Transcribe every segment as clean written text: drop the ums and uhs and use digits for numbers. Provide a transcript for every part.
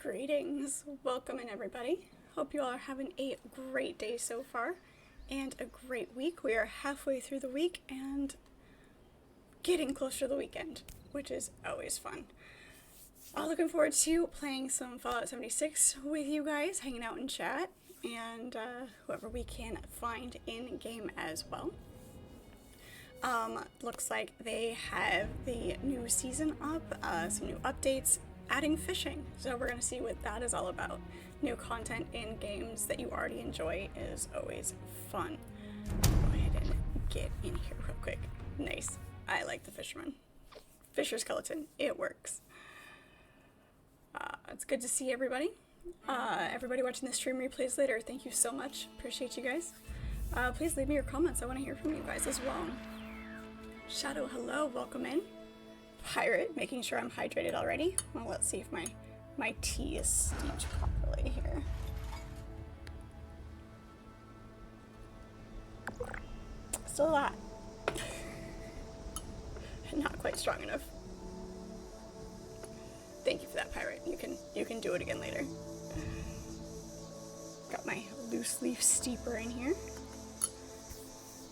Greetings, welcome in everybody. Hope you all are having a great day so far and a great week. We are halfway through the week and getting closer to the weekend, which is always fun. I'm looking forward to playing some Fallout 76 with you guys, hanging out in chat, and whoever we can find in game as well. Looks like they have the new season up, some new updates, adding fishing. So we're going to see what that is all about. New content in games that you already enjoy is always fun. Go ahead and get in here real quick. Nice. I like the fisherman. Fisher skeleton. It works. It's good to see everybody. Everybody watching the stream replays later, thank you so much. Appreciate you guys. Please leave me your comments. I want to hear from you guys as well. Shadow, hello. Welcome in. Pirate, making sure I'm hydrated already. Well, let's see if my tea is steeped properly here. Still a lot. Not quite strong enough. Thank you for that, Pirate. You can do it again later. Got my loose leaf steeper in here.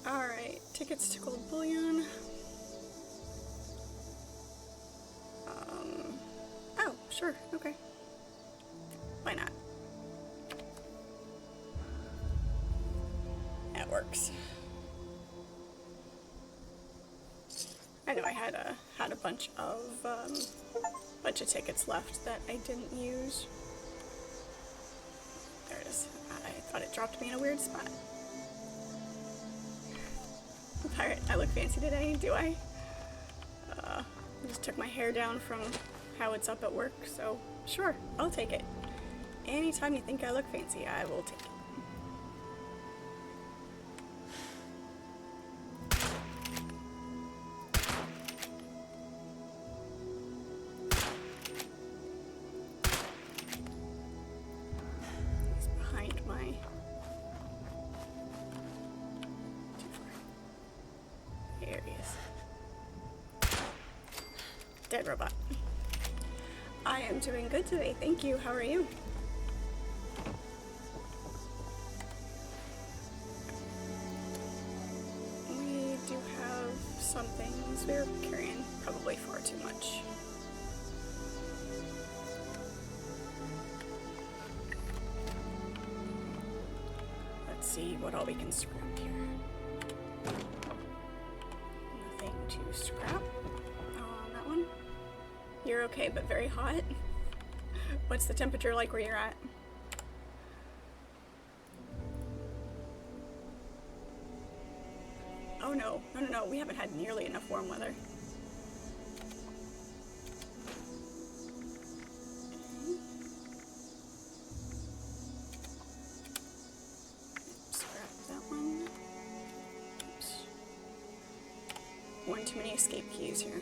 Alright, tickets to gold bullion. Oh, sure, okay. Why not? That works. I know I had a bunch of tickets left that I didn't use. There it is. I thought it dropped me in a weird spot. Pirate, I look fancy today, do I? I just took my hair down from how it's up at work, so sure, I'll take it. Anytime you think I look fancy, I will take it. He's behind my... Too far. There he is. Dead robot. I am doing good today, thank you. How are you? We do have some things we're carrying, probably far too much. Let's see what all we can scrap here. Nothing to scrap. That one. You're okay, but very hot. What's the temperature like where you're at? Oh no, no, we haven't had nearly enough warm weather. Scrap that one. Oops. One too many escape keys here.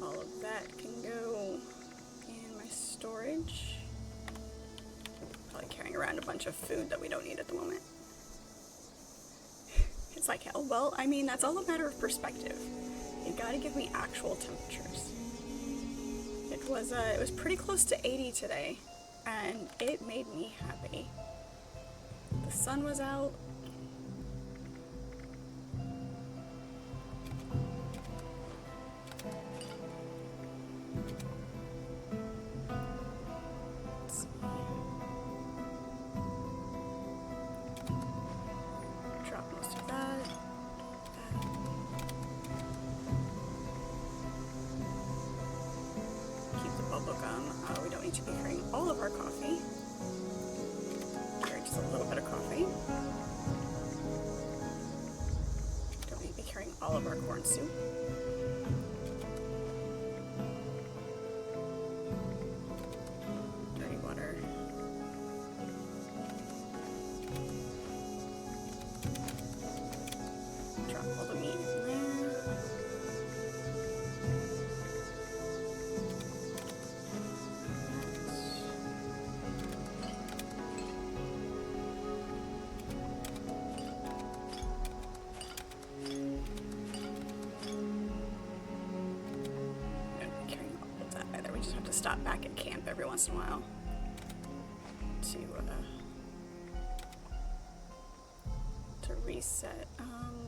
All of that can go in my storage. Probably carrying around a bunch of food that we don't need at the moment. It's like hell. Well, I mean, that's all a matter of perspective. You gotta give me actual temperatures. It was pretty close to 80 today, and it made me happy. The sun was out. We don't need to be carrying all of our coffee. Carry just a little bit of coffee. Don't need to be carrying all of our corn soup. Dirty water. Drop all the meat in there. to stop back at camp every once in a while to reset.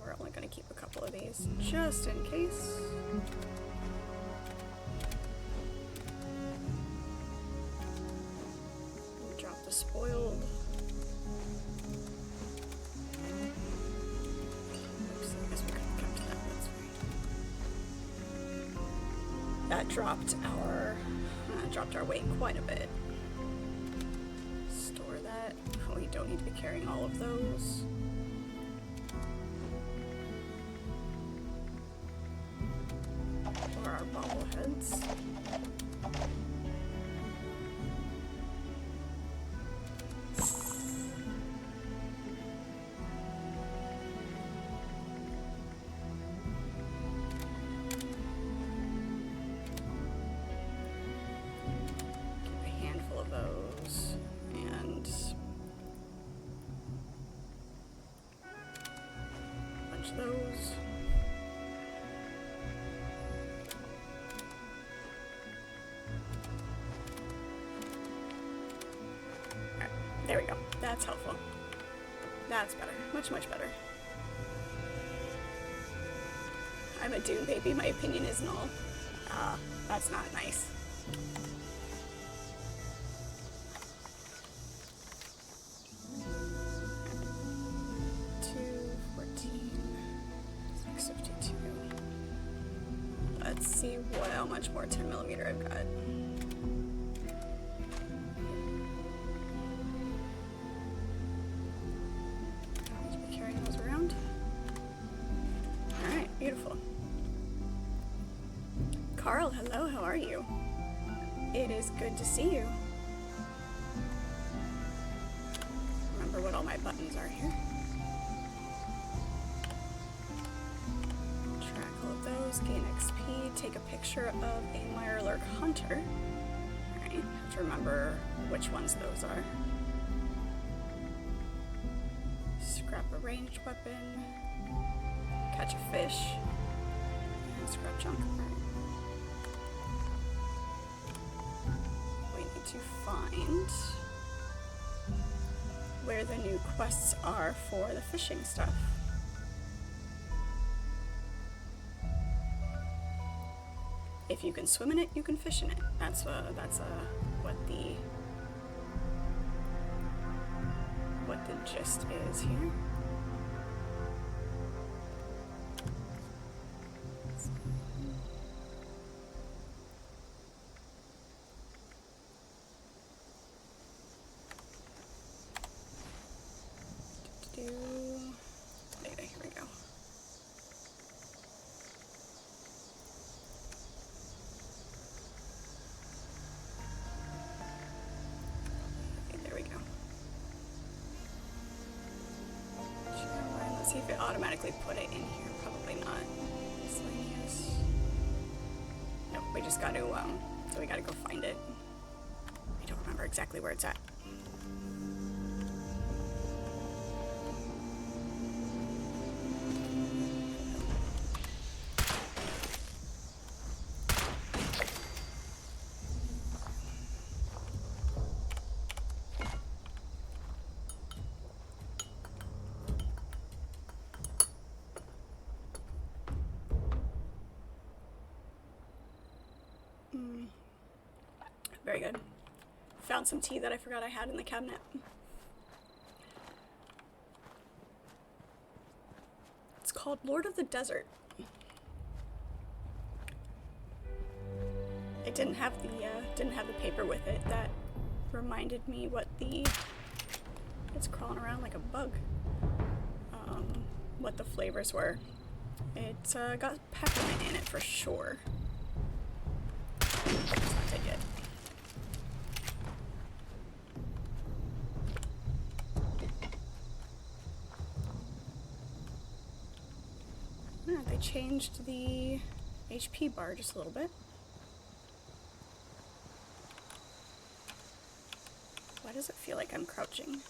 We're only going to keep a couple of these just in case. Drop the spoiled. Oops, I guess we couldn't come to that. That's right. That dropped our weight quite a bit. Store that. Oh, you don't need to be carrying all of those. Or our bobbleheads. Those. Alright, there we go. That's helpful. That's better. Much, much better. I'm a Dune baby. My opinion is null. That's not nice. 652. Let's see how much more 10mm I've got. Need to be carrying those around. Alright, beautiful. Carl, hello, how are you? It is good to see you. Remember what all my buttons are here. Those, gain XP, take a picture of a Mirelurk Hunter. Alright, have to remember which ones those are. Scrap a ranged weapon, catch a fish, and scrap junk. Alright. We need to find where the new quests are for the fishing stuff. If you can swim in it, you can fish in it. That's what the gist is here. Here we go. See if it automatically put it in here. Probably not. Miscellaneous. Nope, we just got to, so we got to go find it. I don't remember exactly where it's at. Very good. Found some tea that I forgot I had in the cabinet. It's called Lord of the Desert. It didn't have the paper with it. That reminded me what it's crawling around like a bug. What the flavors were. It's got peppermint in it for sure. I'll take it. Yeah, they changed the HP bar just a little bit. Why does it feel like I'm crouching?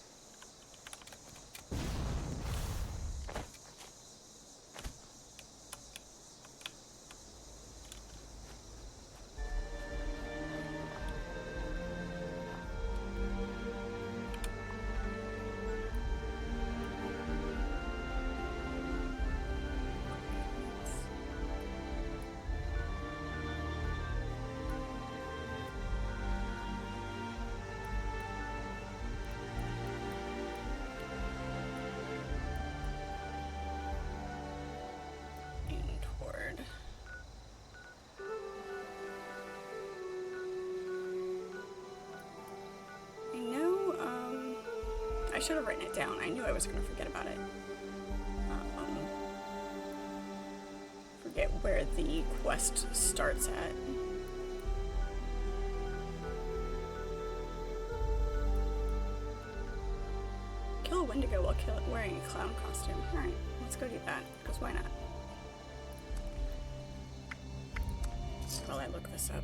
should have written it down. I knew I was going to forget about it. Forget where the quest starts at. Kill a Wendigo while wearing a clown costume. Alright, let's go do that, because why not? While I look this up.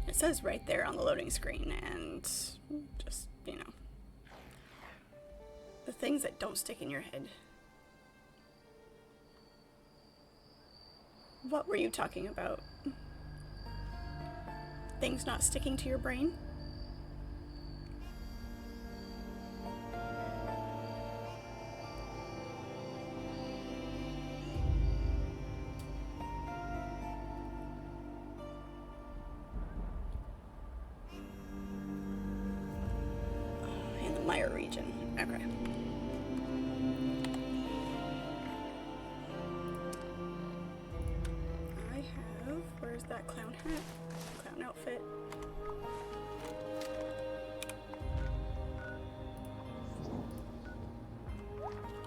It says right there on the loading screen, and just, you know, the things that don't stick in your head. What were you talking about? Things not sticking to your brain? In the Mire region. Okay. Where's that clown hat? Clown outfit.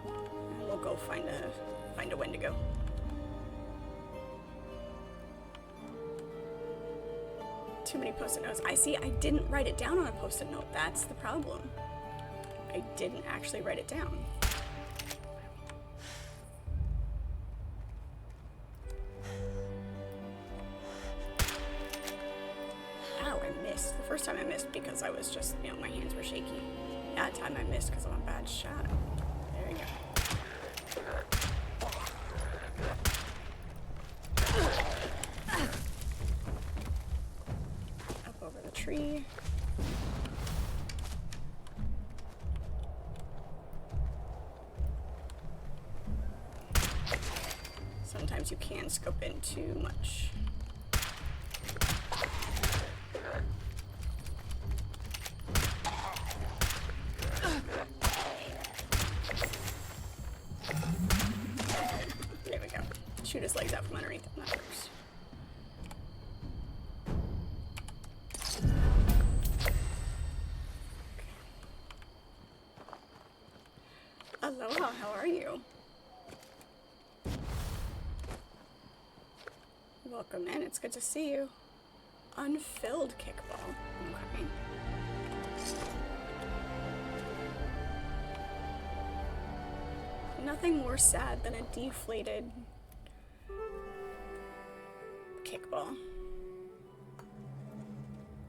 And we'll go find a Wendigo. Too many post-it notes. I see. I didn't write it down on a post-it note. That's the problem. I didn't actually write it down. The first time I missed because I was just, you know, my hands were shaky. That time I missed because of a bad shadow. There you go. Up over the tree. Sometimes you can scope in too much. Shoot his legs out from underneath him. That works. Aloha, how are you? Welcome in, it's good to see you. Unfilled kickball. Okay. Nothing more sad than a deflated kickball.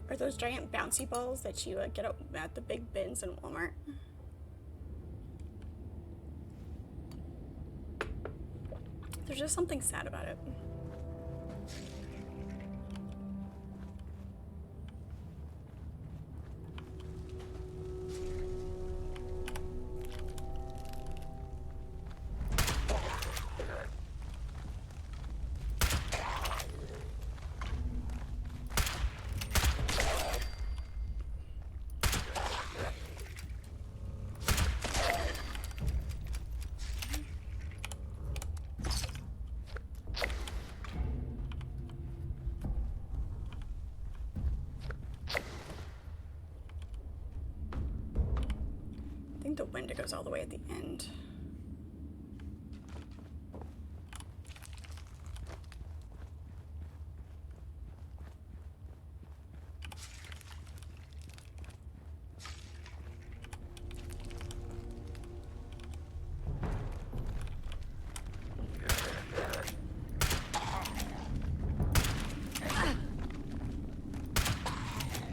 Or those giant bouncy balls that you get at the big bins in Walmart. There's just something sad about it. I think the Wendigo's all the way at the end.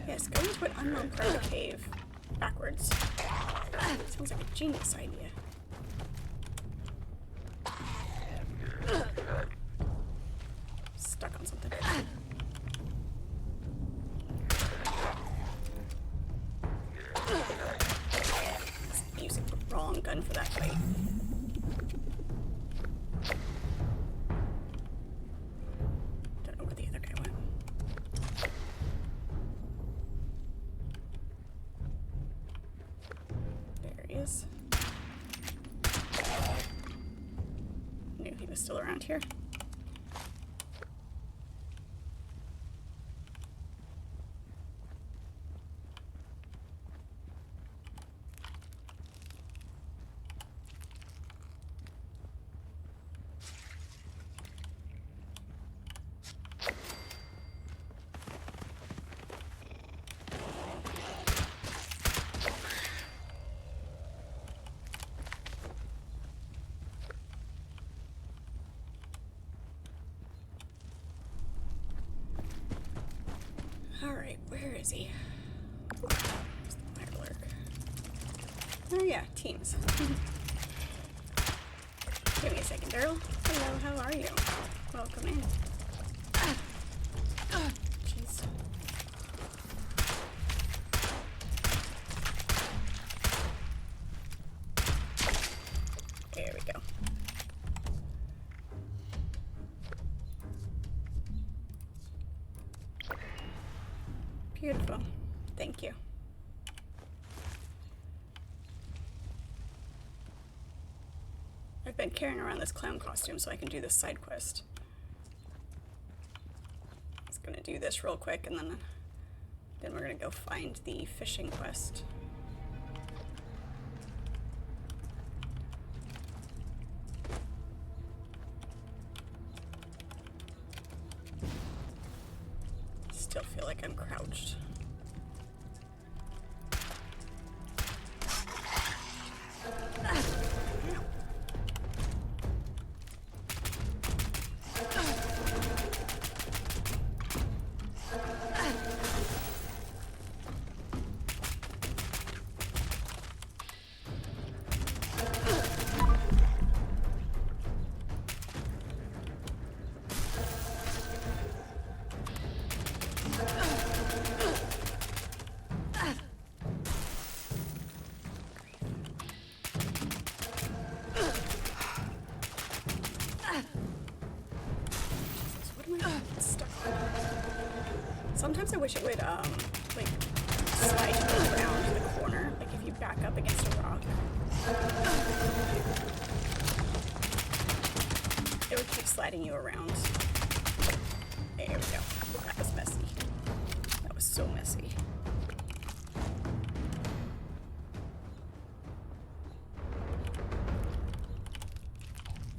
Yes, go into an unknown part of the cave. Backwards. Sounds like a genius idea. Stuck on something. Using the wrong gun for that fight. Don't know where the other guy went. There he is. Knew he was still around here. Where is he? Where's the firework? Oh yeah, teams. Give me a second, Daryl. Hello, how are you? Welcome in. Jeez. There we go. Beautiful. Thank you. I've been carrying around this clown costume so I can do this side quest. I was gonna do this real quick and then we're gonna go find the fishing quest. Still feel like I'm crouched. Sometimes I wish it would, like, slide you around the corner, like if you back up against a rock. It would keep sliding you around. There we go. That was messy. That was so messy.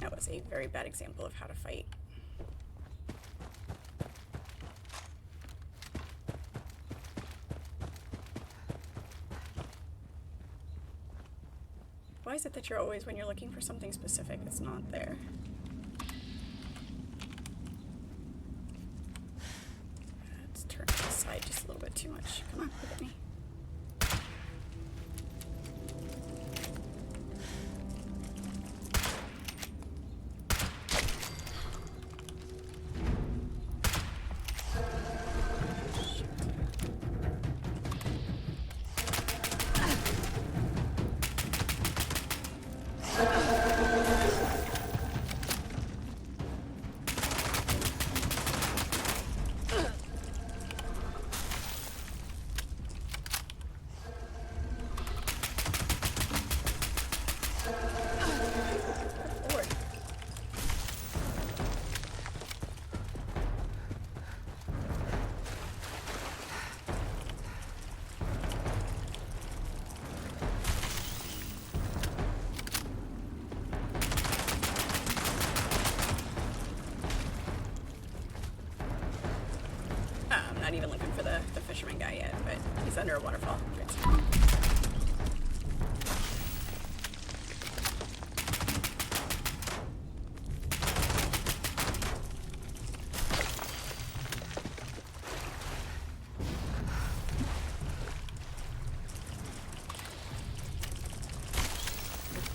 That was a very bad example of how to fight. Why is it that you're always, when you're looking for something specific, it's not there? Let's turn to the side just a little bit too much. Come on, look at me. Not even looking for the fisherman guy yet, but he's under a waterfall. Good.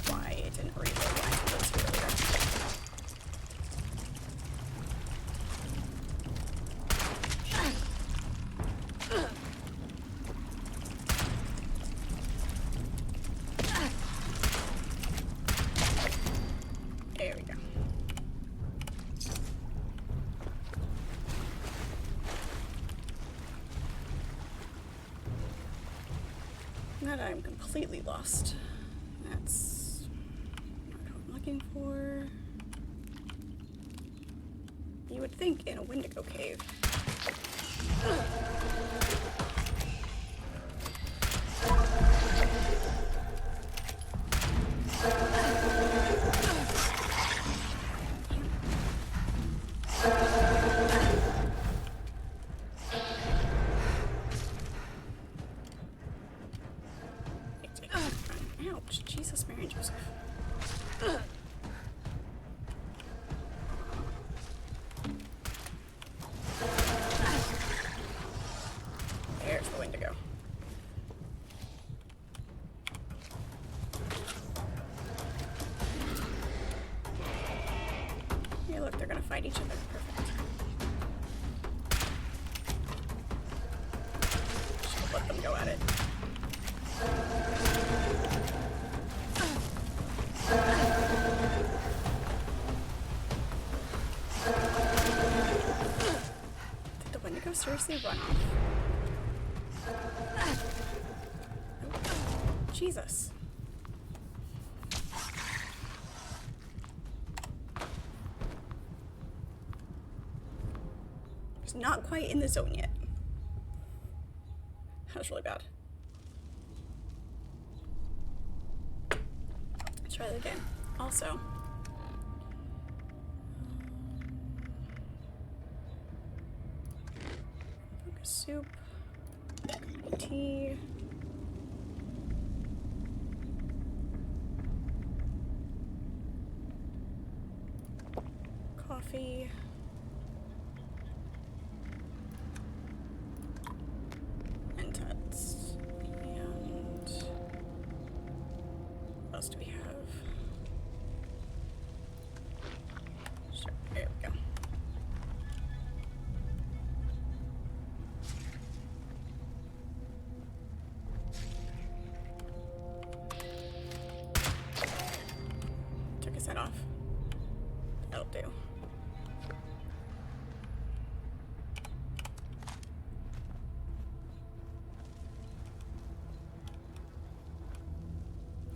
Why it didn't reload when I closed it earlier. There we go. Now that I'm completely lost. That's not what I'm looking for. You would think in a Wendigo cave. Ouch, Jesus, Mary, and Joseph. look, they're gonna fight each other. Perfect. Just let them go at it. Did the Wendigo seriously run off? Jesus. It's not quite in the zone yet. That was really bad. Let's try that again. Also, soup, tea, coffee, and tuts. And what else do we have? Sure, there we go. Took his head off. That'll do.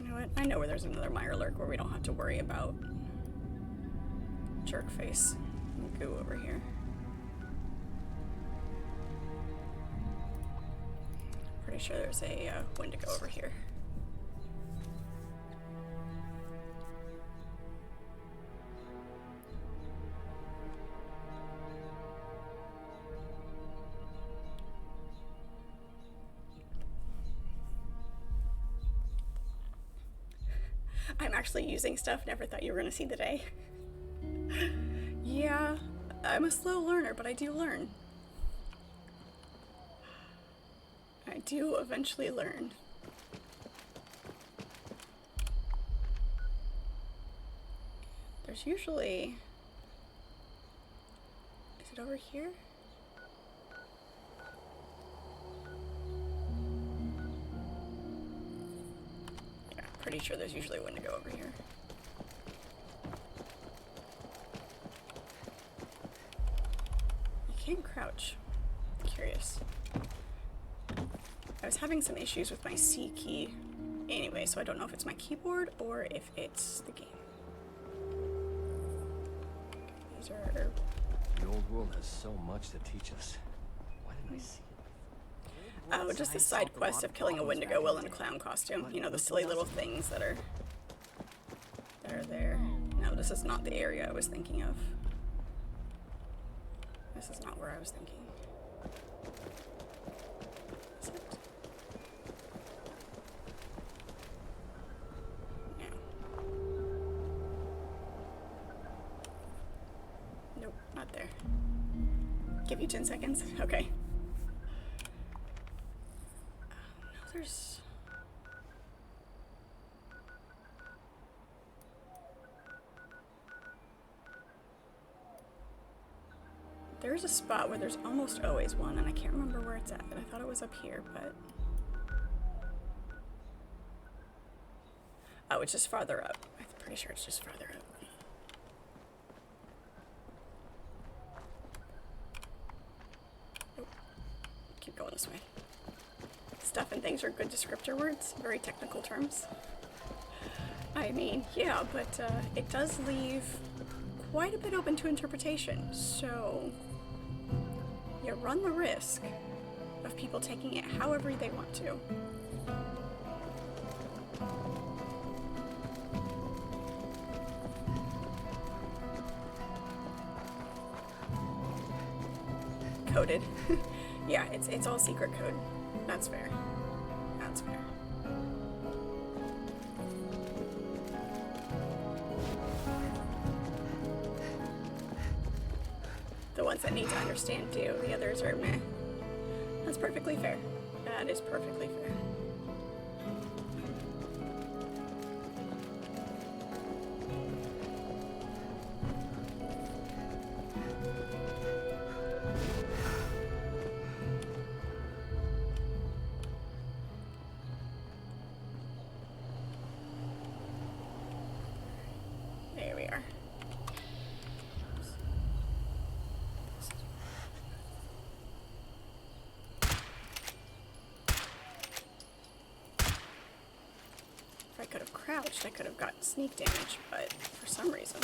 You know what? I know where there's another mire lurk where we don't have to worry about jerk face and goo over here. Pretty sure there's a Wendigo over here. I'm actually using stuff, never thought you were gonna see the day. Yeah, I'm a slow learner, but I do learn. I do eventually learn. There's usually... Is it over here? Pretty sure there's usually a Wendigo over here. You can't crouch. Curious. I was having some issues with my C key anyway, so I don't know if it's my keyboard or if it's the game. These are... The old world has so much to teach us. Why didn't I see it? Oh, just the side quest of killing a Wendigo while in a clown costume. You know, the silly little things that are there. No, this is not the area I was thinking of. This is not where I was thinking. Is it? No. Nope, not there. Give you 10 seconds? Okay. There's a spot where there's almost always one, and I can't remember where it's at, and I thought it was up here, but... Oh, it's just farther up. I'm pretty sure it's just farther up. Nope. Keep going this way. Stuff and things are good descriptor words, very technical terms. I mean, yeah, but it does leave quite a bit open to interpretation, so you run the risk of people taking it however they want to. Coded. Yeah, it's all secret code. That's fair. That's fair. The ones that need to understand do. The others are meh. That's perfectly fair. That is perfectly fair. wished I could have gotten sneak damage, but for some reason.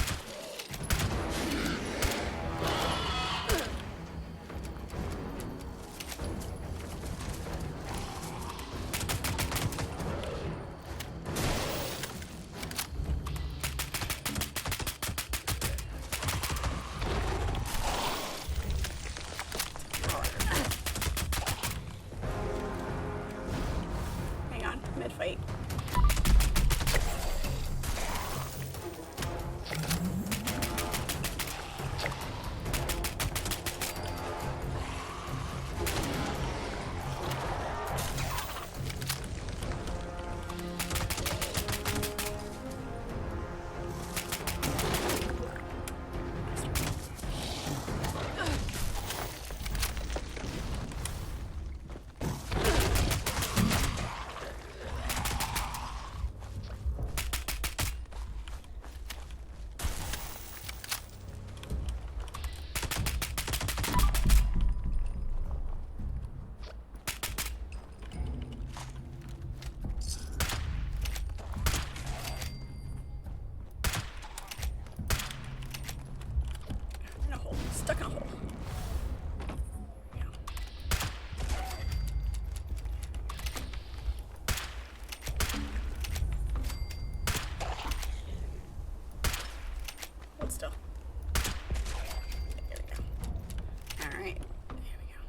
Hang on, mid-fight. In a hole. Stuck in a hole. Yeah. Hold still. There we go. Alright. There we go.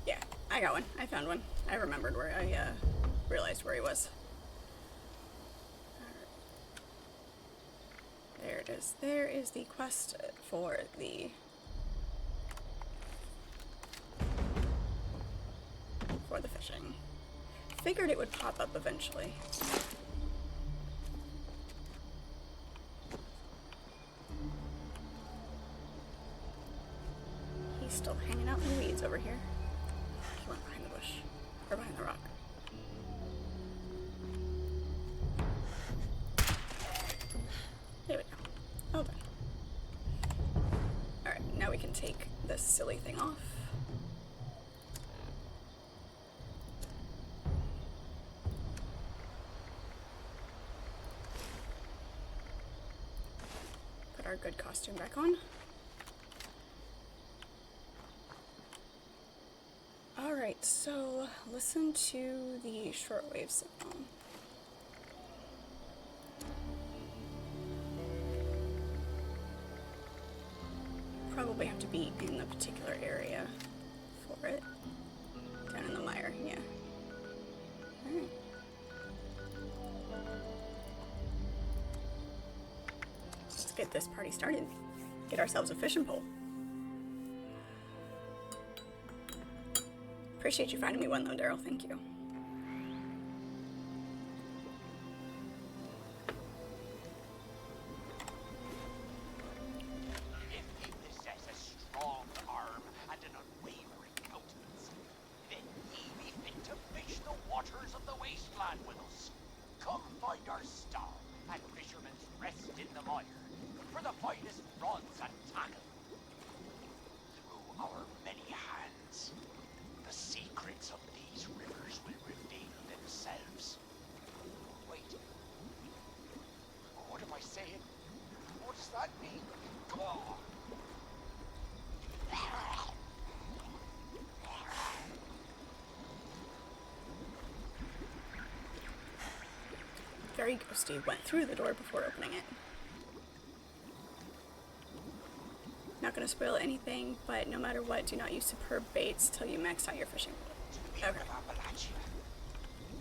Yeah, I got one. I found one. I remembered where I realized where he was. There it is. There is the quest for the fishing. Figured it would pop up eventually. He's still hanging out in the weeds over here. He went behind the bush. Or behind the rock. There we go. All done. Alright, now we can take this silly thing off. Put our good costume back on. Alright, so listen to the shortwave signal. Probably have to be in the particular area for it. Down in the mire, yeah. Alright. Let's get this party started. Get ourselves a fishing pole. Appreciate you finding me one though, Daryl. Thank you. Very ghosty. Went through the door before opening it. Not gonna spoil anything, but no matter what, do not use superb baits till you max out your fishing pole. Okay.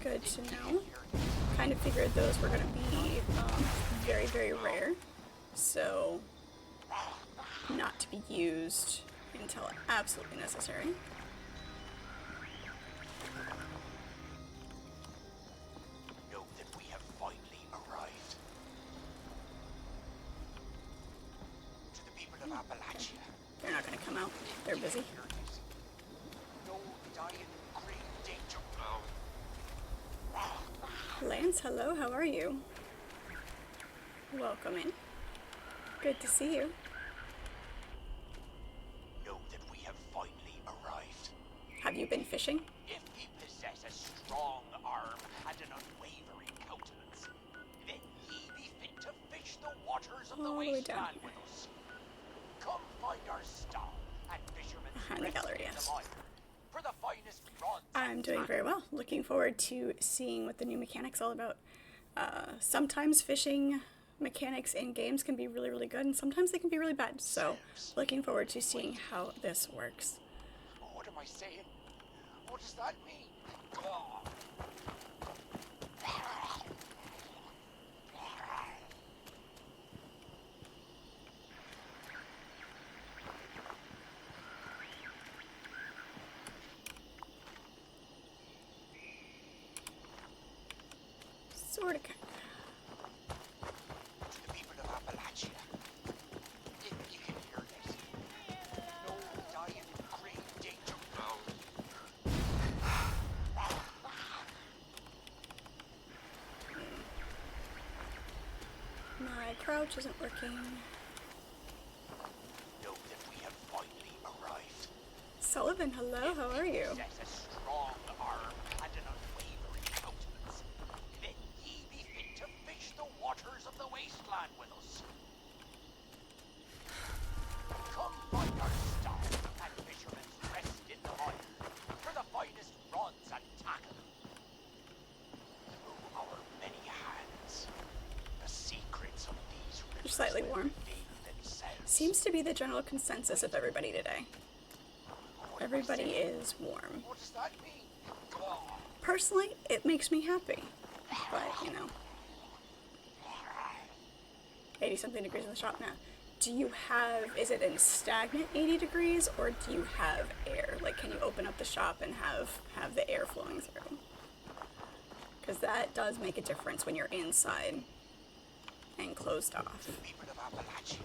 Good to know. Kind of figured those were gonna be very, very rare. So, not to be used until absolutely necessary. They're not gonna come out. They're busy. Lance, hello, how are you? Welcome in. Good to see you. Know that we have finally arrived. Have you been fishing? If we possess a strong of the all the way down wasteland here. with us. Come find our stall at Fisherman's Behind the Rest gallery, in yes. the Mire for the finest runs. I'm doing very well. Looking forward to seeing what the new mechanic's all about. Sometimes fishing mechanics in games can be really, really good, and sometimes they can be really bad. So, looking forward to seeing how this works. What am I saying? What does that mean? Oh. Sort of. To the people of Appalachia, if you can hear this, no dying in grave danger. My crouch isn't working. Know that we have finally arrived. Sullivan, hello, how are you? Possess a strong arm and an unwavering countenance. Then ye be fit to fish the waters of the wasteland with us. Come find our stall at Fisherman's Rest in the Mire for the finest rods and tackle. Through our many hands, the secrets of these rivers You're slightly will warm. reveal themselves. Seems to be the general consensus of everybody today. What am I Everybody saying? is warm. What does that mean? Oh. Personally, it makes me happy. But, 80-something degrees in the shop now. Do you have, is it in stagnant 80 degrees, or do you have air? Like, can you open up the shop and have the air flowing through? Because that does make a difference when you're inside and closed off. People of Appalachia,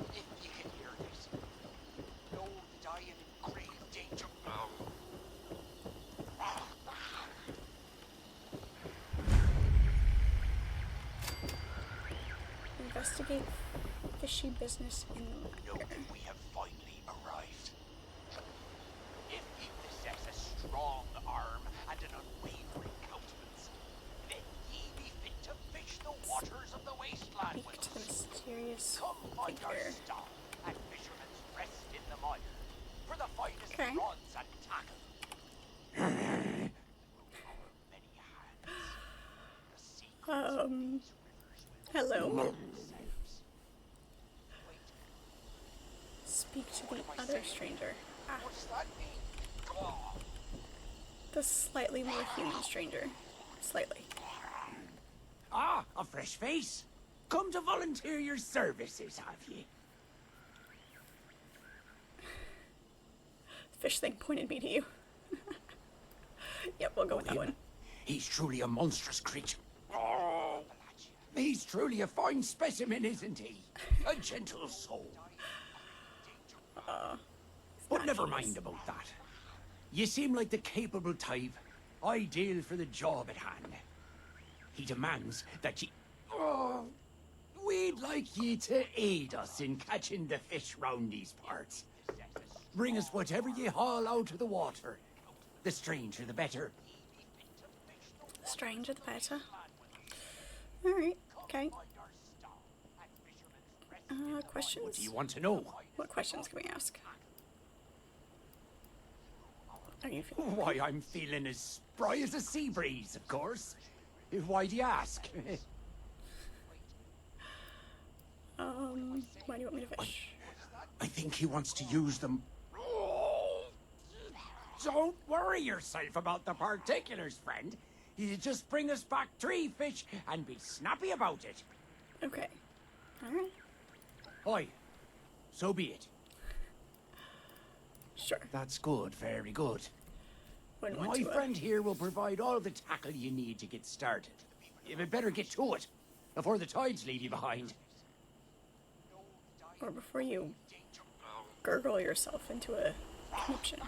if you can hear this, no dying in grave danger. Investigate fishy business in the Know mire. that we have finally arrived. If ye possess a strong arm and an unwavering countenance, then ye be fit to fish the waters of the wasteland Speak with to the us. mysterious Come find our figure. stall at Fisherman's Rest in the Mire for the finest Okay. rods and tackle. Through our many hands, the secrets of these rivers will Hello. themselves. Wait, Speak to the other stranger. Ah, what does that mean? Oh. the slightly more human stranger. Slightly. Ah, a fresh face. Come to volunteer your services, have ye? Fish thing pointed me to you. Yep, we'll go with that one. He's truly a monstrous creature. Oh, he's truly a fine specimen, isn't he? A gentle soul. But never mind about that. You seem like the capable type, ideal for the job at hand. He demands that ye... Oh, we'd like ye to aid us in catching the fish round these parts. Bring us whatever ye haul out of the water. The stranger, the better. Stranger the better. Alright, okay. Questions? What do you want to know? What questions can we ask? Are you feeling? Why, I'm feeling as spry as a sea breeze, of course. Why do you ask? Why do you want me to fish? I think he wants to use them. Don't worry yourself about the particulars, friend. You just bring us back 3 fish and be snappy about it. Okay. Alright. Aye, so be it. Sure. That's good, very good. Wouldn't want My to, friend here will provide all the tackle you need to get started. You had better get to it before the tides leave you behind. or before you gurgle yourself into a conniption.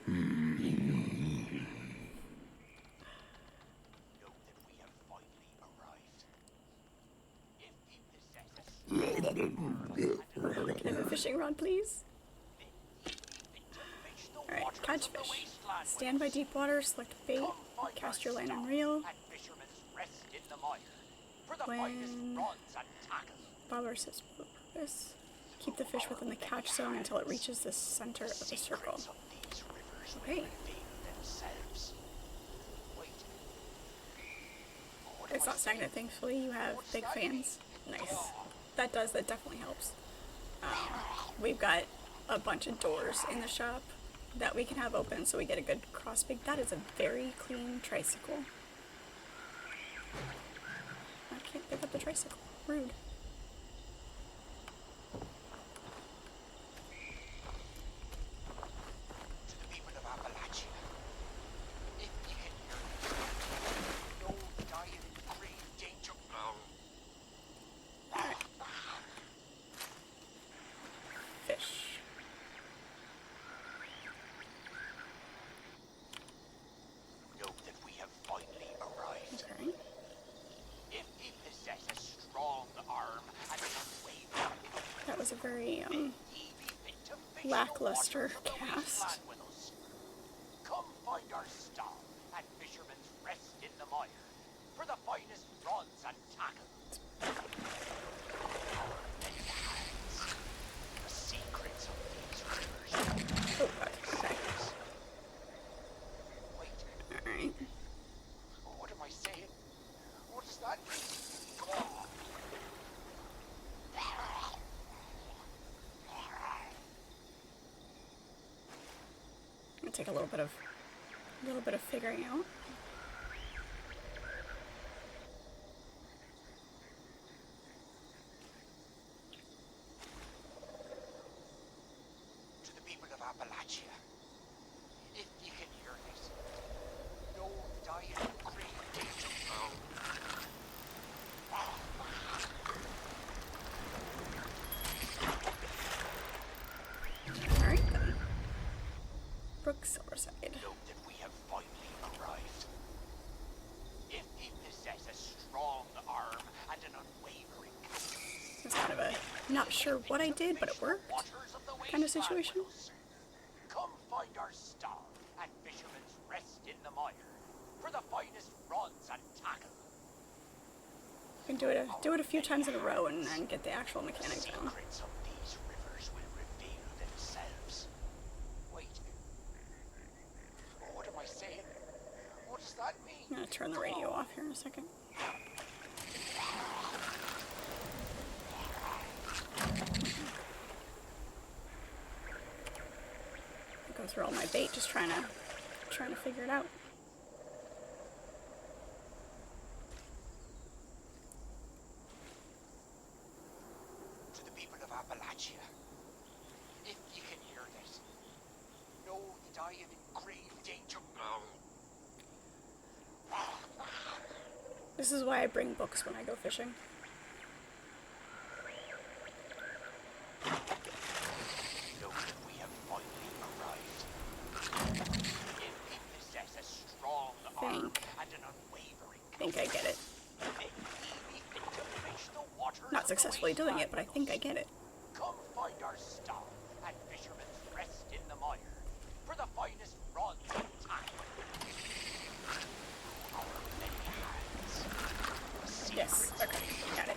Know that we have finally arrived. If he possesses Can I have a fishing rod, please? fish the Alright, waters catch of the fish. wasteland with Stand by us. deep water, select bait, Come find cast our your line on stall reel. at Fisherman's rest in the mire. For the When- finest rods and tackle. Bobber says, what purpose? Keep the fish within the catch zone until it reaches the center of the circle. Secrets of these rivers will Okay. reveal themselves. Wait. What am It's I not stagnant, saying? thankfully. You have What's big that fans. mean? Nice. That definitely helps. We've got a bunch of doors in the shop that we can have open so we get a good cross pick. That is a very clean tricycle. I can't pick up the tricycle. Rude. To the people of Appalachia, if you can hear me, no dying in grave danger. Fish. Know that we have finally arrived. Okay. If he possess a strong arm and an unwavering That was a very, ye be fit to fish lackluster the waters of the cast. wasteland with us. Come find our stall at Fisherman's Rest in the mire for the finest rods and tackle. Our many hands, the secrets of these rivers. Oh, okay. Wait, Alright. what am I saying? What does that mean? It'll take a little bit of figuring out. To the people of Appalachia, if you can hear this, no dying in grave danger. Alright then. Brook Silverside. Know that we have finally arrived. If he possess a strong arm and an unwavering countenance, It's kind of a not sure what I did, but it worked waters of the kind of wasteland situation. with us. Come find our stall at Fisherman's Rest in the mire for the finest rods and tackle. You can do it a few times in a row and then get the actual mechanics down. Secrets of these rivers will reveal themselves. Wait. What am I saying? What does that mean? I'm gonna turn the radio off here in a second. Go through all my bait, just trying to figure it out. To the people of Appalachia, if you can hear this, know that I am in grave danger. This is why I bring books when I go fishing. Know that we have finally arrived. If he possess a strong arm Think. and an unwavering I think I get it. then he be fit to fish the waters Not of the successfully doing it, wasteland but I with think I us. get it. Come find our stall at Fisherman's Rest in the mire for the finest rods and tackle. Our many hands, the Yes, secrets okay, got it.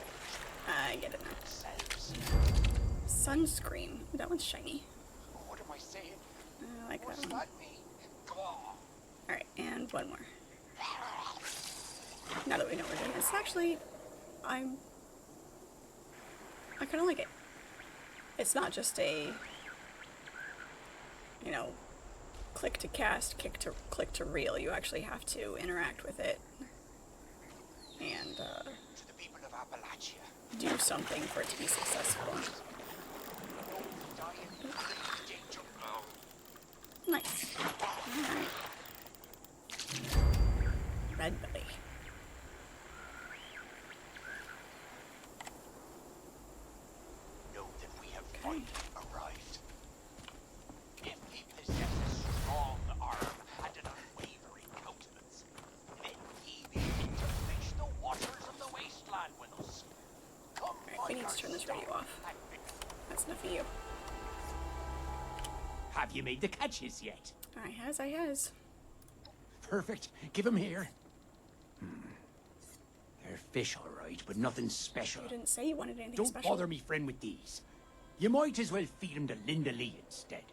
I get it now. themselves. Sunscreen. Ooh, that one's shiny. What am I saying? I like What that does one. that mean? Come on. Alright, and one more. Now that we know we're doing this, actually, I kind of like it. It's not just a, click to cast, click to reel. You actually have to interact with it and To the people of Appalachia, do something for it to be successful. no dying in grave danger. Nice. Alright. Red belly. Know that we have finally arrived. If he possess a strong arm and an unwavering countenance, then he be fit to fish the waters of the wasteland with us. Come Alright, we find need our to turn this stall radio off. at Fisherman's That's enough of you. Have you made the catches yet? I has. Perfect. Give 'em here. fish, all right, but nothing special. You didn't say you wanted anything Don't special. bother me, friend, with these. You might as well feed him to Linda Lee instead.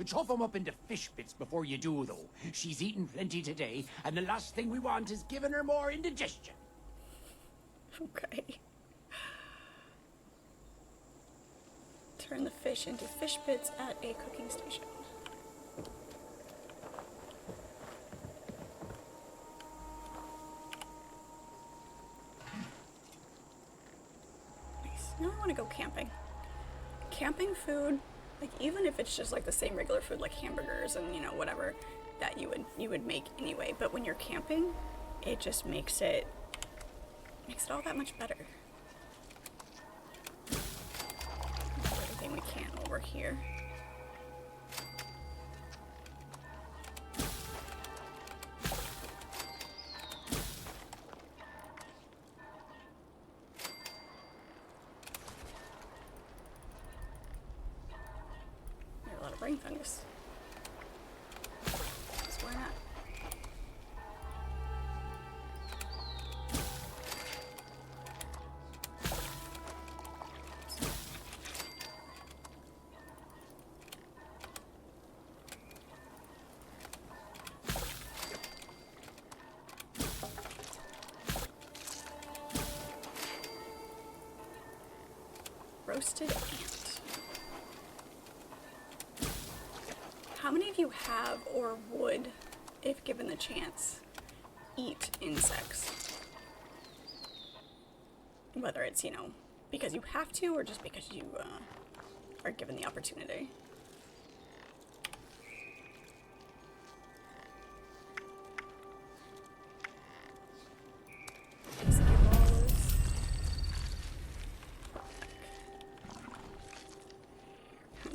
Chop him up into fish bits before you do, though. She's eaten plenty today, and the last thing we want is giving her more indigestion. Okay. Turn the fish into fish bits at a cooking station. Nice. Now I want to go camping. Camping food, like even if it's just like the same regular food like hamburgers and you know whatever that you would make anyway, but when you're camping, it just makes it all that much better. Everything we can while we're here. There are a lot of brain fungus. Just why not? Roasted ant. How many of you have or would, if given the chance, eat insects? Whether it's, you know, because you have to or just because you are given the opportunity.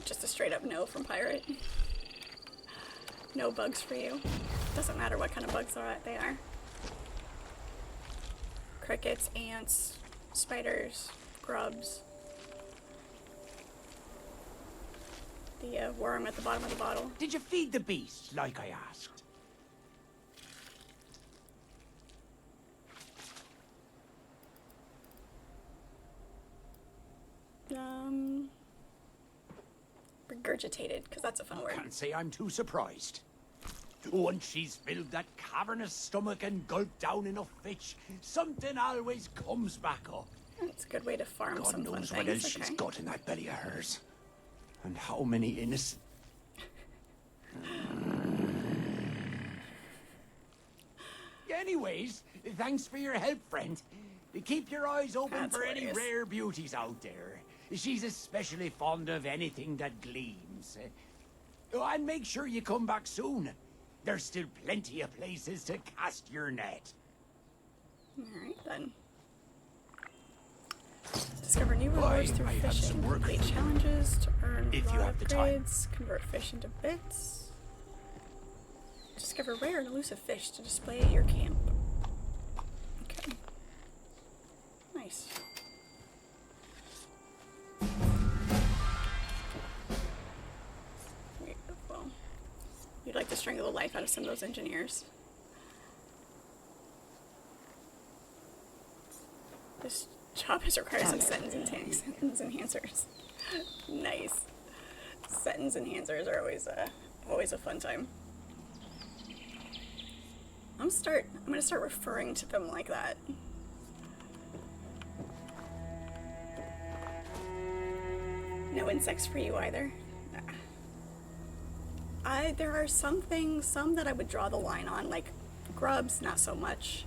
Just a straight up no from Pirate. No bugs for you. Doesn't matter what kind of bugs they are. Crickets, ants, spiders, grubs. The worm at the bottom of the bottle. Did you feed the beast, like I asked? Regurgitated, because that's a fun word. Can't say I'm too surprised. Once she's filled that cavernous stomach and gulped down enough fish, something always comes back up. It's a good way to farm God some fun knows things. what else she's got in that belly of hers. And how many innocent... Anyways, thanks for your help, friend. Keep your eyes open That's for any hilarious. rare beauties out there. She's especially fond of anything that gleams. And make sure you come back soon. There's still plenty of places to cast your net. Alright then. Discover new rewards through I have some fishing. work Complete for you. challenges to earn If you rod have the time. upgrades. Convert fish into bits. Discover rare and elusive fish to display at your camp. Okay. Nice. Well, you'd like to strangle the life out of some of those engineers. This job has required some sentence enhancers. Nice. Sentence enhancers are always a fun time. I'm gonna start referring to them like that. No insects for you either. There are some that I would draw the line on, like grubs, not so much.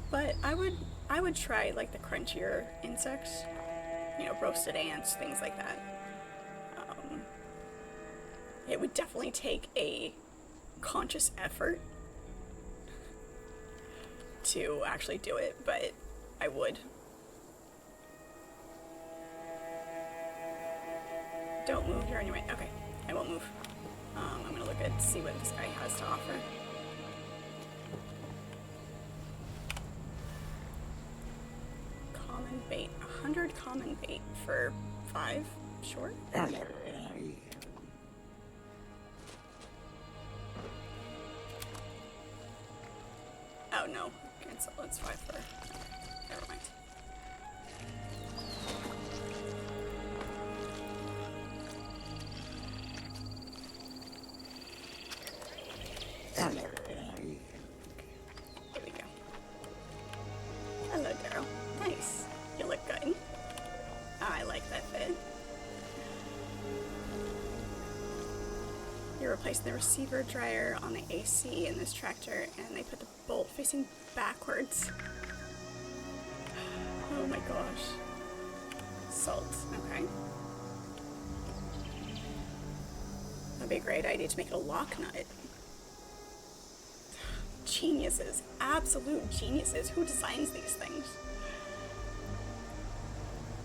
But I would try like the crunchier insects, you know, roasted ants, things like that. It would definitely take a conscious effort to actually do it, but I would. Don't move, you're on your way. Okay, I won't move. I'm gonna look at see what this guy has to offer. Common bait. 100 common bait for 5? Sure. Oh no, cancel. Let's try for. Never mind. There we go. Hello, Daryl. Nice. You look good. I like that fit. You're replacing the receiver dryer on the AC in this tractor, and they put the bolt facing backwards. Oh my gosh. Salt. Okay. That'd be a great idea to make it a lock nut. Geniuses. Absolute geniuses. Who designs these things?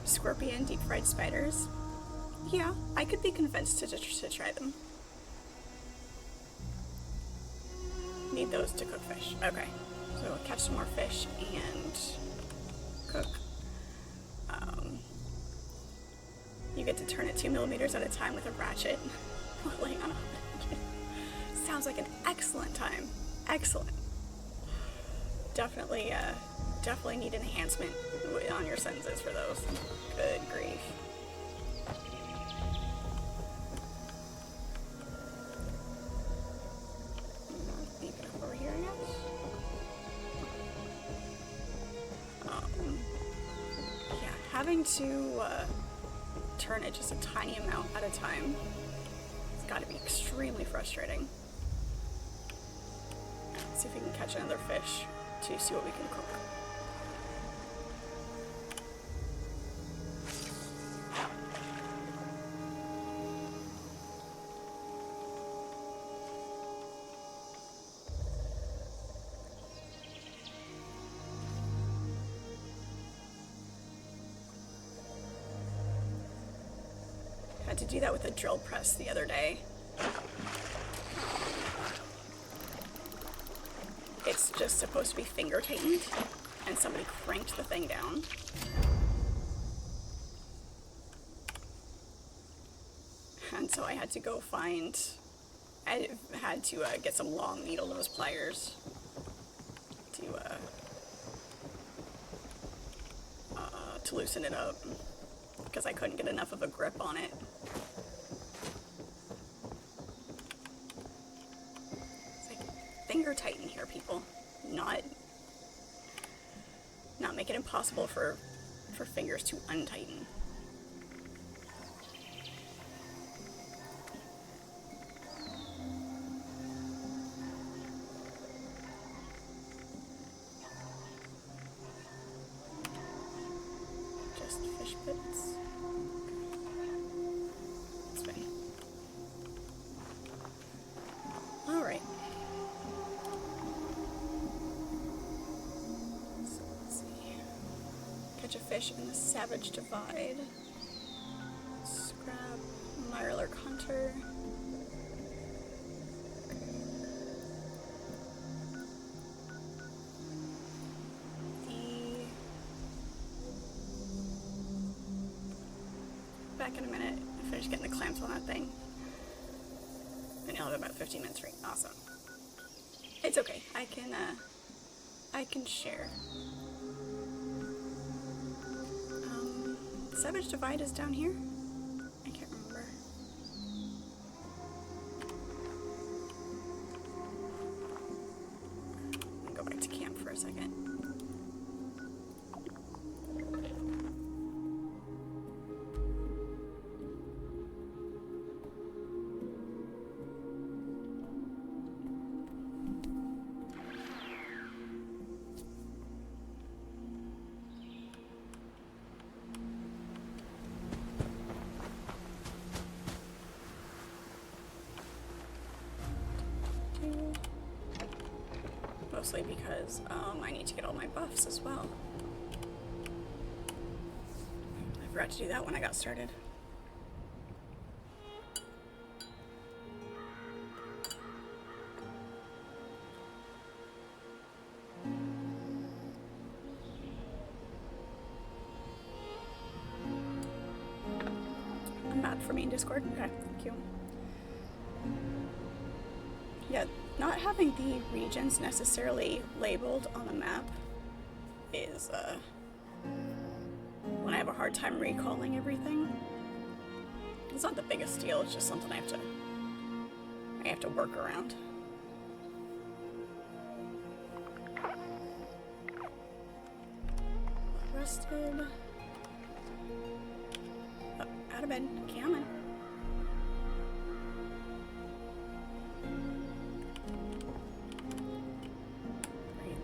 Scorpion deep fried spiders. Yeah, I could be convinced to try them. Need those to cook fish. Okay. So we'll catch some more fish and cook. You get to turn it 2 millimeters at a time with a ratchet. Laying on a sounds like an excellent time. Excellent. Definitely need an enhancement on your senses for those. Good grief. Deep enough over here, I guess. Yeah, having to turn it just a tiny amount at a time. It's got to be extremely frustrating. Let's see if we can catch another fish to see what we can cook. Had to do that with a drill press the other day. It's just supposed to be finger tightened, and somebody cranked the thing down. And so I had to go find, I had to get some long needle nose pliers to loosen it up, because I couldn't get enough of a grip on it. It's like, finger tighten here, people. Not make it impossible for fingers to untighten. Just fish bits. This way. All right. So let's see. Catch a fish in the Savage Divide. Scrap Mirelurk Hunter. Back in a minute. I finished getting the clamps on that thing. And I'll have about 15 minutes free. Awesome. It's okay. I can share. Savage Divide is down here? I can't remember. Let me go back to camp for a second. Mostly because I need to get all my buffs as well. I forgot to do that when I got started. I'm not for me in Discord. Okay, thank you. Yeah, Not having the regions necessarily labeled on the map is when I have a hard time recalling everything. It's not the biggest deal, it's just something I have to work around. Rested. Oh, out of bed. Coming. Read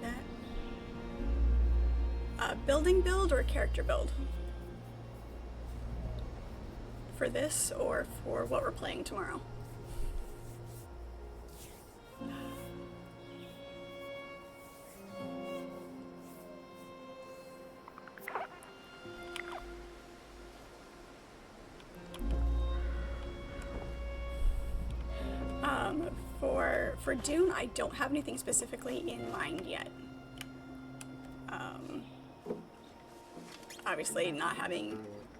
that. Building build or character build? For this or for what we're playing tomorrow? For Dune, I don't have anything specifically in mind yet. Obviously,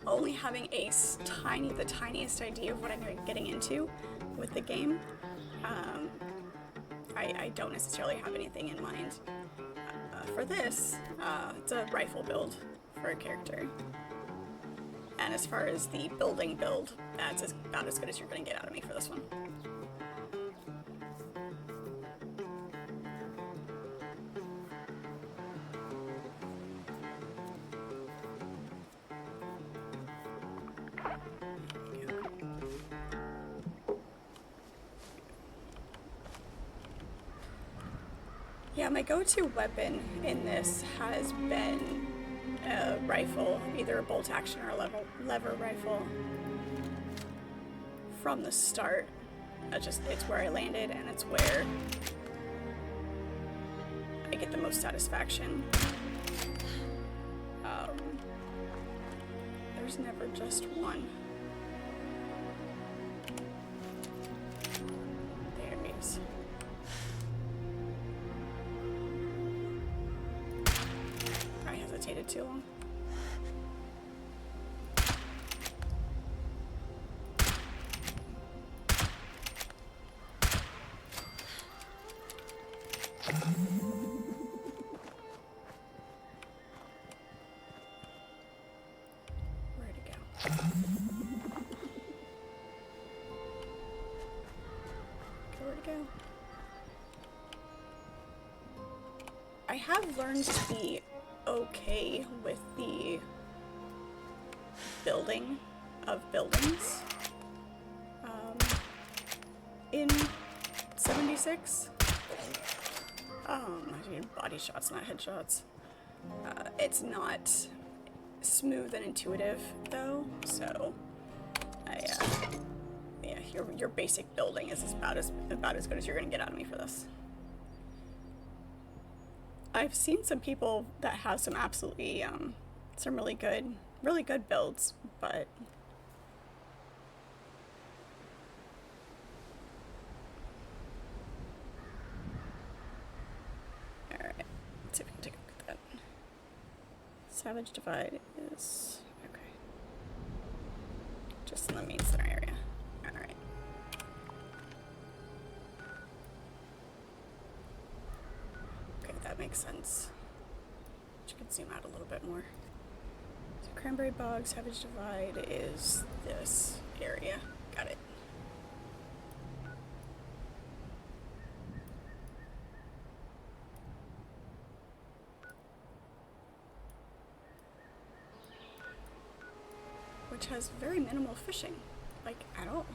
only having the tiniest idea of what I'm getting into with the game, I don't necessarily have anything in mind. For this, it's a rifle build for a character. And as far as the building build, that's about as good as you're going to get out of me for this one. Yeah, my go-to weapon in this has been a rifle, either a bolt action or a lever rifle. From the start, it's where I landed, and it's where I get the most satisfaction. There's never just one. There it is. I hesitated too long. Where'd it go? Where'd it go? I have learned to be okay with the building of buildings in 76. I mean, body shots, not headshots. It's not smooth and intuitive though, so yeah, your basic building is about as good as you're gonna get out of me for this. I've seen some people that have some absolutely some really good builds, but alright, let's see if we can take a look at that. Savage Divide is okay. Just in the main center area. Alright. Okay, that makes sense. You can zoom out a little bit more. So Cranberry Bog, Savage Divide is this area. Got it. Which has very minimal fishing, like at all.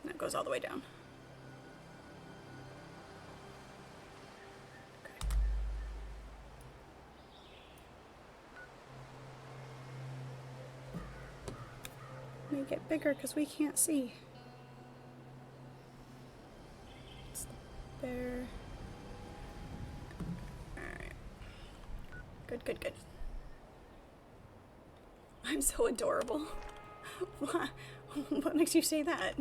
And that goes all the way down. Make it bigger because we can't see. It's there. Alright. Good, good, good. I'm so adorable. What makes you say that?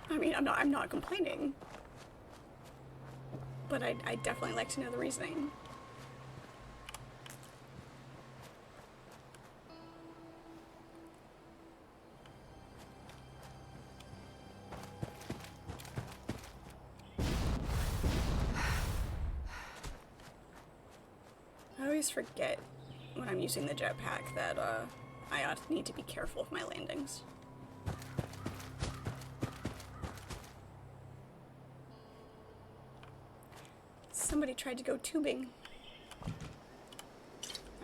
I mean, I'm not complaining. But I definitely like to know the reasoning. always forget when I'm using the jetpack that I ought to need to be careful of my landings. Somebody tried to go tubing.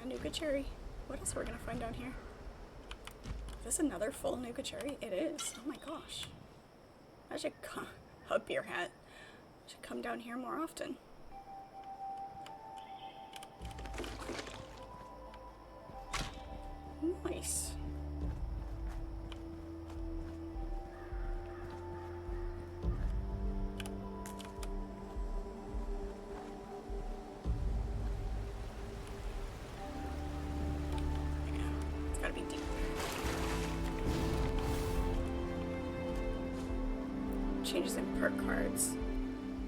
A Nuka cherry. What else are we gonna find down here? Is this another full Nuka cherry? It is. Oh my gosh. I should come. A beer hat. I should come down here more often. Nice. It's gotta be deep. Changes in perk cards.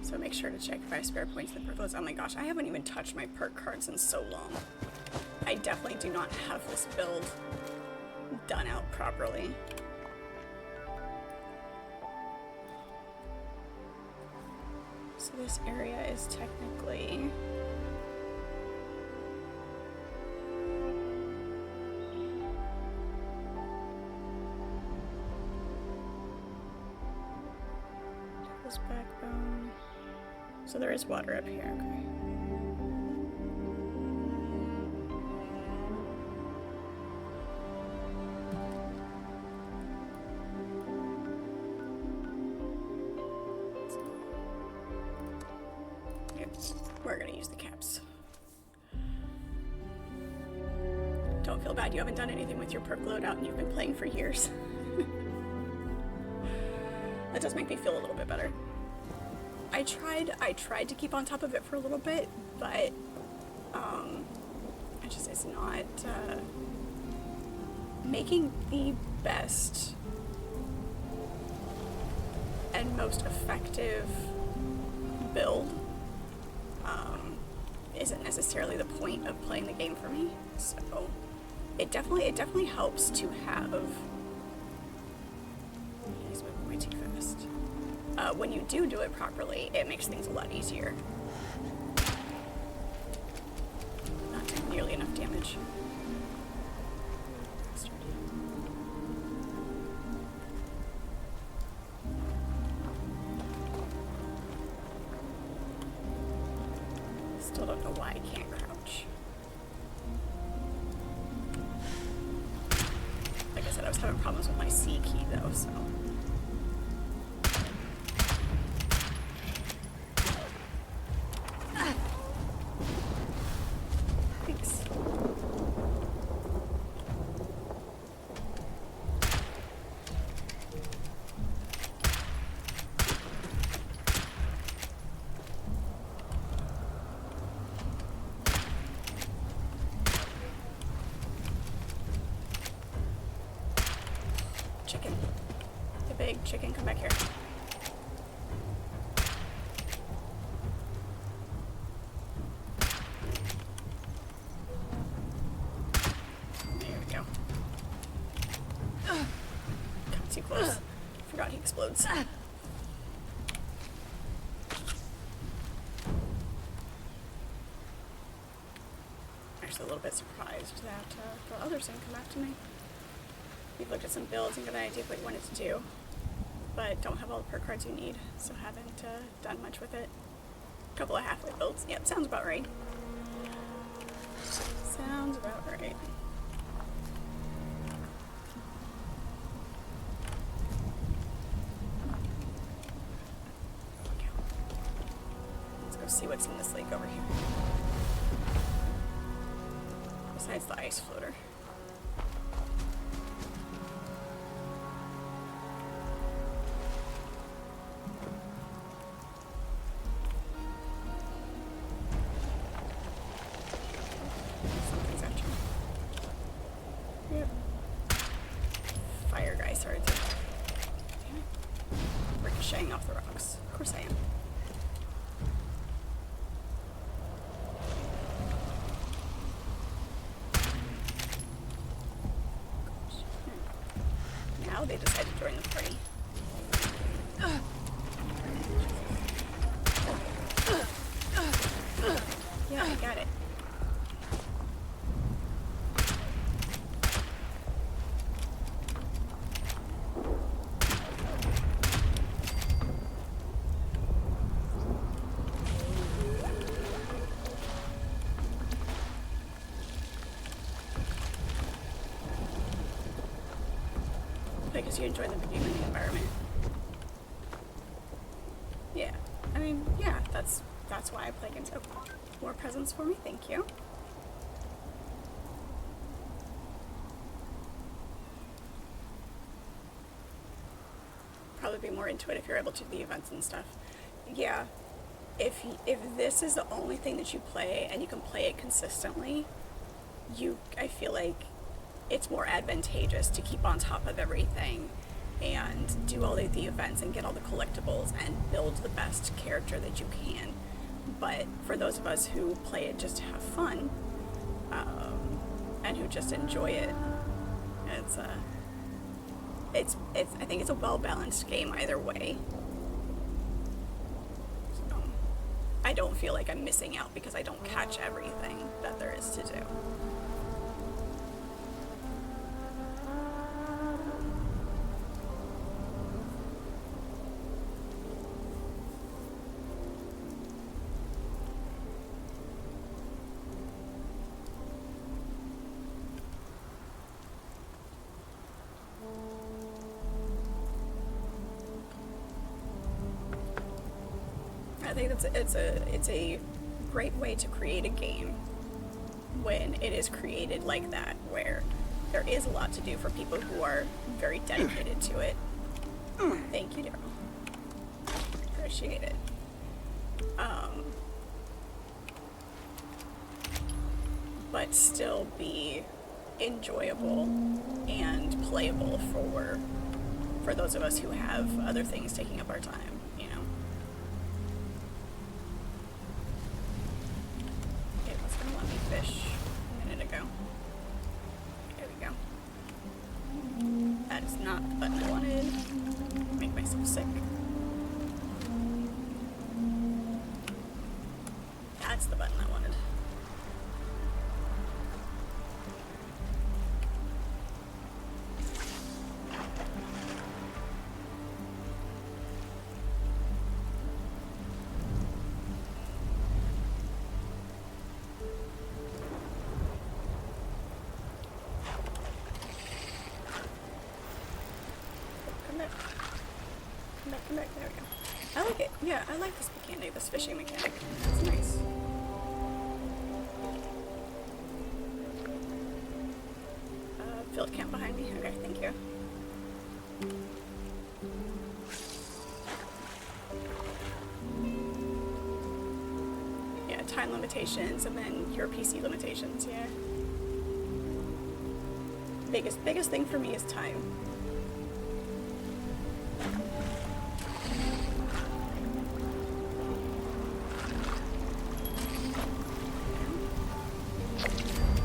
So make sure to check if I have spare points in the perk list. Oh my gosh, I haven't even touched my perk cards in so long. I definitely do not have this build done out properly. So this area is technically... This backbone. So there is water up here, okay. We're gonna use the caps. Don't feel bad, you haven't done anything with your perk loadout and you've been playing for years. That does make me feel a little bit better. I tried to keep on top of it for a little bit, but it's not making the best and most effective build isn't necessarily the point of playing the game for me. So it definitely helps to have. He's moving way too fast. When you do it properly, it makes things a lot easier. Not doing nearly enough damage. Still don't know why I can't crouch. Like I said, I was having problems with my C key though, so. Thanks. Chicken. The big chicken, come back here. There we go. Got too close. Forgot he explodes. Actually a little bit surprised that the others didn't come after me. We've looked at some builds and got an idea of what you wanted to do, but don't have all the perk cards you need, so haven't done much with it. A couple of halfway builds. Yep, sounds about right. Sounds about right. Let's go see what's in this lake over here. Besides the ice floater. Something's after me. Yep. Fire guy started to. Damn it. Ricocheting off the rocks. Of course I am. Now they decide to join the party. Yeah, I got it. play because you enjoy the game and the environment. Yeah, I mean, yeah, that's why I play games. Oh, more presents for me, thank you. Probably be more into it if you're able to do the events and stuff. Yeah, if this is the only thing that you play and you can play it consistently, I feel like it's more advantageous to keep on top of everything and do all of the events and get all the collectibles and build the best character that you can. But for those of us who play it just to have fun, and who just enjoy it, I think it's a well-balanced game either way. So I don't feel like I'm missing out because I don't catch everything that there is to do. I think it's a great way to create a game when it is created like that, where there is a lot to do for people who are very dedicated to it. Thank you, Daryl. Appreciate it. But still be enjoyable and playable for those of us who have other things taking up our time, you know. It was gonna let me fish a minute ago. There we go. That is not the button I wanted. Make myself sick. That's the button I wanted. Come back, there we go. I like it. Yeah, I like this mechanic, this fishing mechanic. It's nice. Field camp behind me. Okay, thank you. Yeah, time limitations and then your PC limitations, yeah. Biggest thing for me is time.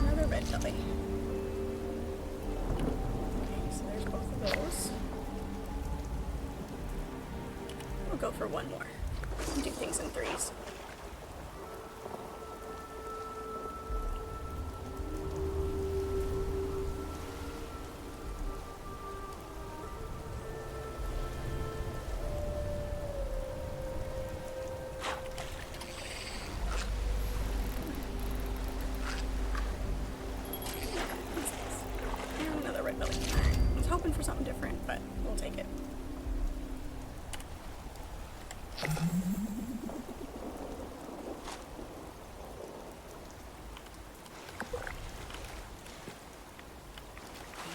Another red belly. Okay, so there's both of those. We'll go for one more. Do things in threes. And another red belly. Alright, I was hoping for something different, but we'll take it.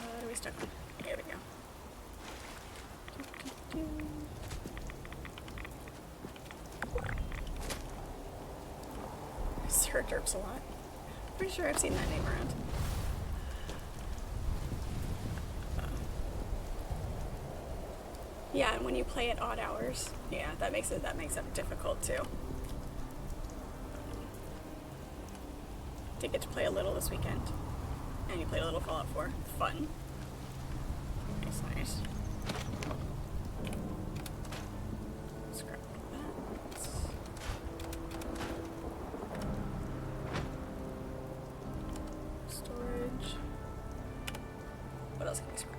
What are we stuck on? Here we go. Sir Derps a lot. Pretty sure I've seen that name around. Yeah, and when you play at odd hours, yeah, that makes it difficult too. Did get to play a little this weekend, and you played a little Fallout 4. Fun. Nice, nice. Scrap that. Storage. What else can we scrap?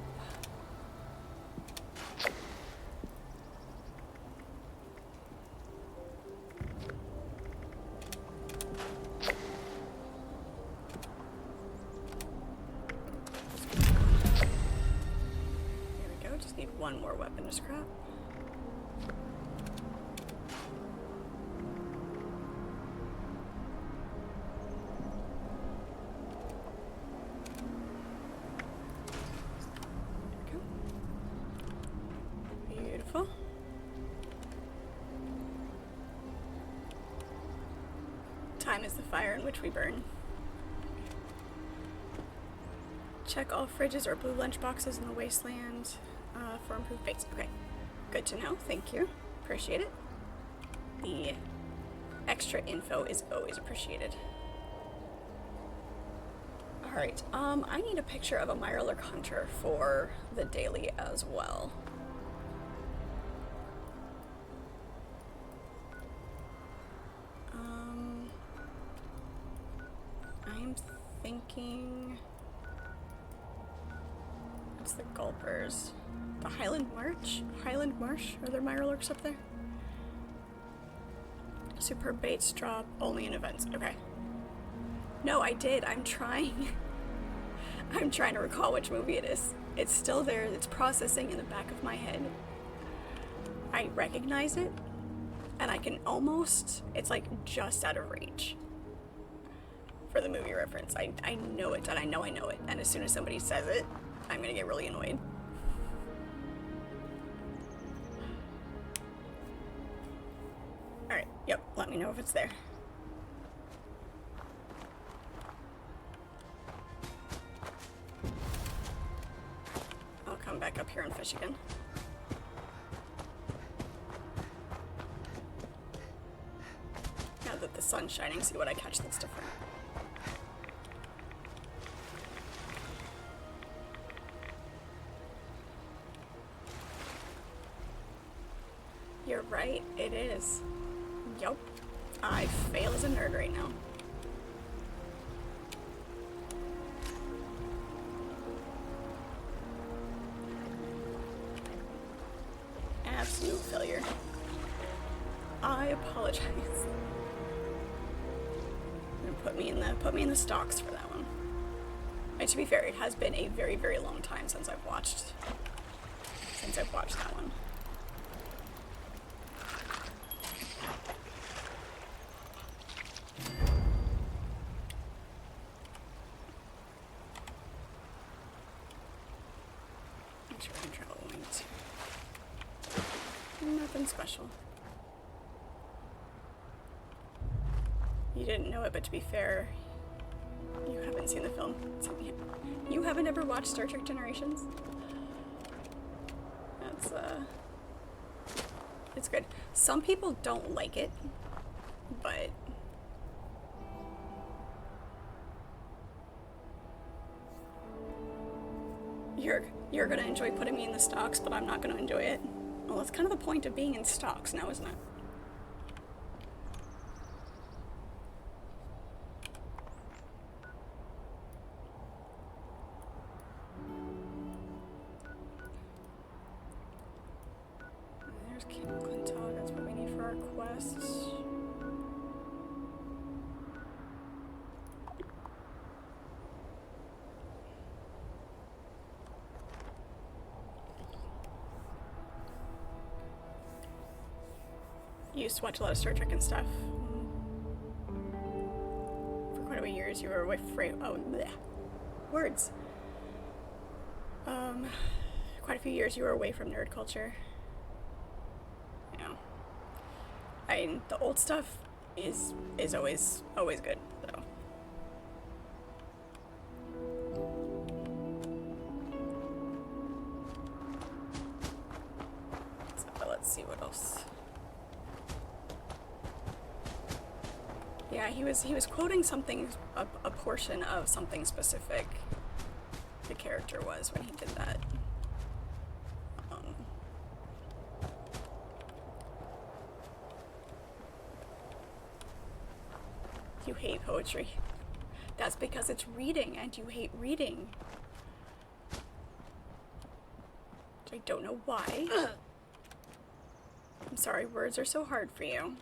one more weapon to scrap. Beautiful. Time is the fire in which we burn. Check all fridges or blue lunch boxes in the wasteland for improved baits. Okay, good to know. Thank you. Appreciate it. The extra info is always appreciated. Alright, I need a picture of a Mirelurk Hunter for the daily as well. I'm thinking... What's the gulpers? The Highland March? Highland Marsh? Are there Mirelurks up there? Superb baits drop only in events. Okay. No, I did. I'm trying. I'm trying to recall which movie it is. It's still there. It's processing in the back of my head. I recognize it, and I can almost... It's like just out of reach for the movie reference. I know it, and I know it. And as soon as somebody says it, I'm gonna get really annoyed. Alright, yep, let me know if it's there. I'll come back up here and fish again. Now that the sun's shining, see what I catch that's different. You're right, it is. Yup. I fail as a nerd right now. Absolute failure. I apologize. Put me in the stocks for that one. And to be fair, it has been a very, very long time since I've watched that one. Nothing special. You didn't know it, but to be fair, you haven't seen the film. You haven't ever watched Star Trek Generations? That's, it's good. Some people don't like it, but... You're gonna enjoy putting me in the stocks, but I'm not gonna enjoy it. Well, that's kind of the point of being in stocks now, isn't it? There's Camp Clinton, that's what we need for our quests. You used to watch a lot of Star Trek and stuff. For quite a few years, you were away words. Quite a few years, you were away from nerd culture. You know, the old stuff is always good. So. Let's see what else. Yeah, he was quoting something, a portion of something specific. The character was when he did that. You hate poetry. That's because it's reading, and you hate reading. I don't know why. I'm sorry, words are so hard for you.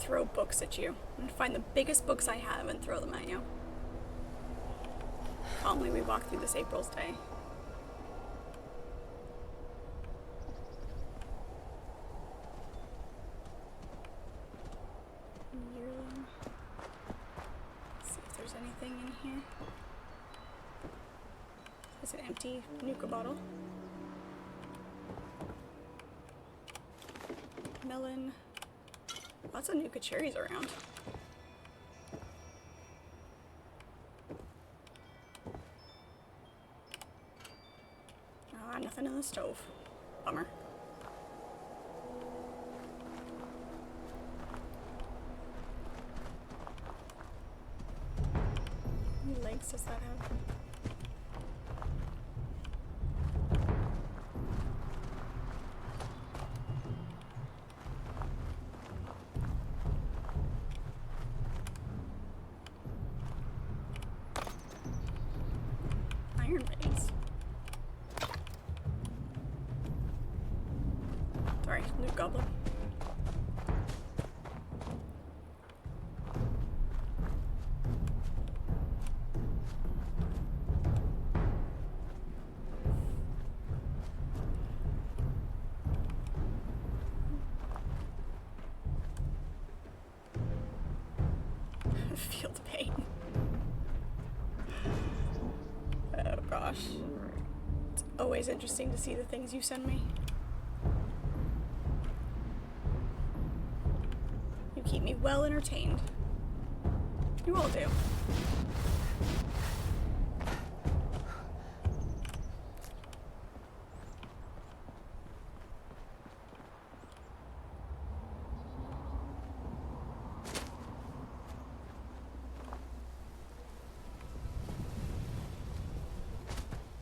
throw books at you. I'm gonna find the biggest books I have and throw them at you. Calmly we walk through this April's day. Yearling. Let's see if there's anything in here. There's an empty Nuka bottle. Melon. Lots of Nuka cherries around. Ah, nothing in the stove. Bummer. How many legs does that have? Iron legs. Sorry, loot goblin. Feel the pain. Oh gosh. It's always interesting to see the things you send me. You keep me well entertained. You all do.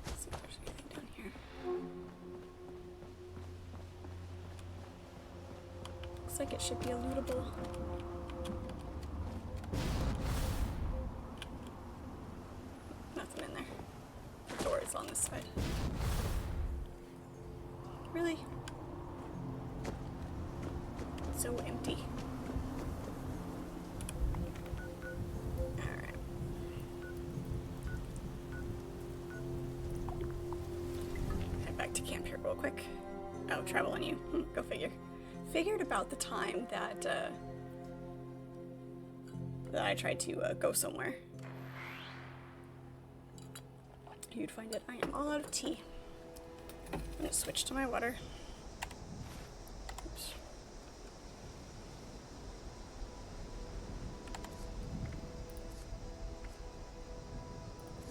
Let's see if there's anything down here. Looks like it should be a lootable. Nothing in there. The door is on this side. Really? So empty. Alright. Head back to camp here real quick. Oh, travel on you. Go figure. Figured about the time that that I tried to go somewhere. You'd find it. I am all out of tea. I'm gonna switch to my water. Oops.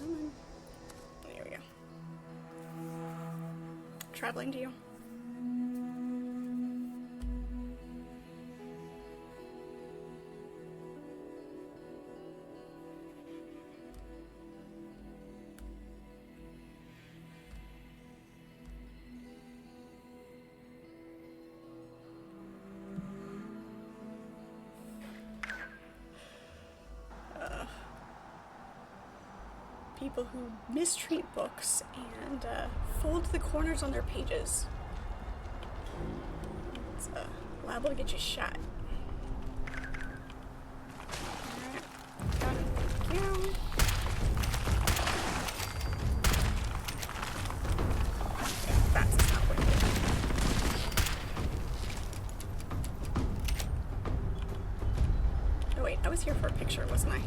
Come on. There we go. Traveling to you. People who mistreat books and fold the corners on their pages. It's liable to get you shot. Alright, got it. Thank you. Okay, that's not working. Oh wait, I was here for a picture, wasn't I?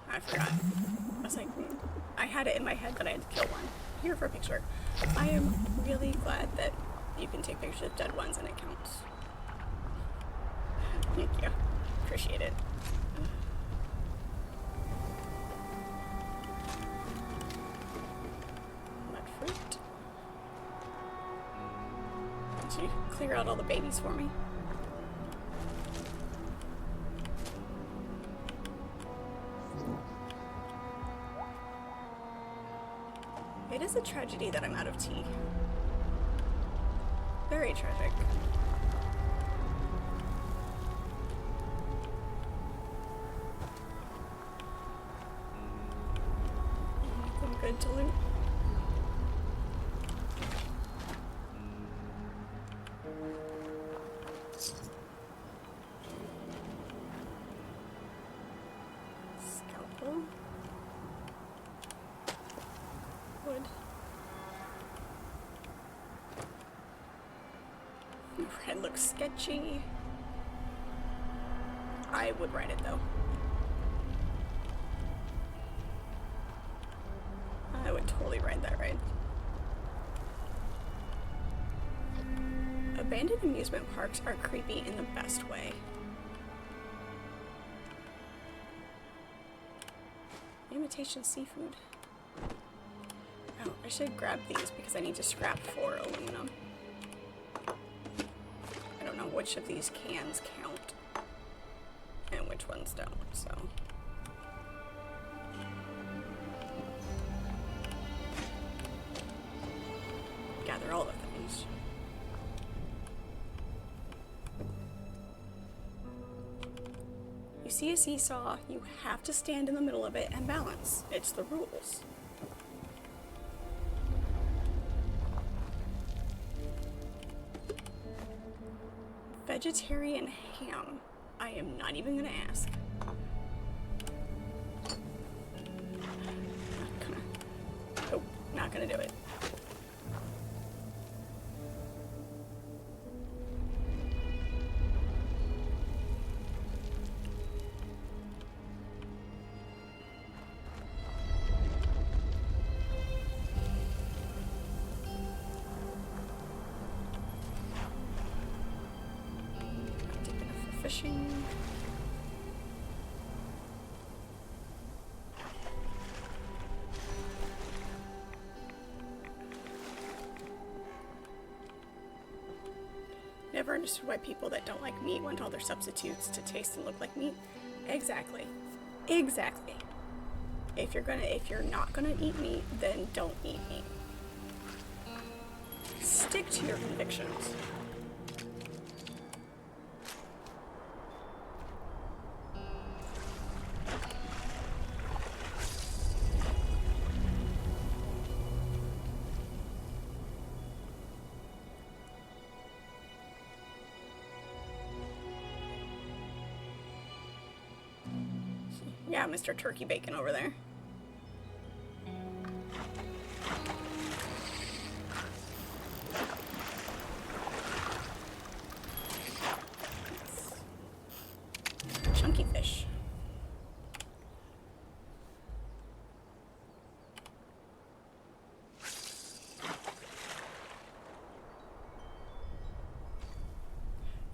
I forgot. I was like, I had it in my head that I had to kill one. Here for a picture. I am really glad that you can take pictures of dead ones and it counts. Thank you. Appreciate it. Mud fruit. Did you clear out all the babies for me? It is a tragedy that I'm out of tea. Very tragic. Anything good to loot? Scalpel. Wood. Red looks sketchy. I would ride it though. I would totally ride that ride. Abandoned amusement parks are creepy in the best way. Imitation seafood. Oh, I should grab these because I need to scrap for aluminum. I don't know which of these cans count and which ones don't, so. Gather all the things. You see a seesaw, you have to stand in the middle of it and balance. It's the rules. Vegetarian ham. I am not even gonna ask. Not gonna do it. Fishing. Never understood why people that don't like meat want all their substitutes to taste and look like meat. Exactly. Exactly. If you're not gonna eat meat, then don't eat meat. Stick to your convictions. Yeah, Mr. Turkey Bacon over there. Chunky fish.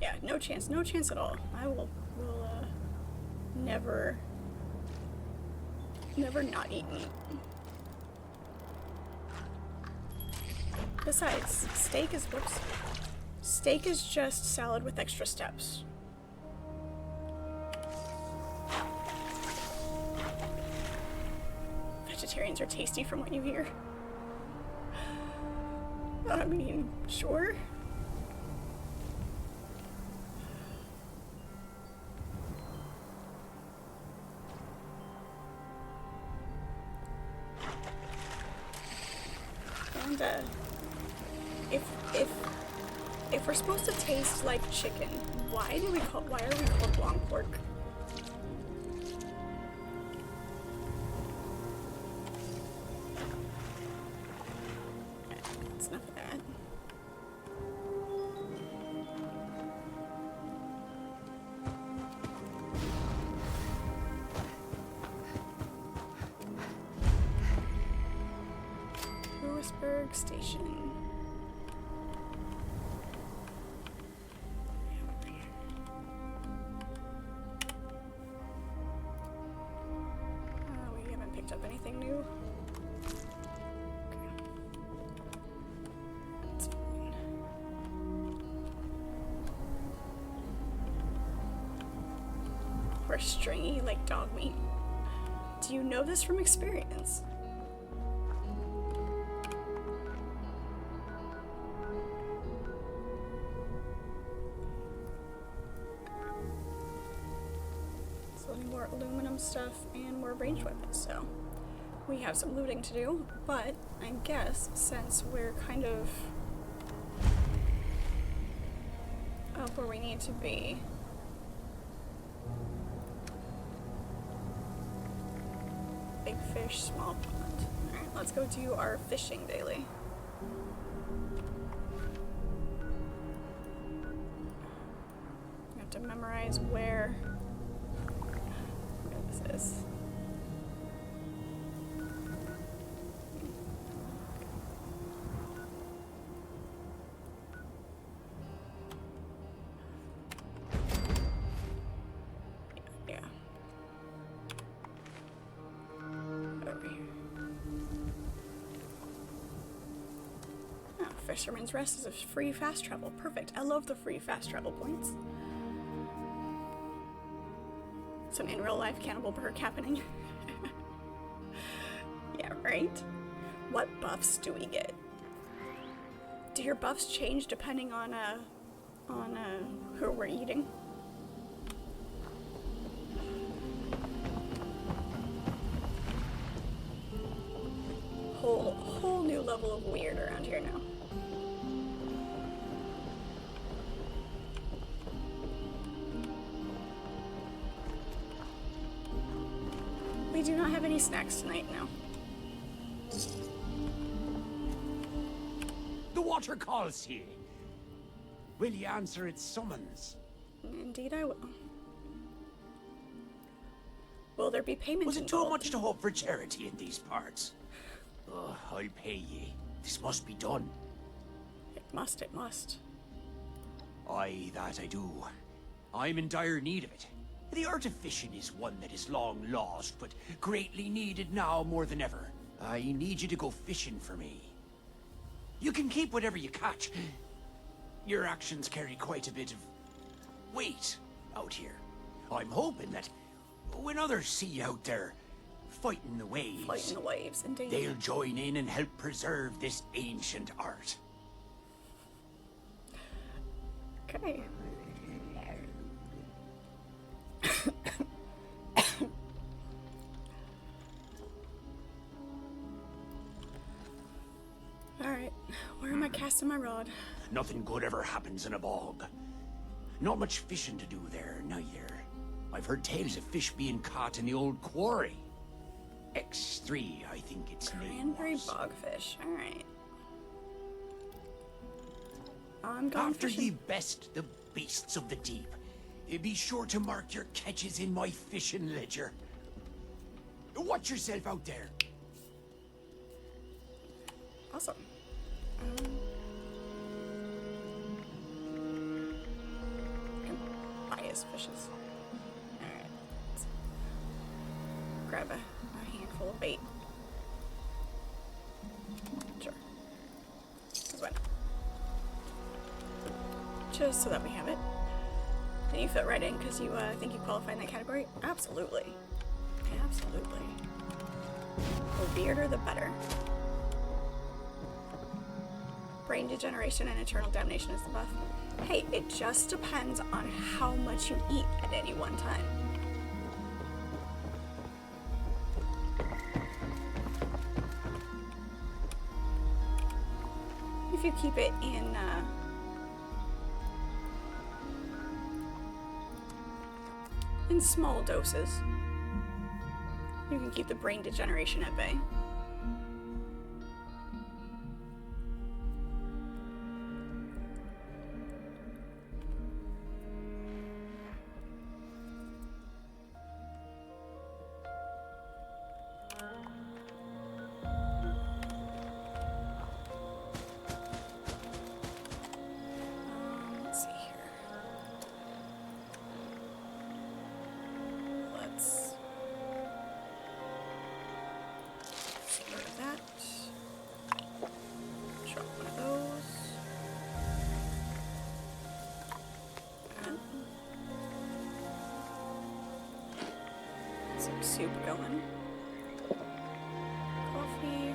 Yeah, no chance at all. I will never not eat meat. Besides, steak is just salad with extra steps. Vegetarians are tasty from what you hear. I mean, sure. And if we're supposed to taste like chicken, why are we called long pork? That's enough of that. Lewisburg Station. We haven't picked up anything new. Okay. That's fine. We're stringy like dog meat. Do you know this from experience? More aluminum stuff and more ranged weapons, so we have some looting to do, but I guess since we're kind of... Oh, up where we need to be. Big fish, small pond. Alright, let's go do our fishing daily. I have to memorize where this is. Yeah. Over here. Oh, Fisherman's Rest is a free fast travel. Perfect. I love the free fast travel points. Some in real life cannibal perk happening. Yeah, right? What buffs do we get? Do your buffs change depending on who we're eating? Whole new level of weird around here now. We do not have any snacks tonight, no. The water calls you. Will you answer its summons? Indeed I will. Will there be payment Was it too involved? much to hope for charity in these parts? Oh, I'll pay ye. This must be done. It must. Aye, that I do. I'm in dire need of it. The art of fishing is one that is long lost, but greatly needed now more than ever. I need you to go fishing for me. You can keep whatever you catch. Your actions carry quite a bit of weight out here. I'm hoping that when others see you out there fighting the waves, Fighting the waves, indeed. they'll join in and help preserve this ancient art. Okay. Alright, where am I casting my rod? Nothing good ever happens in a bog. Not much fishing to do there, neither. I've heard tales of fish being caught in the old quarry. X3, I think its name Cranberry was. bogfish, alright. I'm going After fishing. ye best the beasts of the deep, be sure to mark your catches in my fishing ledger. Watch yourself out there. Awesome. Can buy his fishes. Alright. Let's grab a handful of bait. Sure. 'Cause why not? Just so that we have it. And you fit right in because you think you qualify in that category? Absolutely. Absolutely. The weirder the better. Brain degeneration and eternal damnation is the buff. Hey, it just depends on how much you eat at any one time. If you keep it in small doses, you can keep the brain degeneration at bay. Let's see here. Let's start that. Drop one of those. And some soup going. Coffee.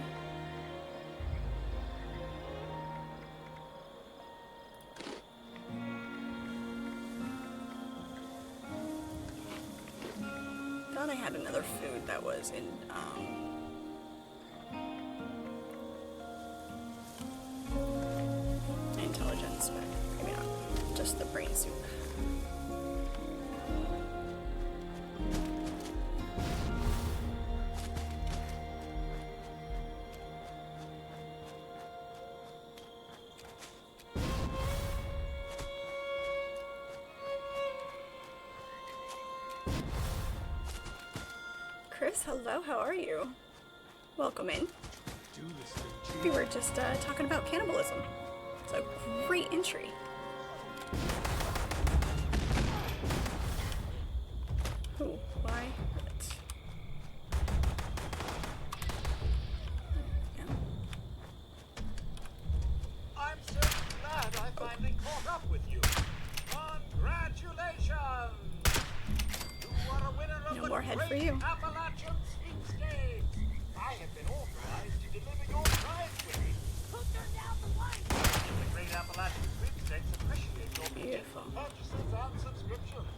Thought I had another food that was in intelligence, but maybe not. just the brain soup. Chris, hello, how are you? Welcome in. We were just talking about cannibalism. It's a great entry. Who? Why? What? Yeah. I'm so glad I finally caught up with you. Congratulations! You are a winner of No the more head for Great you. Appalachian Sweepstakes. I have been authorized to deliver your prize winning. Who turned down the wine? The Great Appalachian Sweepstakes appreciate your Beautiful. purchases and subscriptions.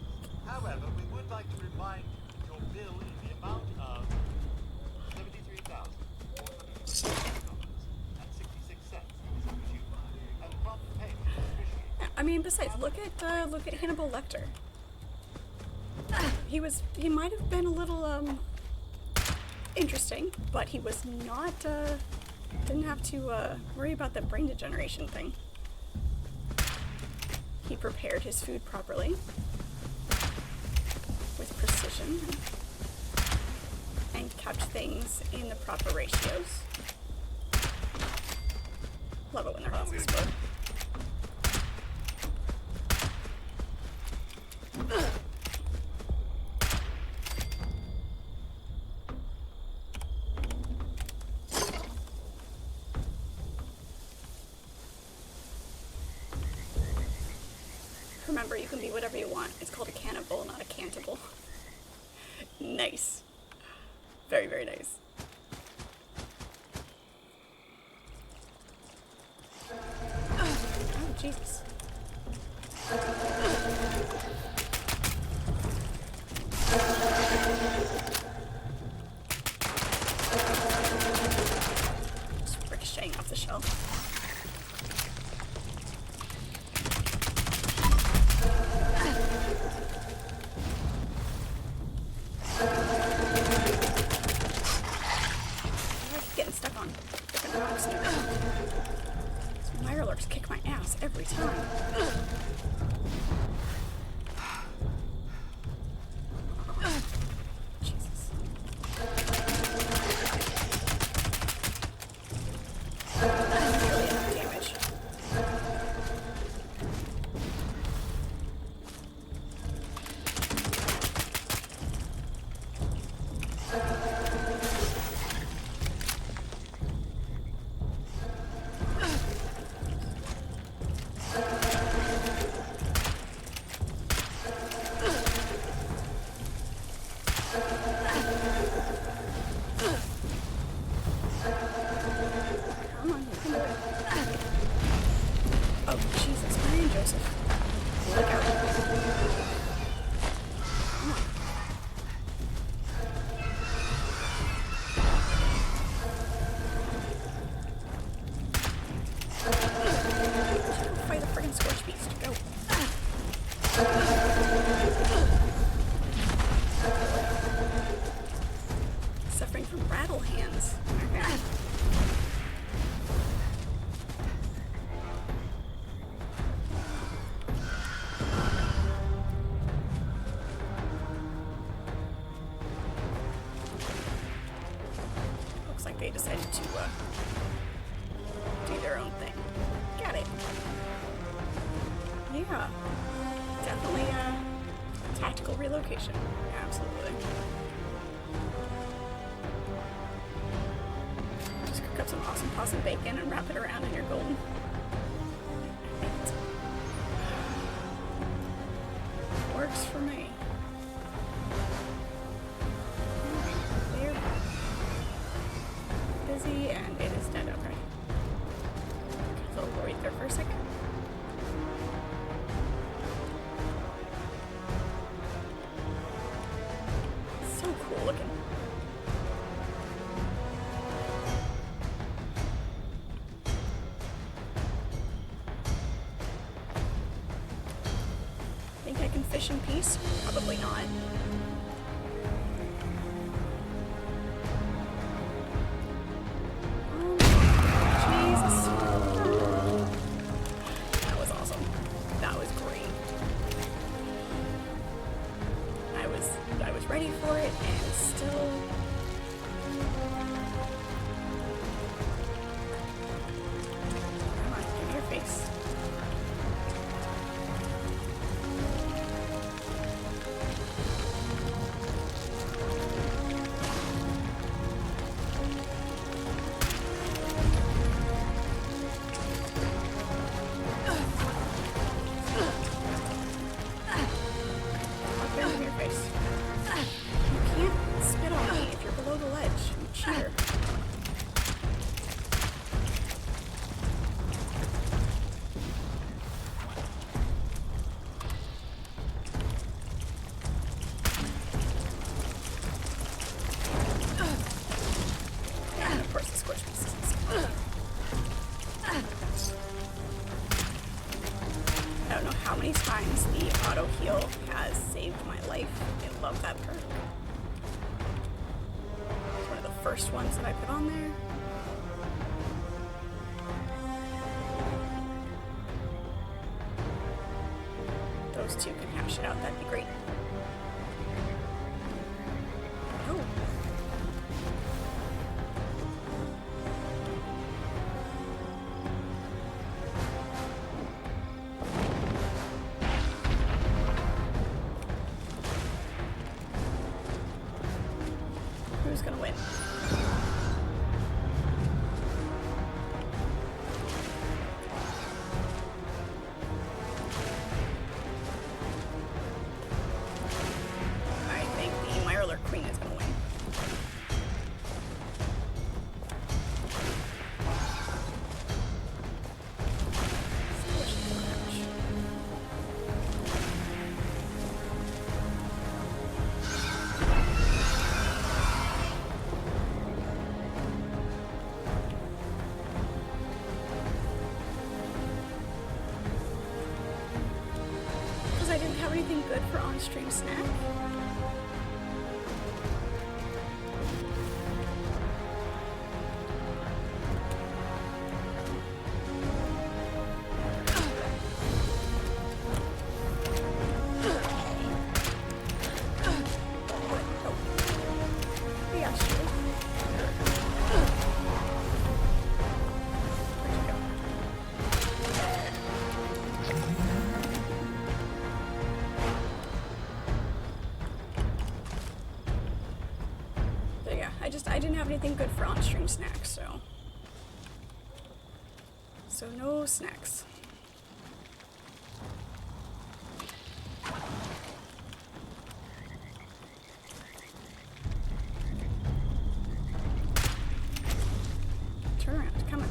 However, we would like to remind you that your bill in the amount of $73,466.66 is overdue, and prompt payment is appreciated. Yeah, I mean, besides, look at Hannibal Lecter. He might have been a little interesting, but he was not didn't have to worry about the brain degeneration thing. He prepared his food properly with precision and kept things in the proper ratios. Love it when their heads explode. Remember, you can be whatever you want. It's called a cannibal, not a cantable. Nice. Very, very nice. Oh, Jesus. Just ricocheting off the shelf. Getting stuck on different rocks and everything. These mirelurks kick my ass every time. Jesus. That's really enough damage. Come on, you can do it. Oh, Jesus, Mary and Joseph. Look out. Come on. Just go fight the friggin' Scorch Beast. Go. Suffering from rattle hands. Okay. Looks like they decided to do their own thing. Got it. Yeah. Definitely tactical relocation. Absolutely. Just cook up some awesome possum bacon and wrap it around and you're golden. Works for me. They're busy and it is dead. Okay. A little worried there for a second. So cool looking. fishing piece? Probably not. Jesus. That was awesome. That was great. I was ready for it and still. Come on, give me your face. Give me your face. You can't spit on me if you're below the ledge. You cheater. And of course the squish pieces. I don't know how many times the auto heal has saved my life. I love that perk. It's one of the first ones that I put on there. Those two can hash it out, that'd be great. Oh. Who's gonna win? I think the Mirror Queen is gonna win. Because I didn't have anything good for on-stream snack. Yeah, sure. Where'd you go? But yeah, I didn't have anything good for on-stream snacks, so no snacks. Turn around, come on.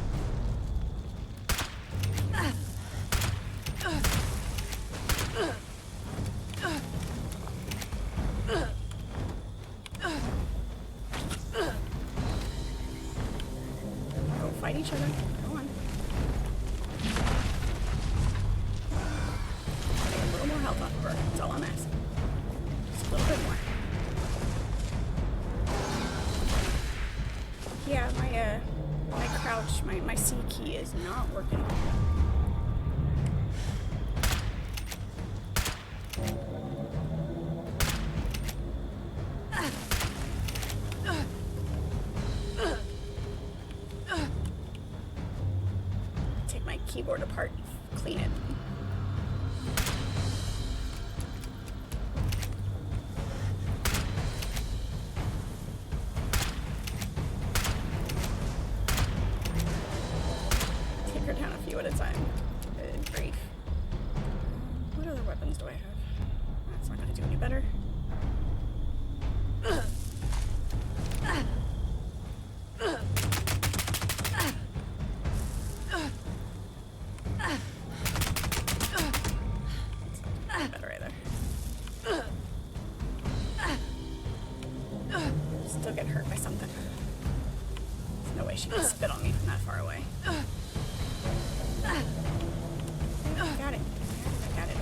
Go fight each other. Go on. Take a little more health off of her. That's all I'm asking. Just a little bit more. Yeah, my crouch, my C key is not working. Take my keyboard apart and clean it. Take her down a few at a time. Good grief. What other weapons do I have? That's not gonna do any better. Not better either. Still get hurt by something. There's no way she can spit on me from that far away. Got it. I got it.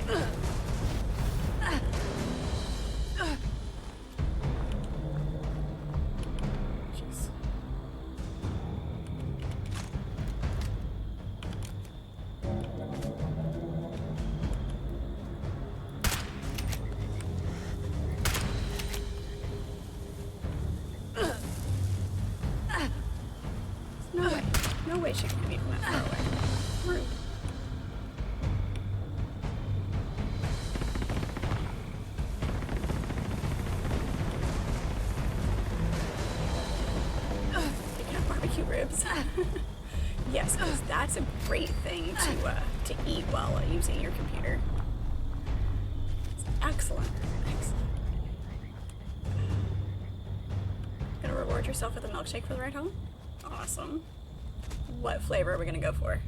ribs. Yes, because that's a great thing to eat while using your computer. It's excellent. Excellent. Gonna reward yourself with a milkshake for the ride home? Awesome. What flavor are we gonna go for?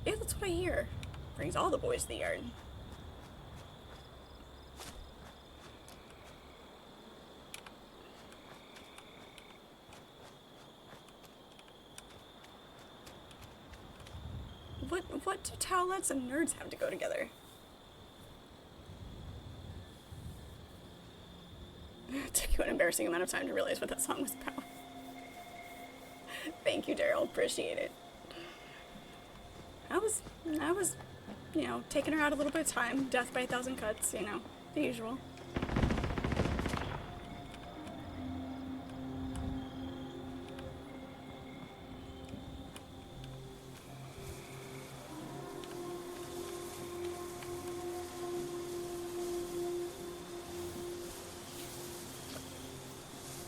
Yeah, that's what I hear. Brings all the boys to the yard. What do towelettes and nerds have to go together? It took you an embarrassing amount of time to realize what that song was about. Thank you, Daryl. Appreciate it. I was, you know, taking her out a little bit of time. Death by 1,000 cuts, you know, the usual.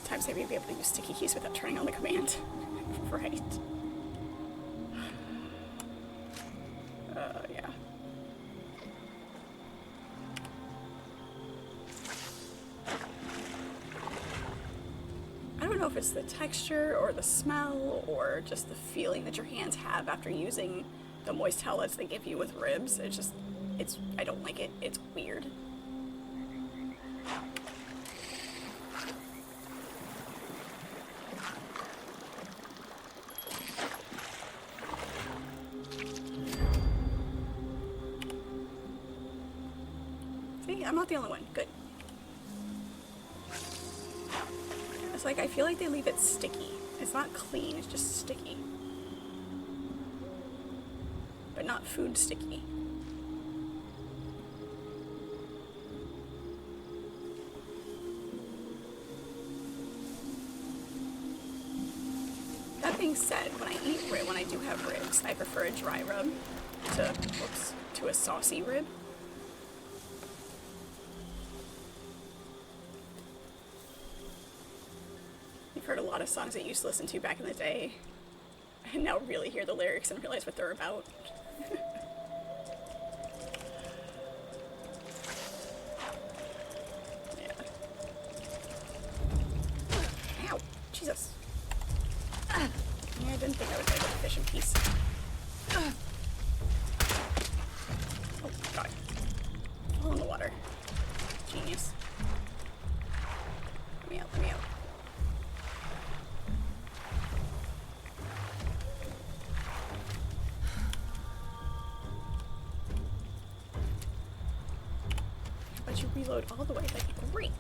Times they may be able to use sticky keys without turning on the command. Right. Yeah. I don't know if it's the texture or the smell or just the feeling that your hands have after using the moist towelettes they give you with ribs. I don't like it. It's weird. I'm not the only one. Good. It's like, I feel like they leave it sticky. It's not clean, it's just sticky. But not food sticky. That being said, when I do have ribs, I prefer a dry rub to a saucy rib. You've heard a lot of songs that you used to listen to back in the day, and now really hear the lyrics and realize what they're about. Yeah. Ow! Jesus. Yeah, I didn't think I was going to get a fish in peace. Oh, God. Fall in the water. Genius. Let me out, let me out. You reload all the way, that'd be great.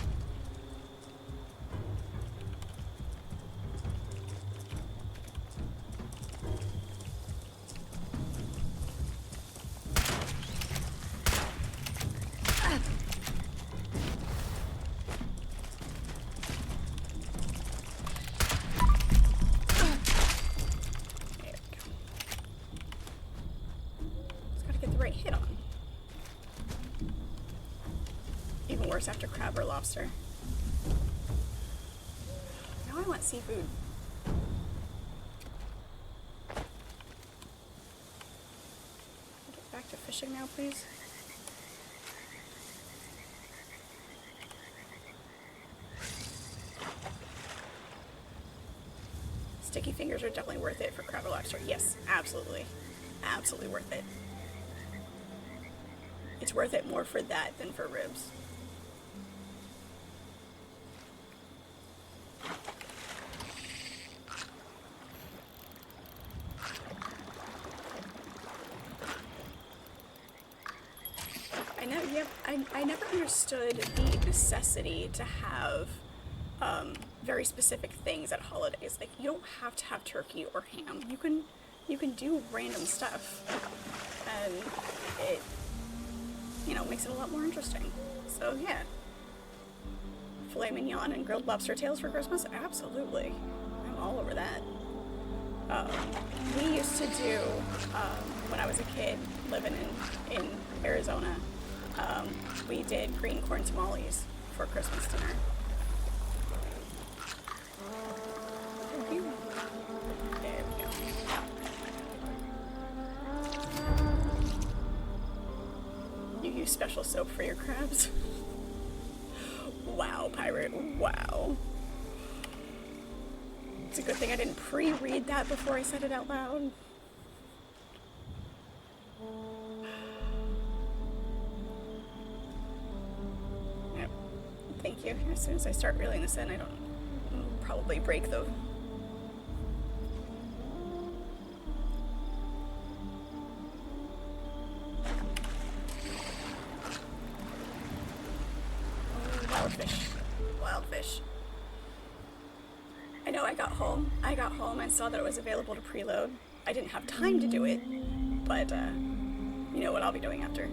There we go. Just gotta get the right hit on. Even worse after crab or lobster. Now I want seafood. Get back to fishing now, please. Sticky fingers are definitely worth it for crab or lobster. Yes, absolutely. Absolutely worth it. It's worth it more for that than for ribs. I never understood the necessity to have very specific things at holidays. Like, you don't have to have turkey or ham. You can do random stuff, and it, you know, makes it a lot more interesting. So yeah, filet mignon and grilled lobster tails for Christmas, absolutely. I'm all over that. We used to do when I was a kid living in Arizona. We did green corn tamales before Christmas dinner. Thank you. There we go. You use special soap for your crabs? Wow, pirate, wow. It's a good thing I didn't pre-read that before I said it out loud. Yep. Thank you. As soon as I start reeling this in, I'll probably break the... Wild fish. Wild fish. I know I got home and saw that it was available to preload. I didn't have time to do it, but you know what I'll be doing after.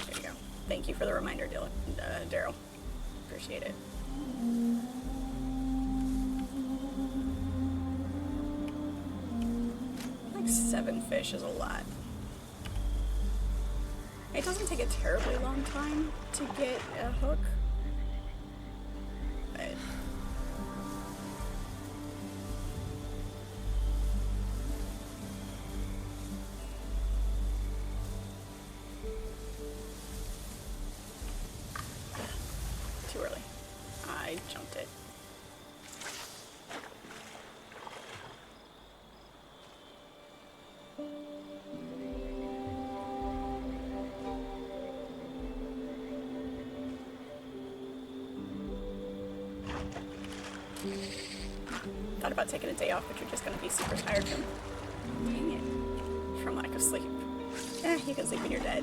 There you go. Thank you for the reminder, Daryl. Appreciate it. Like 7 fish is a lot. It doesn't take a terribly long time to get a hook, but too early. I jumped it. Thought about taking a day off, but you're just gonna be super tired from, dang it, from lack of sleep. You can sleep when you're dead.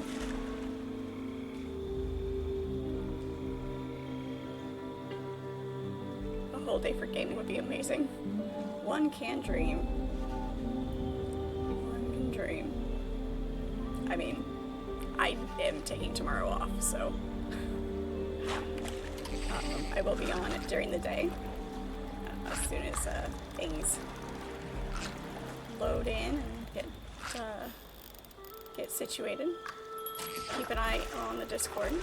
A whole day for gaming would be amazing. One can dream. One can dream. I mean, I am taking tomorrow off, so I will be on it during the day. As soon as things load in and get situated. Keep an eye on the Discord.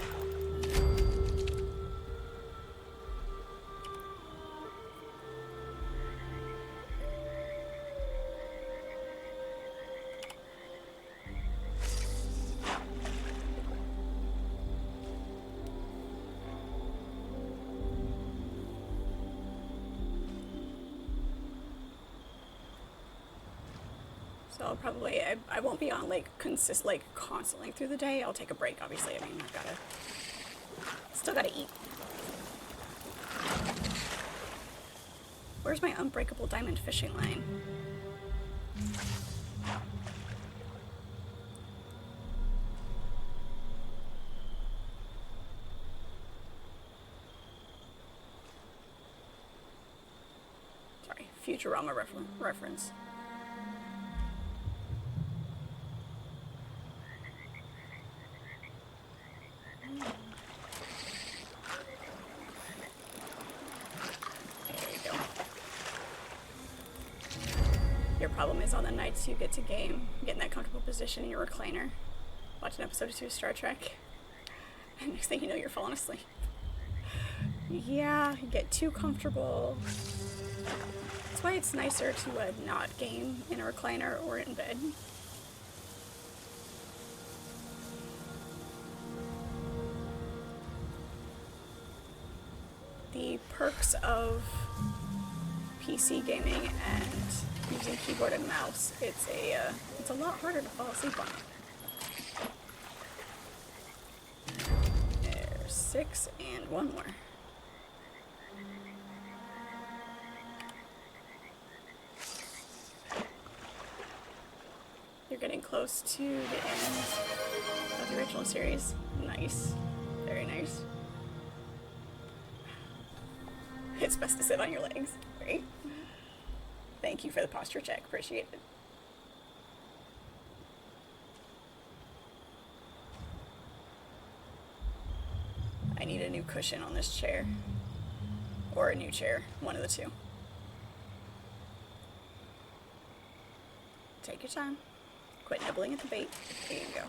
So I'll probably, I won't be on constantly through the day. I'll take a break, obviously. I mean, still gotta eat. Where's my unbreakable diamond fishing line? Sorry, Futurama reference. Problem is on the nights you get to game, get in that comfortable position in your recliner, watch an episode or 2 of Star Trek, and next thing you know, you're falling asleep. Yeah, you get too comfortable. That's why it's nicer to not game in a recliner or in bed. The perks of PC gaming and using keyboard and mouse, it's a lot harder to fall asleep on. There's 6 and 1 more. You're getting close to the end of the original series. Nice. Very nice. It's best to sit on your legs, right? Thank you for the posture check. Appreciate it. I need a new cushion on this chair. Or a new chair. One of the two. Take your time. Quit nibbling at the bait. There you go.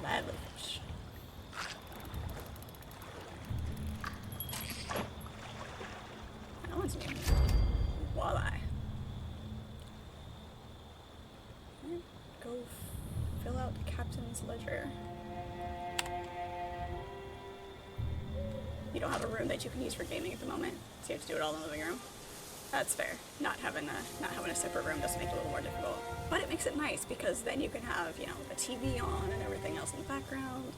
Lively fish. That one's new. Walleye. Go fill out the captain's ledger. You don't have a room that you can use for gaming at the moment, so you have to do it all in the living room. That's fair. Not having a separate room does make it a little more difficult, but it makes it nice because then you can have, you know, the TV on and everything else in the background.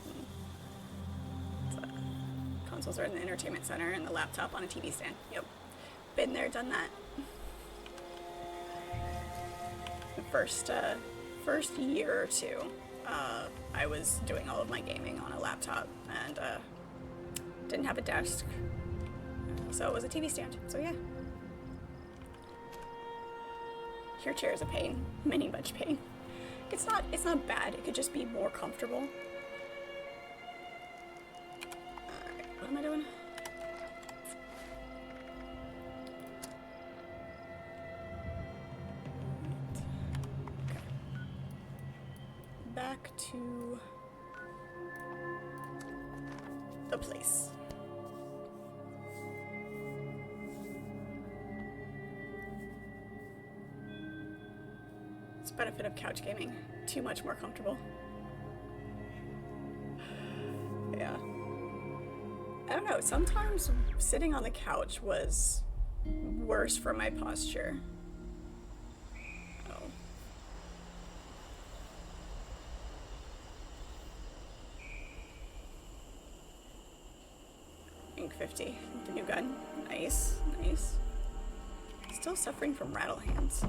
Consoles are in the entertainment center and the laptop on a TV stand. Yep, been there, done that. The first year or two, I was doing all of my gaming on a laptop and didn't have a desk, so it was a TV stand. So yeah. Your chair is a pain, many much pain. It's not bad. It could just be more comfortable. Alright, what am I doing? Okay. Back to the place. Benefit of couch gaming. Too much more comfortable. Yeah. I don't know, sometimes sitting on the couch was worse for my posture. Oh. Ink 50, the new gun. Nice, nice. Still suffering from rattle hands.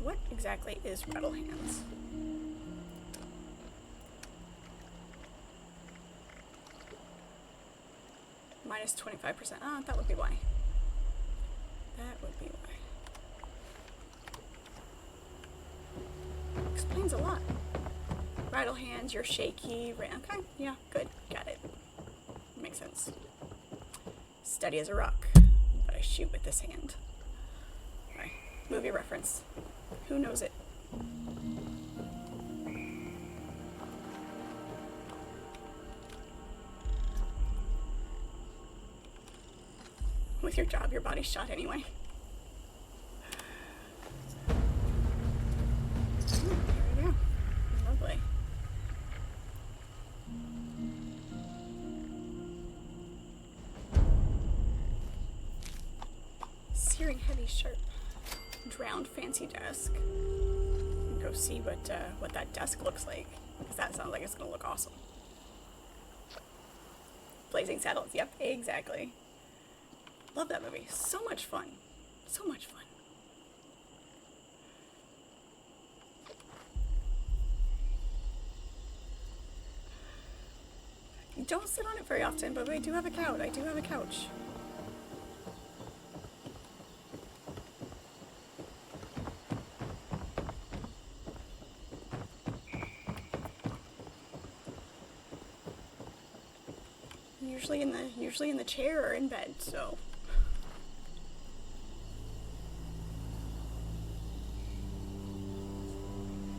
What exactly is rattle hands? Minus 25%. Ah, that would be why. That would be why. Explains a lot. Rattle hands, you're shaky. Okay, yeah, good. Got it. Makes sense. Steady as a rock, but I shoot with this hand. Alright, movie reference. Who knows it? With your job, your body's shot anyway. There we go. Lovely. Searing heavy sharp. Drowned fancy desk. Go see what that desk looks like, because that sounds like it's gonna look awesome. Blazing Saddles. Yep, exactly. Love that movie. So much fun. So much fun. You don't sit on it very often, but I do have a couch. I do have a couch. Usually in the chair or in bed, so.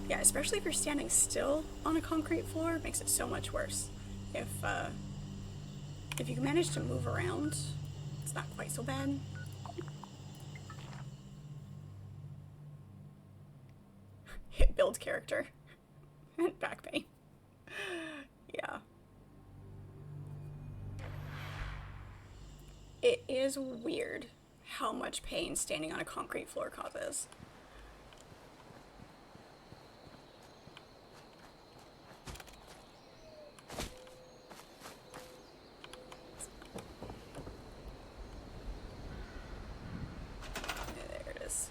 Yeah, especially if you're standing still on a concrete floor, it makes it so much worse. If you can manage to move around, it's not quite so bad. Hit build character. And back pain. Yeah. It is weird how much pain standing on a concrete floor causes. There it is.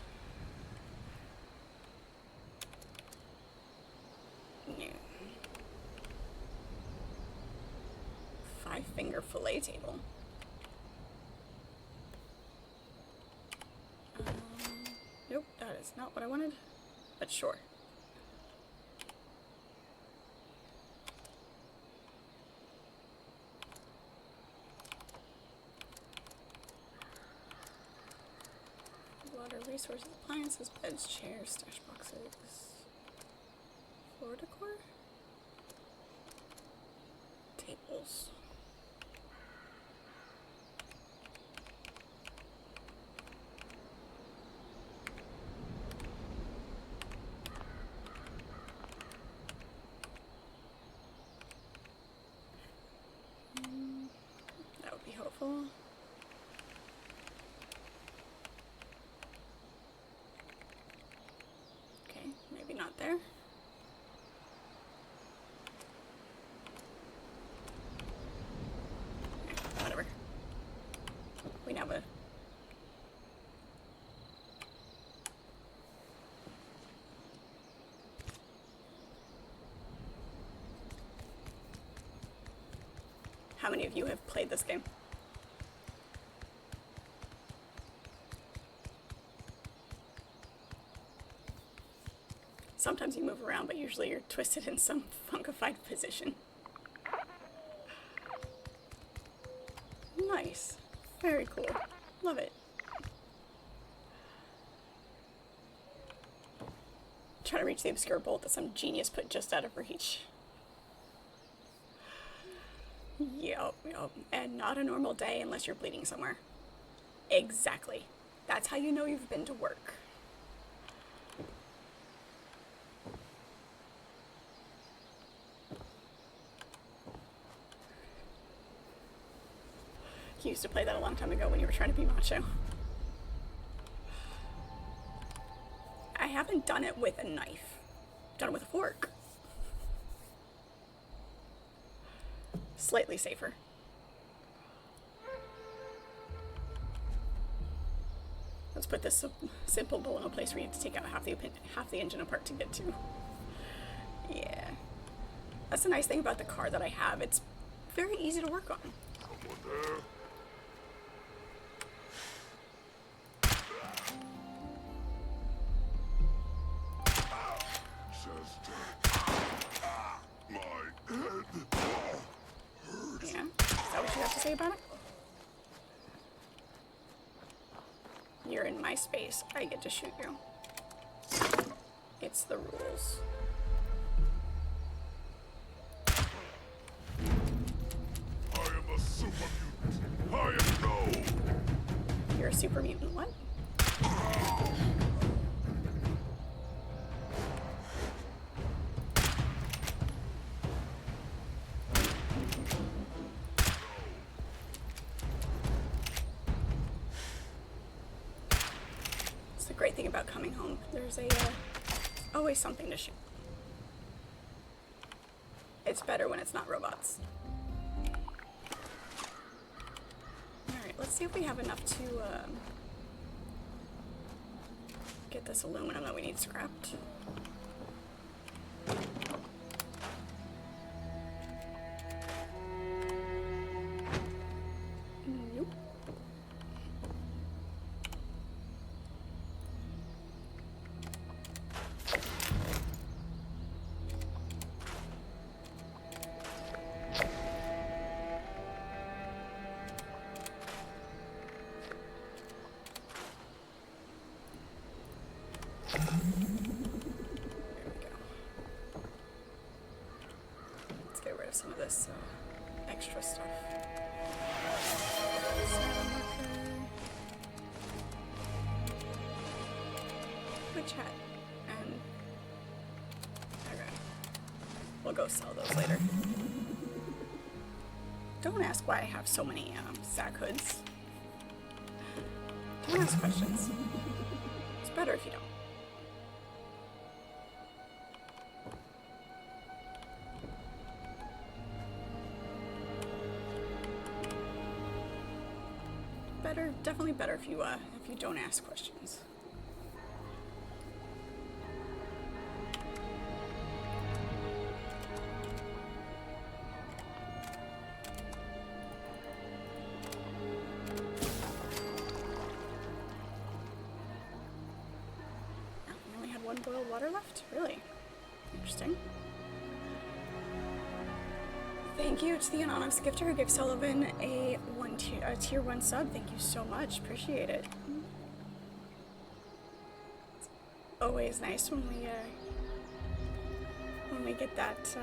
Yeah. 5-finger fillet table. Nope, that is not what I wanted, but sure. resources, appliances, beds, chairs, stash boxes, floor decor, tables. That would be helpful. Okay, maybe not there. Whatever. We now have a... How many of you have played this game? Sometimes you move around, but usually you're twisted in some funkified position. Nice. Very cool. Love it. Try to reach the obscure bolt that some genius put just out of reach. Yup. And not a normal day unless you're bleeding somewhere. Exactly. That's how you know you've been to work. You used to play that a long time ago when you were trying to be macho. I haven't done it with a knife. I've done it with a fork. Slightly safer. Let's put this simple bowl in a place where you have to take out half the engine apart to get to. Yeah. That's the nice thing about the car that I have. It's very easy to work on. Someone there? My head hurts. Yeah? Is that what you have to say about it? You're in my space. I get to shoot you. It's the rules. I am a super mutant. I am no. You're a super mutant. What? It's the great thing about coming home. There's always something to shoot. It's better when it's not robots. Alright, let's see if we have enough to get this aluminum that we need scrapped. Nope. Let's get rid of some of this extra stuff. Which hat? And okay, we'll go sell those later. Don't ask why I have so many sack hoods. Don't ask questions. It's better if you don't. Better, definitely better if you don't ask questions. Oh, we only had one boiled water left? Really? Interesting. Thank you to the anonymous gifter who gave Sullivan a tier 1 sub. Thank you so much. Appreciate it. always nice when we get that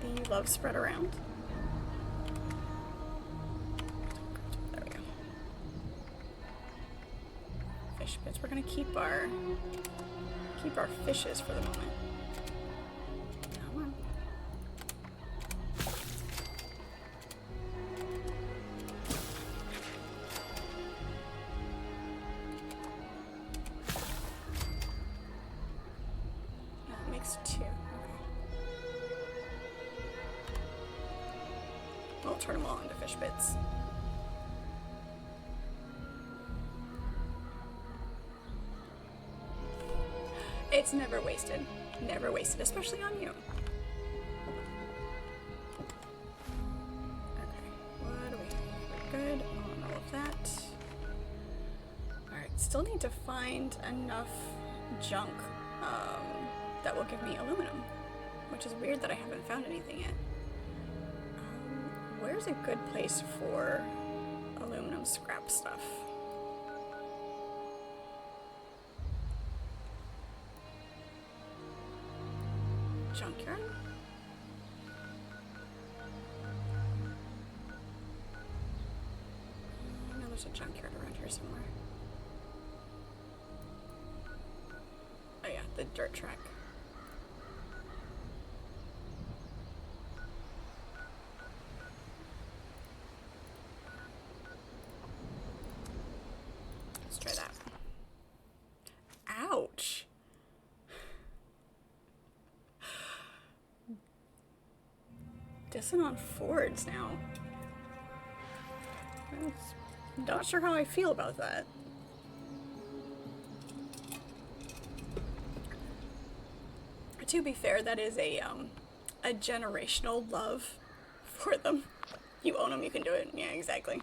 the love spread around. There we go. Fish bits. We're gonna keep our fishes for the moment. Come on. That makes 2. Okay. We'll turn them all into fish bits. It's never wasted. Never wasted, especially on you. Okay, what do we have? We're good on all of that. Alright, still need to find enough junk that will give me aluminum, which is weird that I haven't found anything yet. Where's a good place for aluminum scrap stuff? Junkyard? I know there's a junkyard around here somewhere. Oh yeah, the dirt track. Let's try that. Ouch! Dissing on Fords now. I'm not sure how I feel about that. To be fair, that is a generational love for them. You own them, you can do it. Yeah, exactly.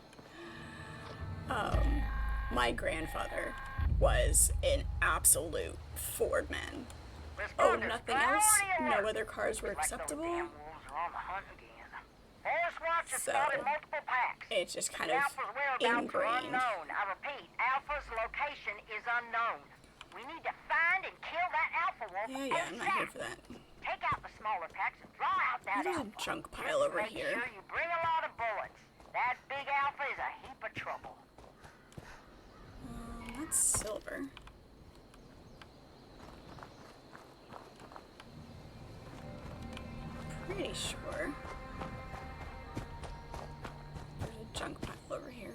My grandfather was an absolute Ford man. Oh, nothing else? No other cars were acceptable? So, it's just kind of ingrained. I repeat, Alpha's location is unknown. We need to find and kill that Alpha wolf. Yeah, I'm not here for that. Take out the smaller packs and draw out that There's Alpha. a junk pile over Make here. sure you bring a lot of bullets. That big Alpha is a heap of trouble. That's silver. Pretty sure. There's a junk pile over here.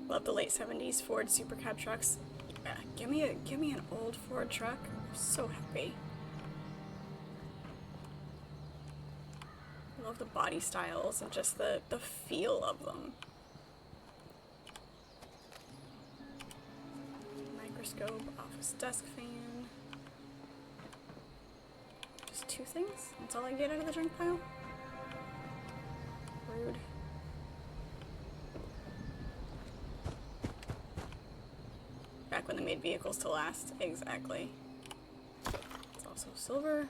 Love the late 70s Ford Super Cab trucks. Yeah, give me an old Ford truck. I'm so happy. Love the body styles and just the feel of them. Microscope, office desk fan. Just 2 things? That's all I get out of the junk pile? Rude. Back when they made vehicles to last. Exactly. It's also silver.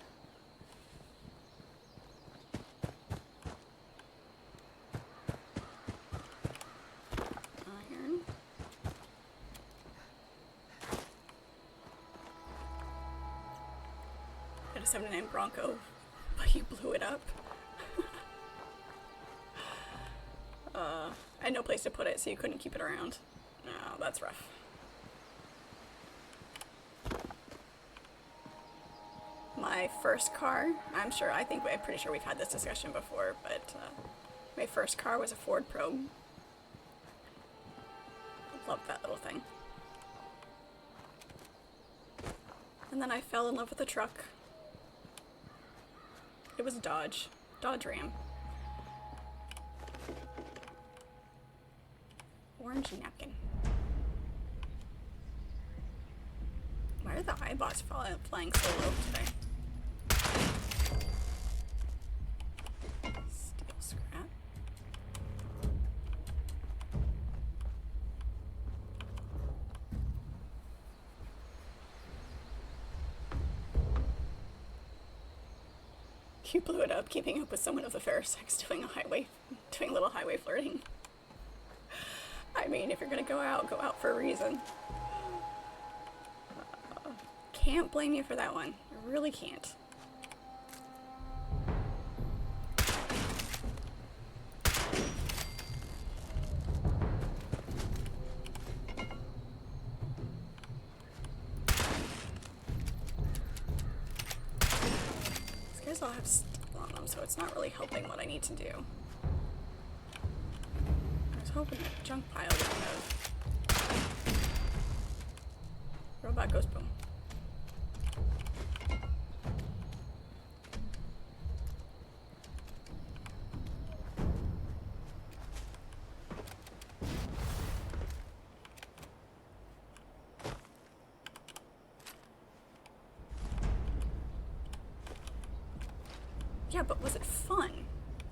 Iron. Got a 79 Bronco, but you blew it up. I had no place to put it, so you couldn't keep it around. Oh, that's rough. My first car, I'm pretty sure we've had this discussion before, but my first car was a Ford Probe. Loved that little thing. And then I fell in love with a truck. It was a Dodge Ram. Orange napkin. Why are the eyeballs flying so low today? Steel scrap. You blew it up, keeping up with someone of the fair sex doing a highway doing a little highway flirting. I mean, if you're gonna go out for a reason. Can't blame you for that one. I really can't. These guys all have stuff on them, so it's not really helping what I need to do. I was hoping that junk pile would have. Robot goes boom. Yeah, but was it fun?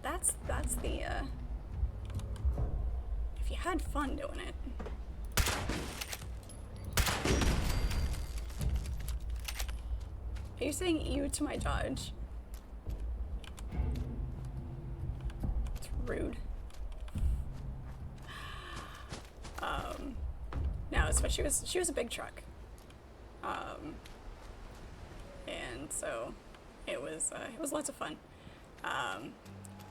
That's the, if you had fun doing it. Are you saying ew to my Dodge? It's rude. No, it's what she was a big truck. And so it was lots of fun.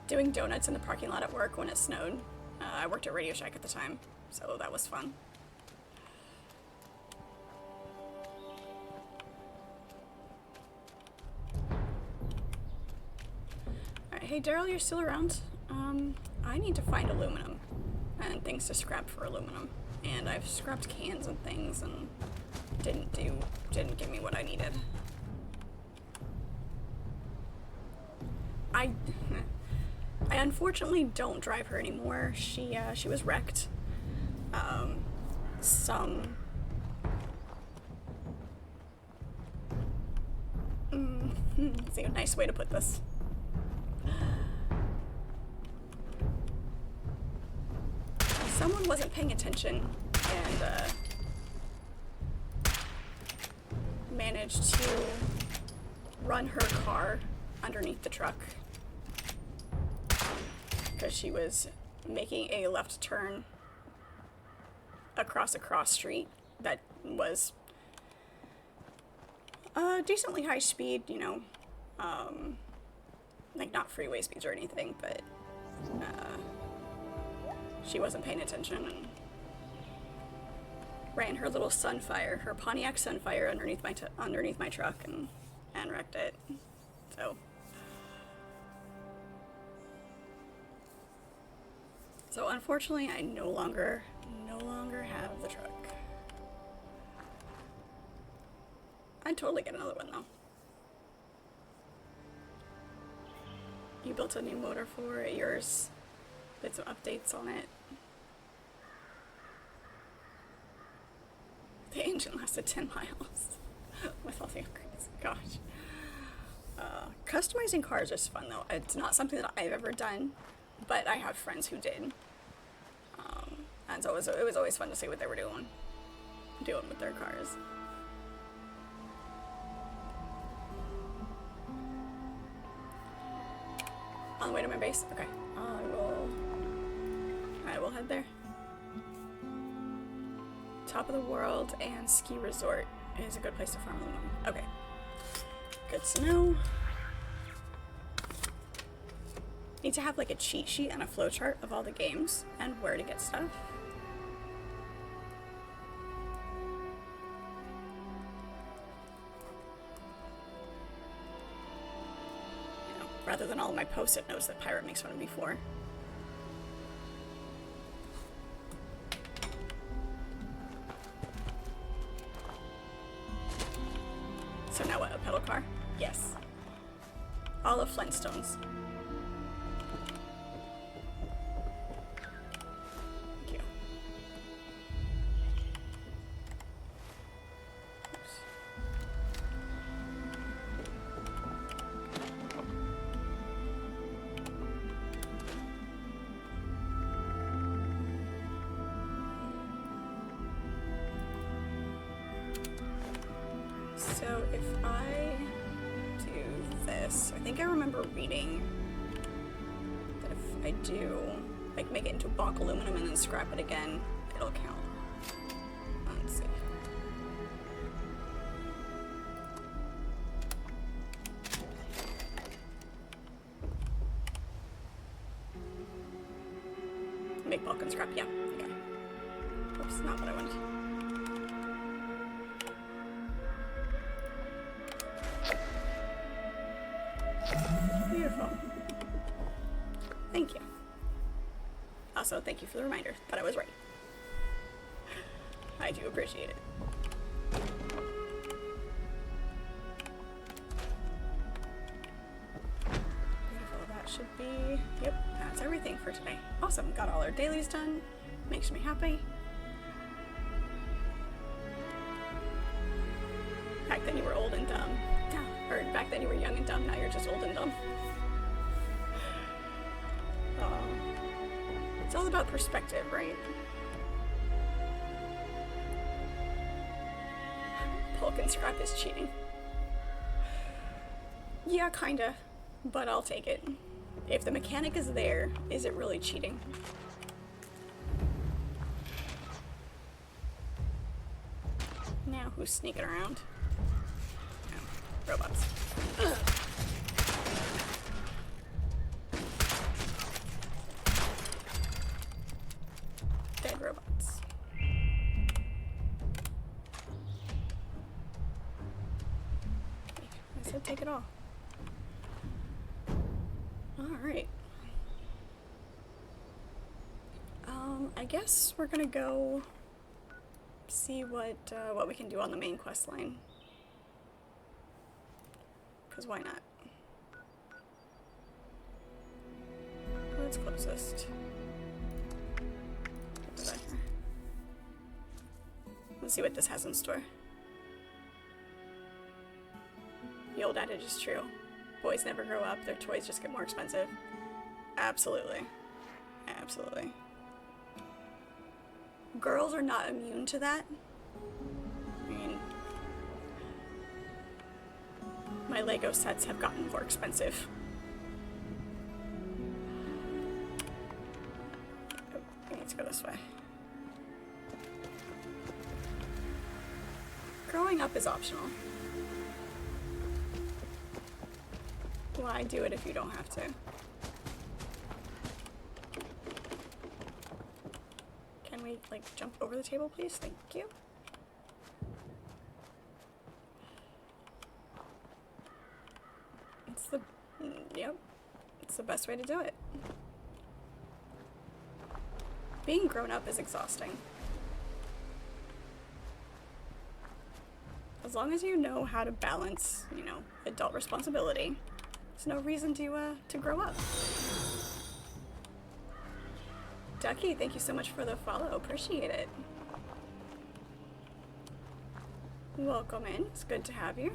Doing donuts in the parking lot at work when it snowed. I worked at Radio Shack at the time, so that was fun. Alright, hey Daryl, you're still around? I need to find aluminum and things to scrap for aluminum. And I've scrapped cans and things and didn't give me what I needed. I unfortunately don't drive her anymore. She was wrecked. Let's see a nice way to put this. Someone wasn't paying attention and managed to run her car underneath the truck because she was making a left turn across a cross street that was decently high speed, you know, like not freeway speeds or anything, but she wasn't paying attention and ran her little Sunfire, her Pontiac Sunfire underneath my truck and wrecked it. So unfortunately, I no longer have the truck. I'd totally get another one though. You built a new motor for it, yours. Did some updates on it. The engine lasted 10 miles with all the upgrades. Gosh. Customizing cars is fun though. It's not something that I've ever done, but I have friends who did. And so it was always fun to see what they were doing with their cars. On the way to my base? Okay. I will head there. Top of the world and ski resort is a good place to farm aluminum. Okay. Good to know. Need to have like a cheat sheet and a flowchart of all the games and where to get stuff. You know, rather than all of my post-it notes that Pirate makes fun of me for. So now what, a pedal car? Yes. All of Flintstones. Thank you. Oops. So if I do this, I think I remember reading that if I do like make it into bulk aluminum and then scrap it again, it'll count. Let's see. Make bulk and scrap, yeah. Okay. Oops, not what I wanted. Beautiful. Thank you. Also, thank you for the reminder that I was right. I do appreciate it. Beautiful. That should be... Yep, that's everything for today. Awesome. Got all our dailies done. Makes me happy. Back then you were old and dumb. Or back then you were young and dumb, now you're just old and dumb. It's all about perspective, right? Bulk and scrap is cheating. Yeah, kinda. But I'll take it. If the mechanic is there, is it really cheating? Now who's sneaking around? Oh, robots. Ugh. Dead robots. I said take it all. Alright. I guess we're gonna go see what we can do on the main quest line. Because why not? What's closest? Let's see what this has in store. The old adage is true. Boys never grow up, their toys just get more expensive. Absolutely. Absolutely. Girls are not immune to that. I mean, my Lego sets have gotten more expensive. Oh, I need to go this way. Growing up is optional. Why do it if you don't have to? Can we, like, jump over the table, please? Thank you. It's the... Yep. It's the best way to do it. Being grown up is exhausting. As long as you know how to balance, you know, adult responsibility, there's no reason to grow up. Ducky, thank you so much for the follow. Appreciate it. Welcome in. It's good to have you.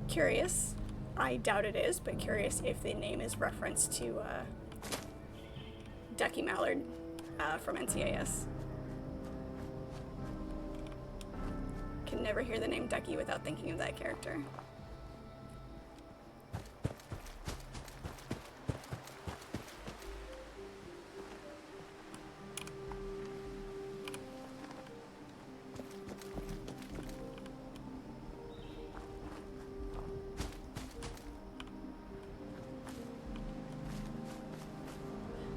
Curious. I doubt it is, but curious if the name is reference to Ducky Mallard from NCIS. Can never hear the name Ducky without thinking of that character.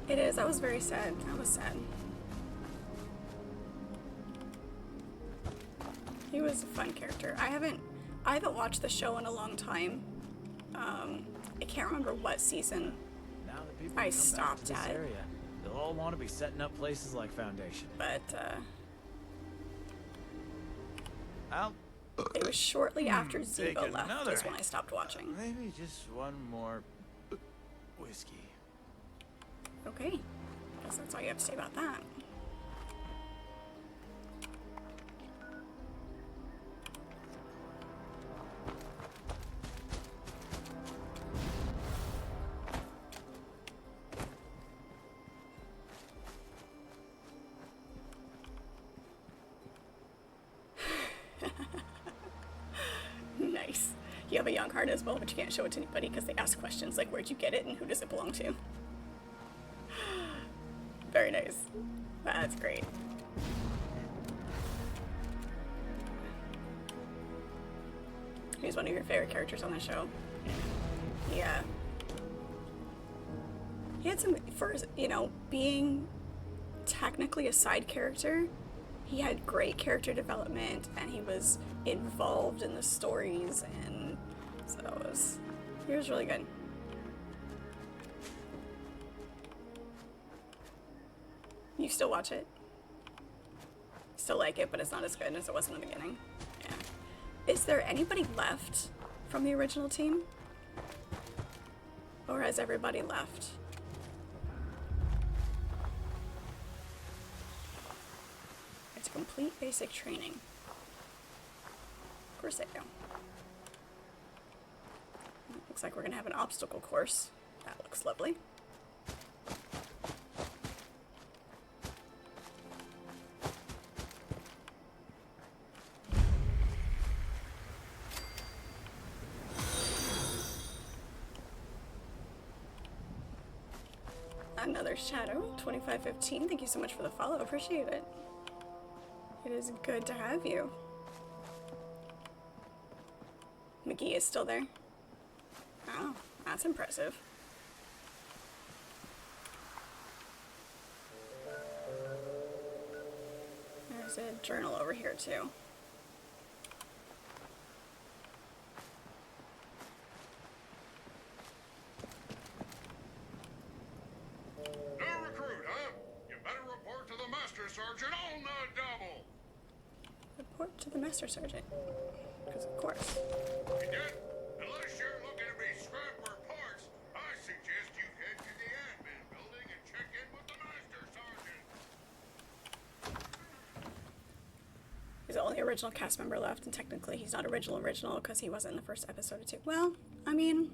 It is. That was very sad. That was sad. He was a fun character. I haven't watched the show in a long time. I can't remember what season Now that people I come back stopped to this at. area, they'll all want to be setting up places like Foundation. But I'll it was shortly after take Ziva left another. is when I stopped watching. maybe just one more whiskey. Okay. Guess that's all you have to say about that. Nice. You have a young heart as well, but you can't show it to anybody because they ask questions like, where'd you get it and who does it belong to? That's great. He's one of your favorite characters on the show. Yeah. He had some, for, you know, being technically a side character, he had great character development and he was involved in the stories, and so he was really good. You still watch it? Still like it, but it's not as good as it was in the beginning. Yeah. Is there anybody left from the original team? Or has everybody left? It's complete basic training. Of course they do. Looks like we're gonna have an obstacle course. That looks lovely. Another Shadow, 2515. Thank you so much for the follow. Appreciate it. It is good to have you. McGee is still there. Oh, that's impressive. There's a journal over here too. Sergeant on the double! Report to the Master Sergeant. Because of course. Cadet, unless you're looking to be scrap for parts, I suggest you head to the admin building and check in with the Master Sergeant. He's the only original cast member left, and technically he's not original because he wasn't in the first episode or two. Well, I mean,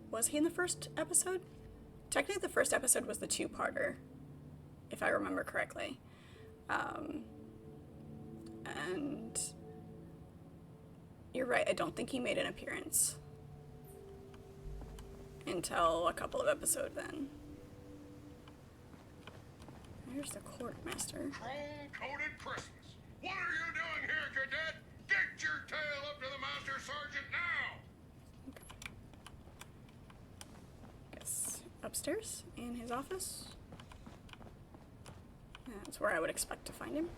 was he in the first episode? Technically the first episode was the two-parter, if I remember correctly. And you're right, I don't think he made an appearance until a couple of episodes then. There's the quartermaster. Chrome-coated Christmas. What are you doing here, Cadet? Get your tail up to the Master Sergeant now! Guess upstairs in his office. That's where I would expect to find him.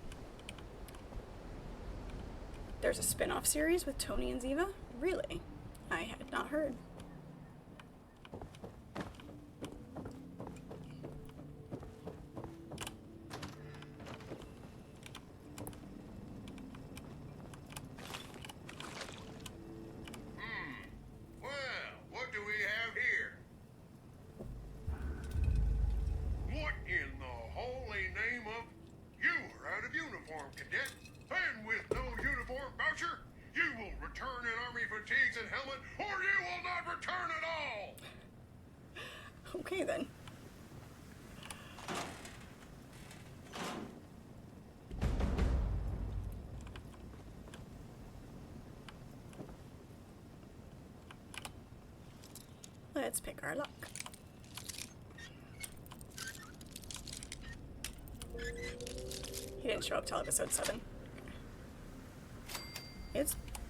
There's a spin-off series with Tony and Ziva? Really? I had not heard. Well, what do we have here? What in the holy name of... You are out of uniform, Cadet. And with no uniform voucher, you will return in Army fatigues and helmet, or you will not return at all! Okay then. Let's pick our luck. He didn't show up till episode 7.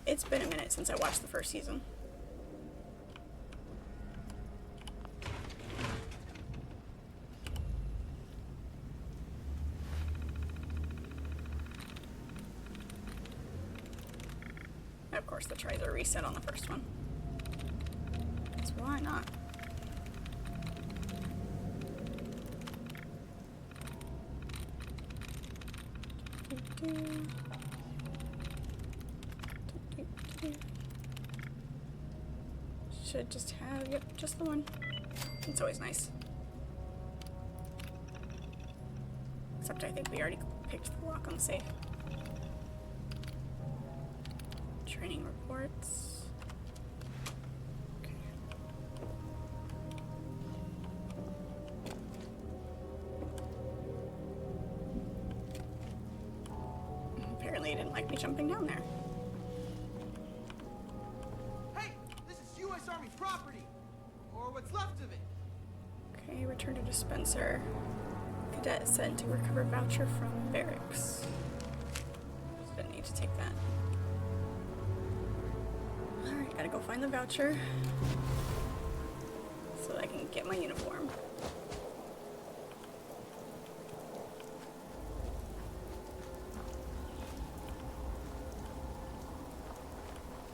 It's been a minute since I watched the first season. Of course, the tries are reset on the first one. Because why not? Should just have, yep, just the one. It's always nice. Except I think we already picked the lock on the safe. Training reports. Okay. Apparently he didn't like me jumping down there. Hey, this is U.S. Army property, or what's left of it. Okay, return to dispenser. Cadet sent to recover voucher from barracks. Didn't need to take that. Alright, gotta go find the voucher so that I can get my uniform.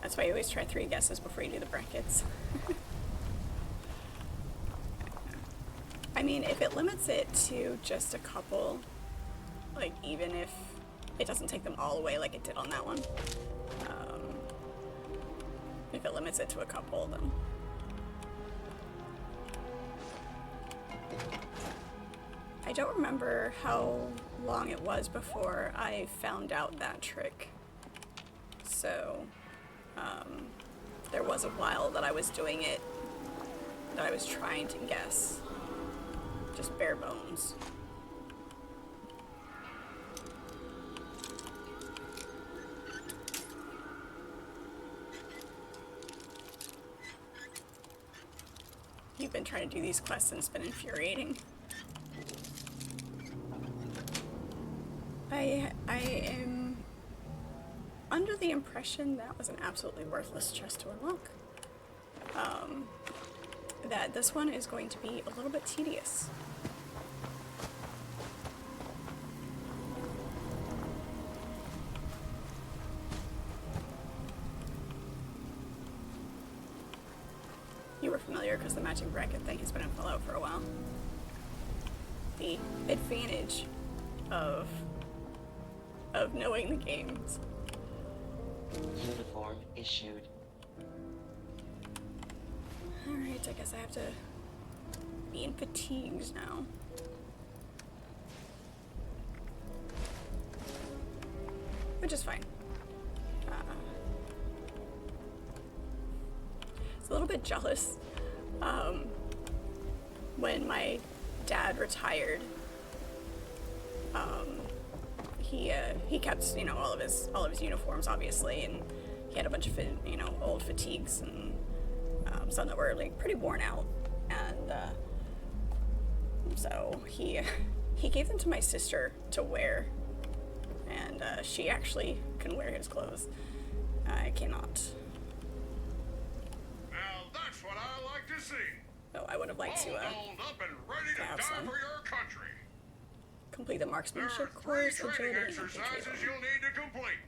That's why you always try 3 guesses before you do the brackets. I mean, if it limits it to just a couple, like even if it doesn't take them all away like it did on that one, if it limits it to a couple, then I don't remember how long it was before I found out that trick. So, there was a while that I was doing it, that I was trying to guess. Just bare bones. You've been trying to do these quests and it's been infuriating. I am under the impression that was an absolutely worthless chest to unlock. That this one is going to be a little bit tedious. You were familiar because the matching bracket thing has been in Fallout for a while. The advantage of knowing the games. Uniform issued. Alright, I guess I have to be in fatigues now. Which is fine. It's a little bit jealous. When my dad retired, he kept, you know, all of his uniforms, obviously, and he had a bunch of, you know, old fatigues and some that were like pretty worn out, and so he gave them to my sister to wear, and she actually can wear his clothes. I cannot. Now that's what I like to see. So I would have liked to All dolled up and ready to have die some. for your country. Complete the There marksmanship are 3 course, training agility, and infantry. exercises you'll need to complete.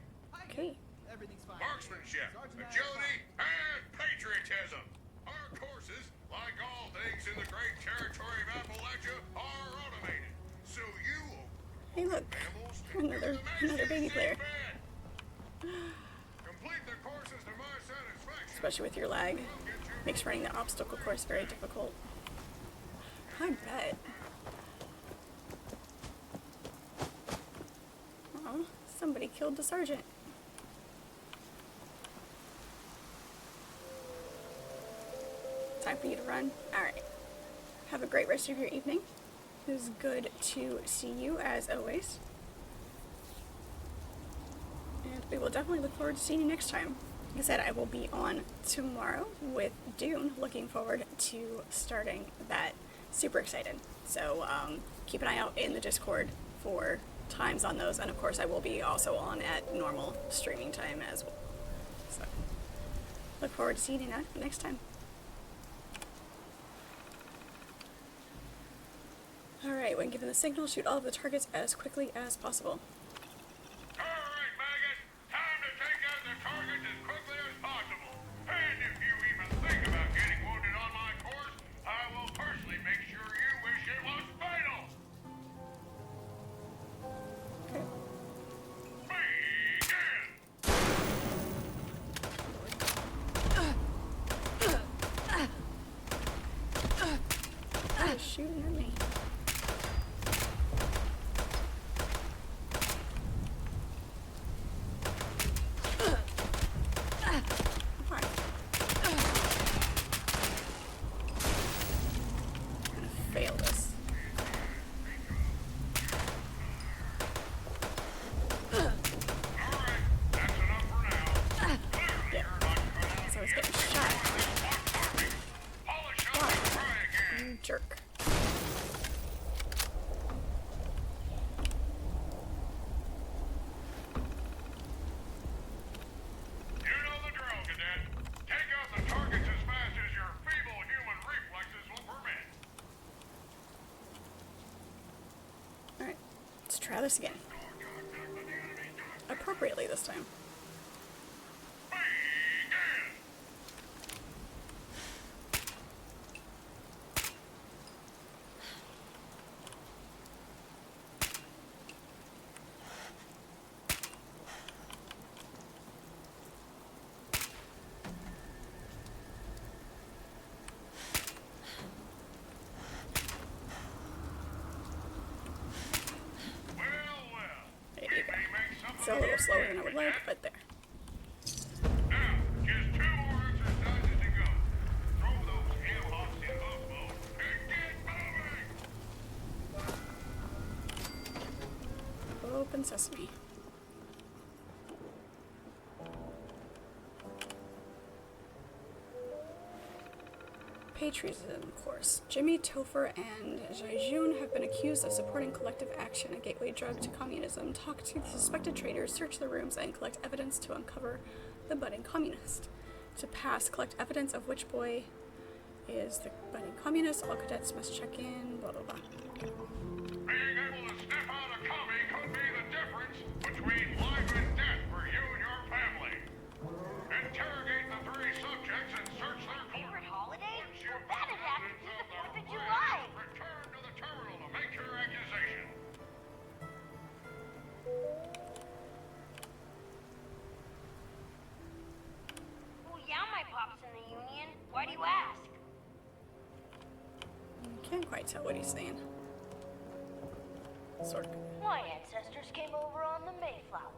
Okay. Everything's fine. Marksmanship, Sergeant agility, and patriotism. Our courses, like all things in the great territory of Appalachia, are automated. So you Hey, look, animals another baby player. Complete the courses to my satisfaction. Especially with your lag, makes running the obstacle course very difficult. I bet. Oh, somebody killed the sergeant. Time for you to run. Alright. Have a great rest of your evening. It was good to see you as always. And we will definitely look forward to seeing you next time. Like I said, I will be on tomorrow with Dune. Looking forward to starting that. Super excited. So keep an eye out in the Discord for times on those. And of course, I will be also on at normal streaming time as well. So look forward to seeing you next time. Alright, when given the signal, shoot all of the targets as quickly as possible. All right, maggot. Time to take out the targets as quickly as possible. And if you even think about getting wounded on my course, I will personally make sure you wish it was fatal. Okay. Begin. Shooting at me. Let's try this again. Appropriately this time. There you go. It's a little slower than I would like, but there. Now, just 2 more exercises to go. Throw those hillhawks in hoof mode and get moving! Open sesame. Patriotism course. Jimmy, Topher, and Jaijun have been accused of supporting collective action, a gateway drug to communism. Talk to the suspected traitors, search the rooms, and collect evidence to uncover the budding communist. To pass, collect evidence of which boy is the budding communist. All cadets must check in, blah blah blah. Being able to sniff out a commie could be the difference between life and death for you and your family. Interrogate the 3 subjects and search their Favorite holiday? Once you Well, that find adapted to evidence the of 4th of their July. plans, return to the terminal to make your accusation. Well, yeah, my pop's in the Union. Why do you ask? Can't quite tell what he's saying. Sort of. My ancestors came over on the Mayflower.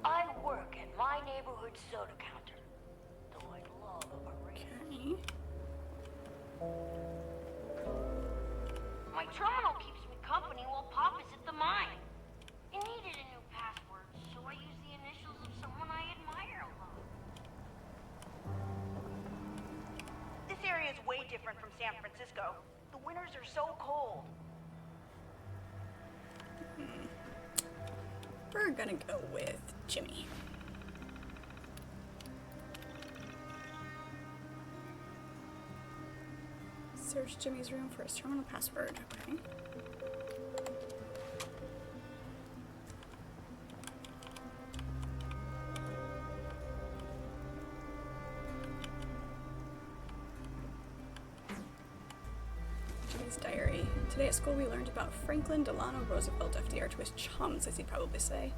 I work at my neighborhood soda counter, though I'd love a ring. Okay. My terminal keeps me company while Pop is at the mine. It needed a new password, so I used the initials of someone I admire a lot. This area is way different from San Francisco. The winters are so cold. We're gonna go with Jimmy. Search Jimmy's room for his terminal password. Okay. Jimmy's diary. Today at school we learned about Franklin Delano Roosevelt, FDR, to his chums, as he'd probably say.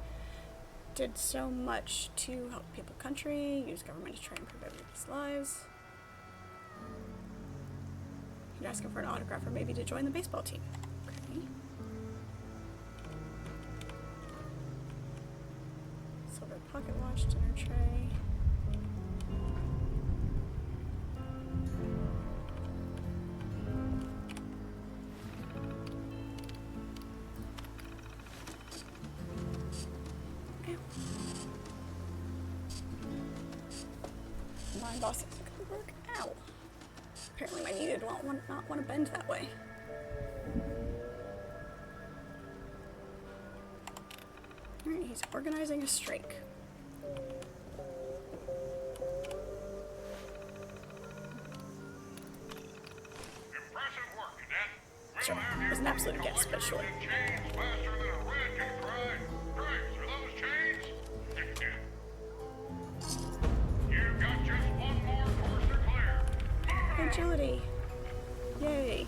Did so much to help people country, use government to try and improve everybody's lives. You'd ask him for an autograph or maybe to join the baseball team. Okay. Silver pocket watch, dinner tray. My boss is gonna work. Ow. Apparently my knee did not want to bend that way. Alright, he's organizing a strike. Impressive work, Cadet. We'll Sure, have it was an you absolute guess, but sure. collecting chains faster than a red can cry. Thanks for those chains. You've got just 1 more course to clear. Agility. Yay.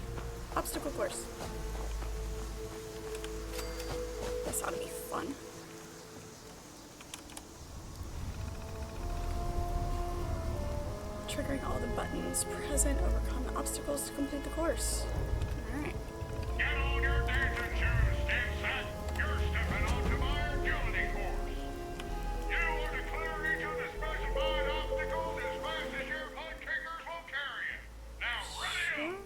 Obstacle course. This ought to be fun. Triggering all the buttons present, overcome the obstacles to complete the course. Alright. Get on your dancing shoes, Stinsack. You're stepping onto my agility course. You are to clear each of the specified obstacles as fast as your butt kickers will carry you. Now, ready up. Sure.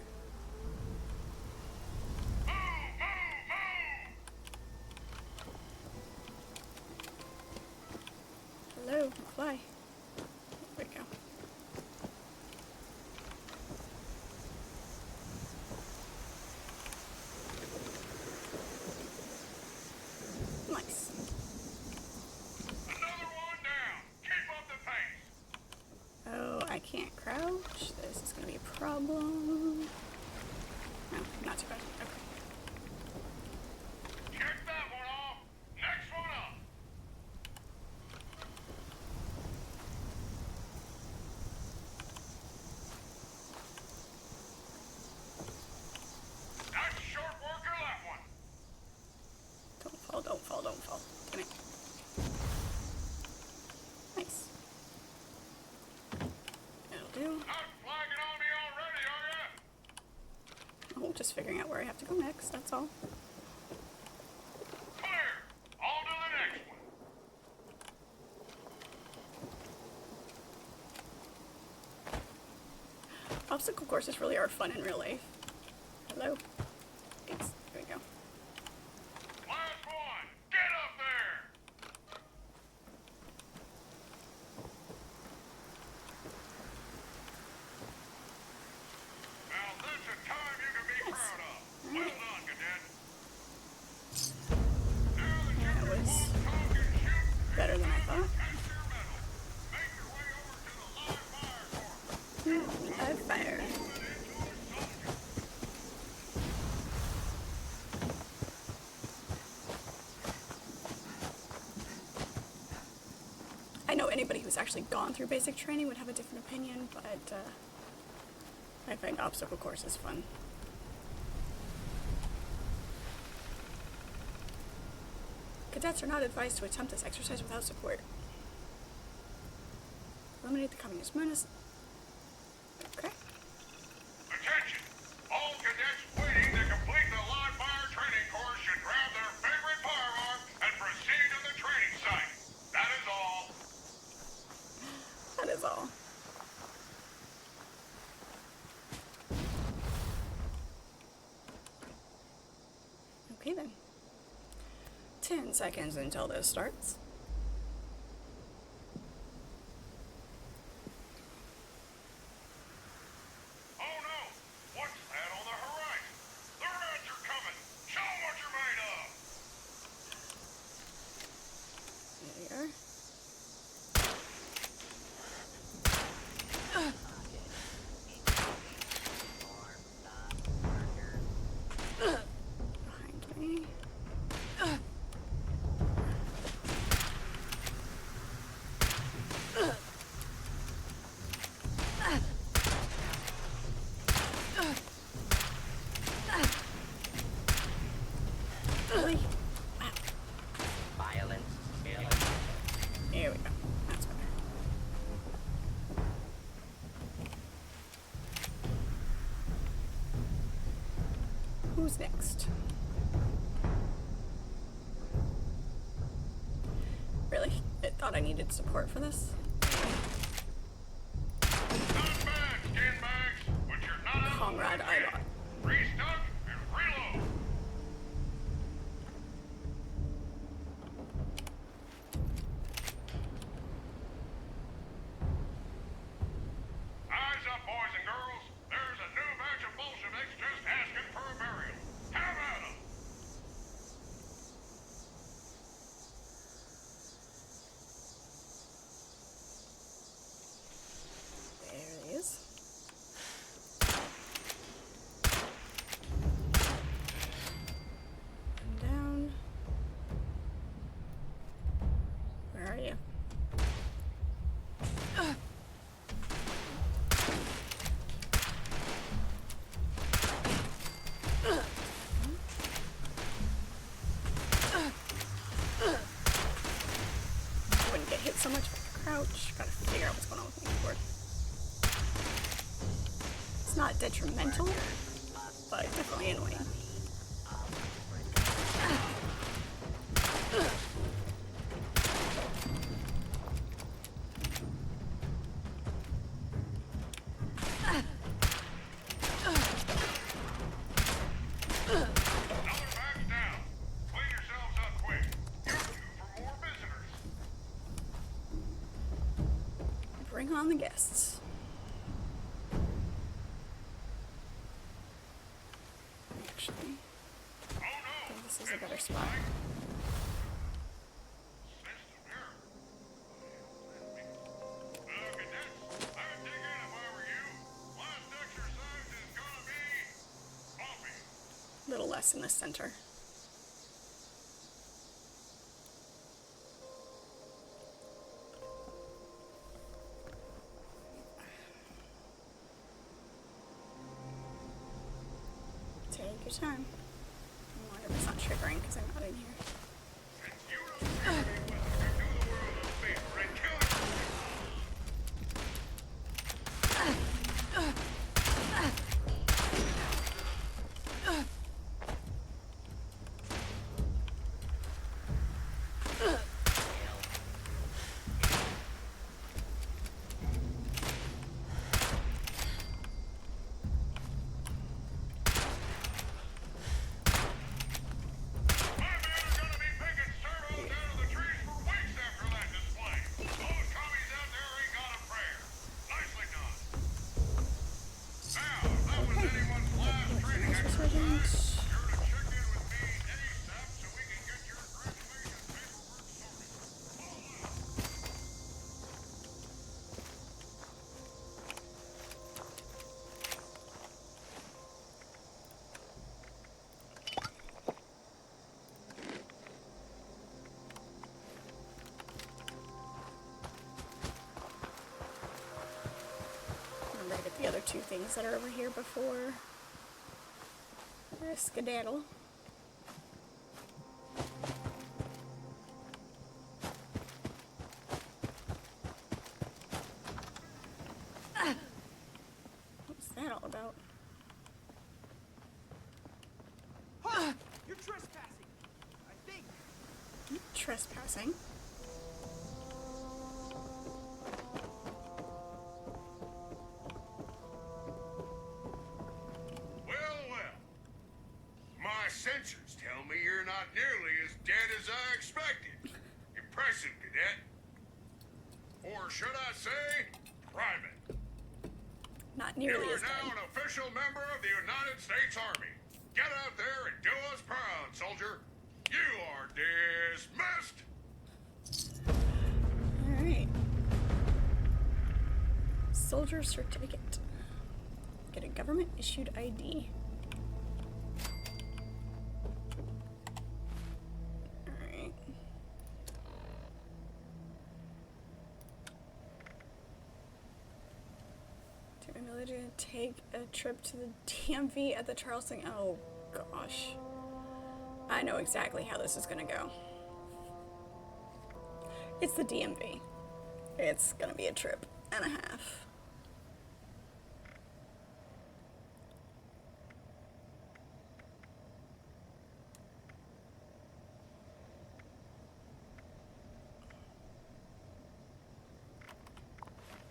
Hello, fly. There we go. Nice. Another one down. Keep up the pace. Oh, I can't crouch. This is gonna be a problem. No, not too bad. Okay. don't fall. Damn it. Nice. That'll do. Not flagging on me already, are ya? Oh, just figuring out where I have to go next, that's all. Clear! On to the next one. Obstacle courses really are fun in real life. Hello. Thanks. There we go. Last one! Get up there! Now that's a time you can be proud of. Well done, cadet. Now that That you've was talk and shoot, better than I thought. pass your medal. Make your way over to the live fire course. Live fire. I know anybody who's actually gone through basic training would have a different opinion, but I find obstacle courses fun. Cadets are not advised to attempt this exercise without support. Eliminate the communist menace. Okay. Attention! All cadets waiting to complete the live fire training course should grab their favorite firearm and proceed to the training site. That is all. That is all. Okay then. 10 seconds until this starts. Oh no! What's that on the horizon? The Reds are coming! Show 'em what you're made of! There we are. Behind me. Really? Wow. Violence. Here we go. That's better. Who's next? Really? I thought I needed support for this? Not bad, skin bags, but you're not out of Comrade the woods yet. Ibot. Restock and reload. Eyes up, boys and girls. There's a new batch of Bolsheviks just asking for a burial. Have at 'em. There it is. And down. Where are you? I wouldn't get hit so much with the crouch. Gotta figure out what's going on with my keyboard. It's not detrimental, but definitely annoying. Another batch down. Clean yourselves up quick. You're due for more visitors. Bring on the guests. Actually, Oh no! I think this is a better spot. System error. Cadets, I would dig in if I were you. Last exercise is gonna be coffee. A little less in the center. Take your time. I wonder if it's not triggering because I'm not in here. Remember to get the other two things that are over here before we're a skedaddle. What's that all about? You're trespassing, I think. Trespassing. My sensors tell me you're not nearly as dead as I expected. Impressive, Cadet. Or should I say, Private. Not You nearly are as now dead. an official member of the United States Army. Get out there and do us proud, soldier. You are dismissed. Alright. Soldier certificate. Get a government issued ID. Alright. To ability to take a trip to the DMV at the Charleston. Oh gosh. I know exactly how this is gonna go. It's the DMV. It's gonna be a trip and a half.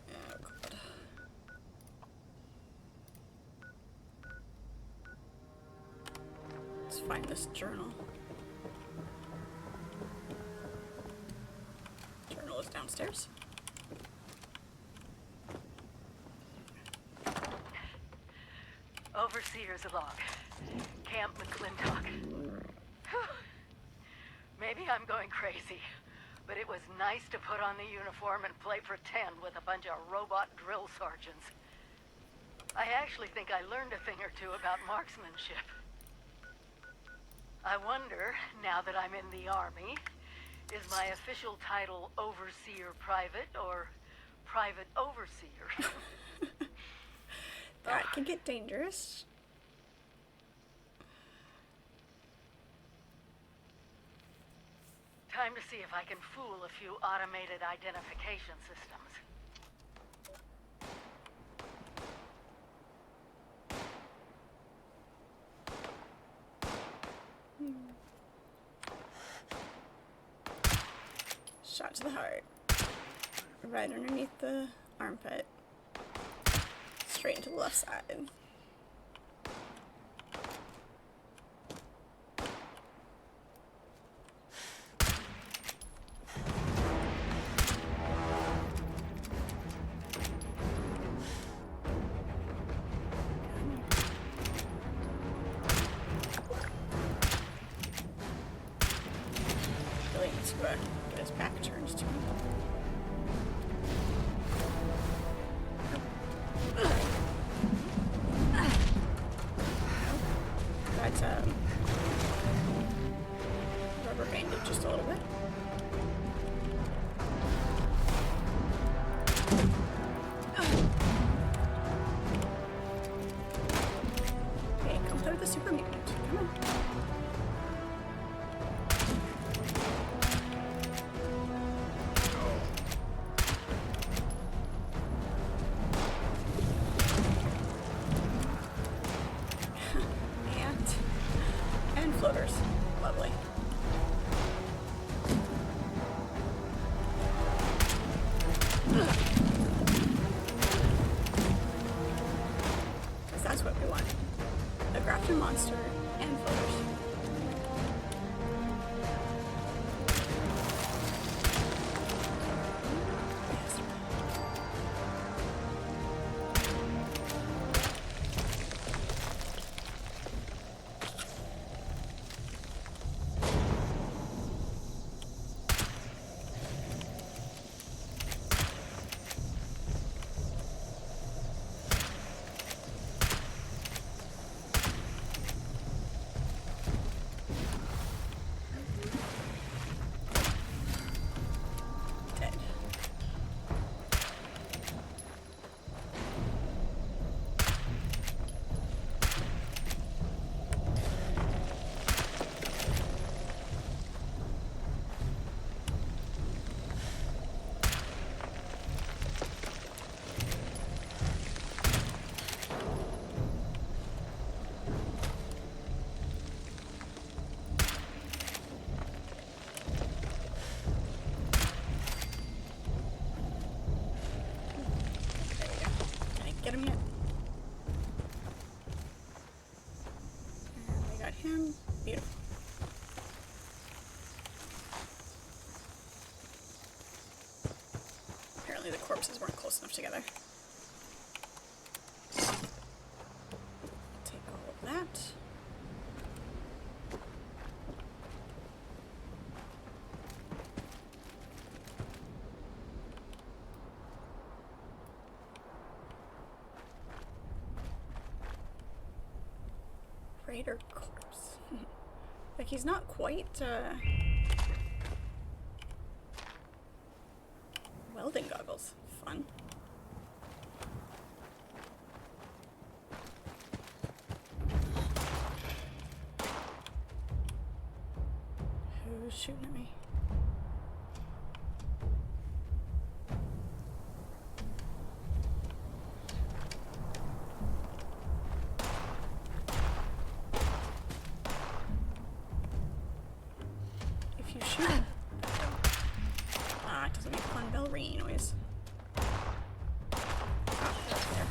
Oh god. Let's find this journal. Journal is downstairs. Overseer's log. Camp McClintock. Whew. Maybe I'm going crazy, but it was nice to put on the uniform and play pretend with a bunch of robot drill sergeants. I actually think I learned a thing or two about marksmanship. I wonder, now that I'm in the Army, is my official title Overseer Private or Private Overseer? That could get dangerous. Time to see if I can fool a few automated identification systems. Shot to the heart. Right underneath the armpit. Straight into the left side. Really needs to get his back turned to him. Got rubber banded just a little bit. Okay, come play with the super mutant. Come on. floaters. Lovely. Because that's what we want. A grafted monster and floaters. Get him yet? And we got him. Beautiful. Apparently the corpses weren't close enough together. Take all of that. Raider corpse. Like he's not quite welding goggles. Fun. Who's shooting at me? It doesn't make a fun bell ringing noise. Oh, that's there.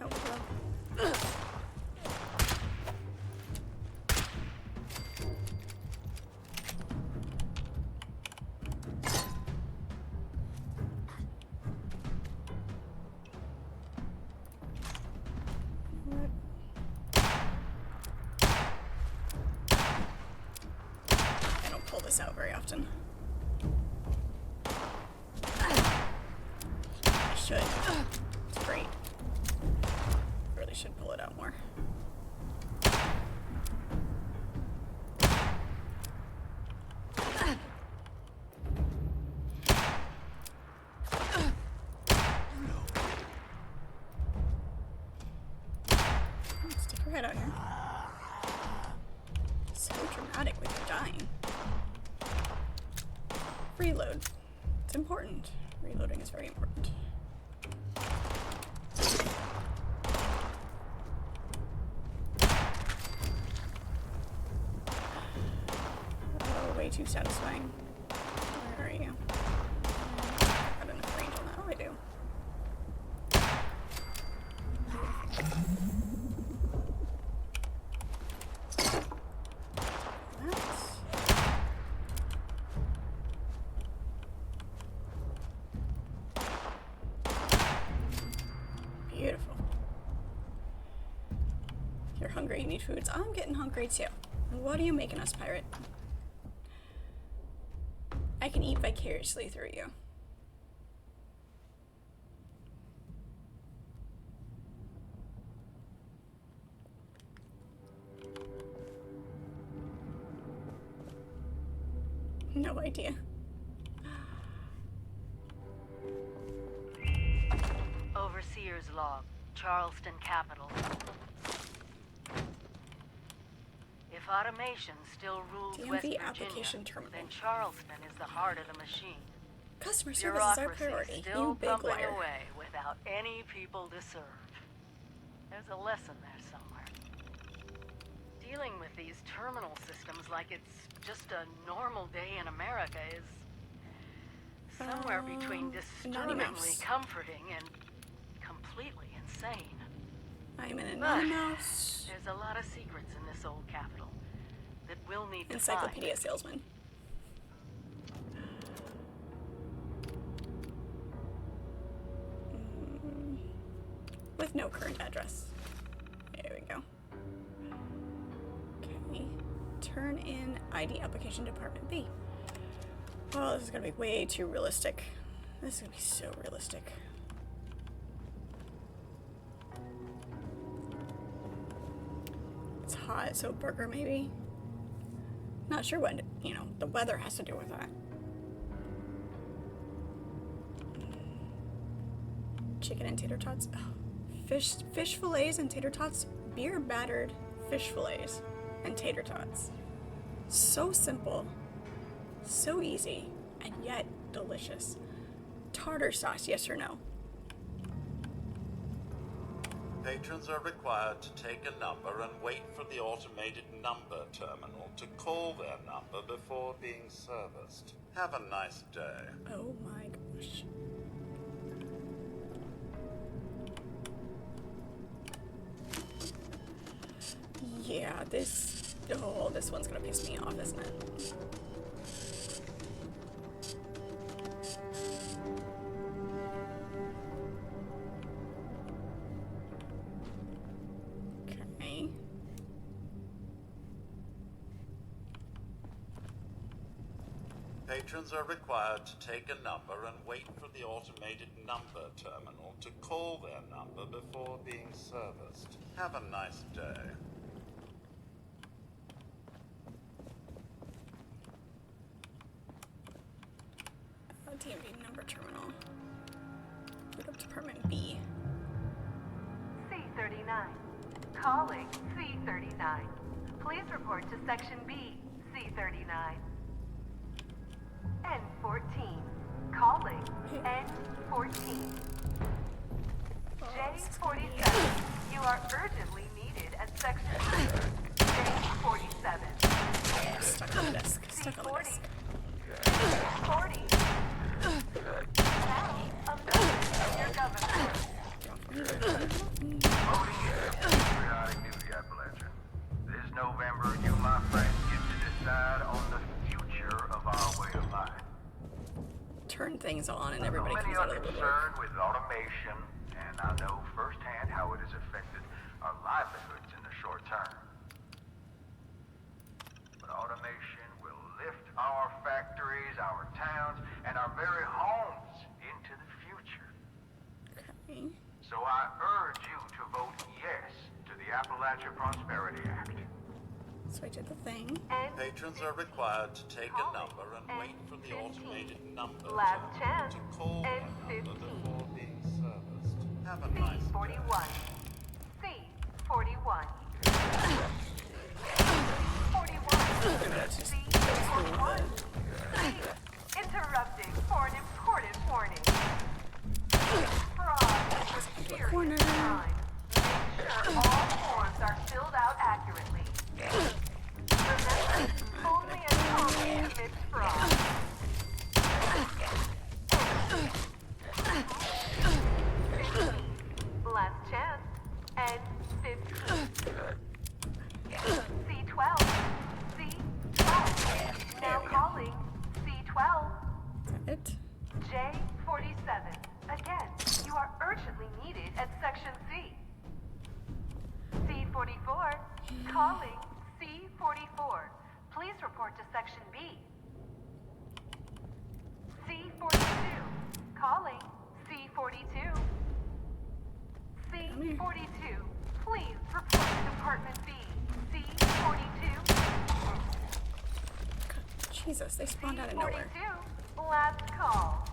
Oh, well. Pull this out very often. I should. It's great. Really should pull it out more. Stick your head out here. So dramatic with you dying. Reload. It's important. Reloading is very important. Oh, way too satisfying. Where are you? Got enough range on that. Oh, I do. Beautiful. You're hungry, you need foods. I'm getting hungry too. What are you making us, pirate? I can eat vicariously through you. No idea. Overseer's log, Charleston Capital. If automation still rules DMV West Virginia, application terminal. then Charleston is the heart of the machine. Customer service is our Bureaucracy priority, still you big pumping liar. away without any people to serve. There's a lesson there somewhere. dealing with these terminal systems like it's just a normal day in America is somewhere between disturbingly Mouse. comforting and completely insane. I'm an But anonymous there's a lot of secrets in this old capital that we'll need to encyclopedia find. salesman. With no current address. There we go. Okay. Turn in ID application department B. Oh, this is gonna be way too realistic. This is gonna be so realistic. It's hot, so burger maybe. Not sure what, you know, the weather has to do with that. Chicken and tater tots. Oh, fish fillets and tater tots. Beer battered fish fillets and tater tots. So simple, so easy, and yet delicious. Tartar sauce, yes or no? Patrons are required to take a number and wait for the automated number terminal to call their number before being serviced. Have a nice day. Oh my gosh. Yeah, this one's gonna piss me off, isn't it? Okay. Patrons are required to take a number and wait for the automated number terminal to call their number before being serviced. Have a nice day. DMV number terminal. Boot up department B. C39. Calling C39. Please report to section B, C39. N14. Calling N14. J47. You are urgently needed at section B. J47. Stuck on the desk. Stuck on the desk. 40. Now, a message from your governor. Periodic Duty Appalachia. This November, you, my friends, get to decide on the future of our way of life. Turn things on and everybody Many comes are out of the woodwork. concerned with automation, and I know firsthand how it has affected our livelihoods in the short term. But automation will lift our factories, our towns, and our very homes into the future. Okay. So I urge you to vote yes to the Appalachia Prosperity Act. So I did the thing. Patrons are required to take a number and wait for the automated number Last terminal chance. to call their number before being serviced. Have a nice day. C41. C41. 41. C41. C. Interrupting for an important warning. Fraud is a serious crime. Make sure all forms are filled out accurately. Remember, only a Tommy commits fraud. Last chance. N15. C12. C12. Now calling C12. It. J47. Again, you are urgently needed at section C. C44. Calling C44. Please report to section B. C42. Calling C42. C42. Please report to department B. C42. Jesus, they spawned out of nowhere. C42. Last call.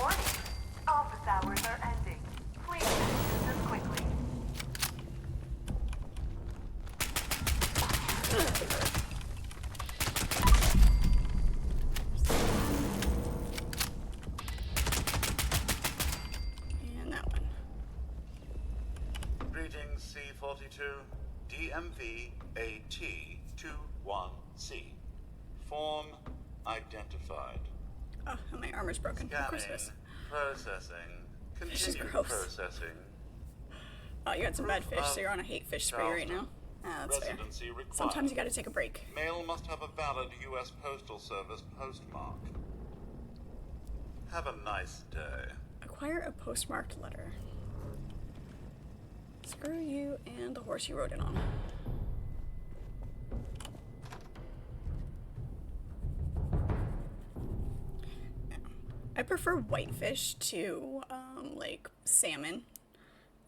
Warning. Office hours are ending. Please finish this quickly. And that one. Greetings, C-42. DMV AT21C. Form identified. Oh, and my armor's broken. Of course it is. Processing. Fish is Continue gross. processing. Oh, you had some bad fish, so you're on a hate fish spree right now. Ah, that's fair. Residency required. Sometimes you gotta take a break. Mail must have a valid U.S. Postal Service postmark. Have a nice day. Acquire a postmarked letter. Screw you and the horse you rode in on. I prefer whitefish to like salmon,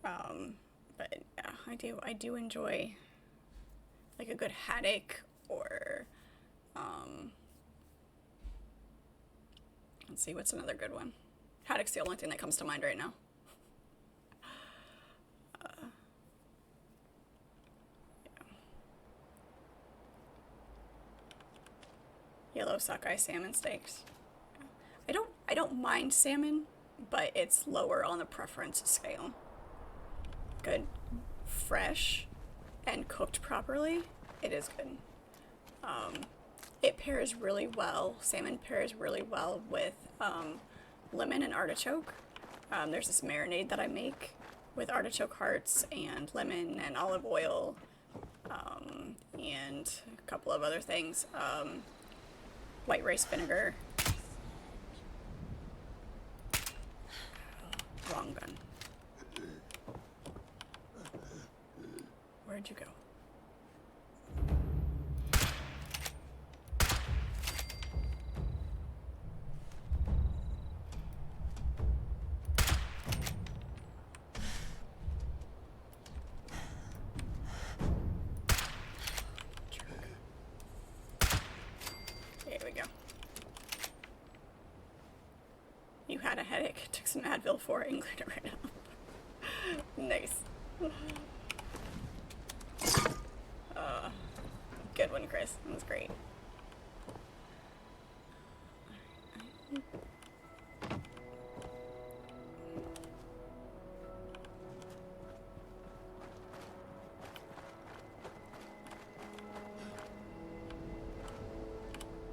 but yeah, I do enjoy like a good haddock or let's see, what's another good one? Haddock's the only thing that comes to mind right now. Yellow sockeye salmon steaks. I don't mind salmon, but it's lower on the preference scale. Good, fresh, and cooked properly, it is good. It pairs really well. Salmon pairs really well with lemon and artichoke. There's this marinade that I make with artichoke hearts and lemon and olive oil, and a couple of other things. White rice vinegar. Wrong gun. Where'd you go? There we go. You had a headache, took some Advil for it, and cleared it right up. Nice. Good one, Chris. That was great.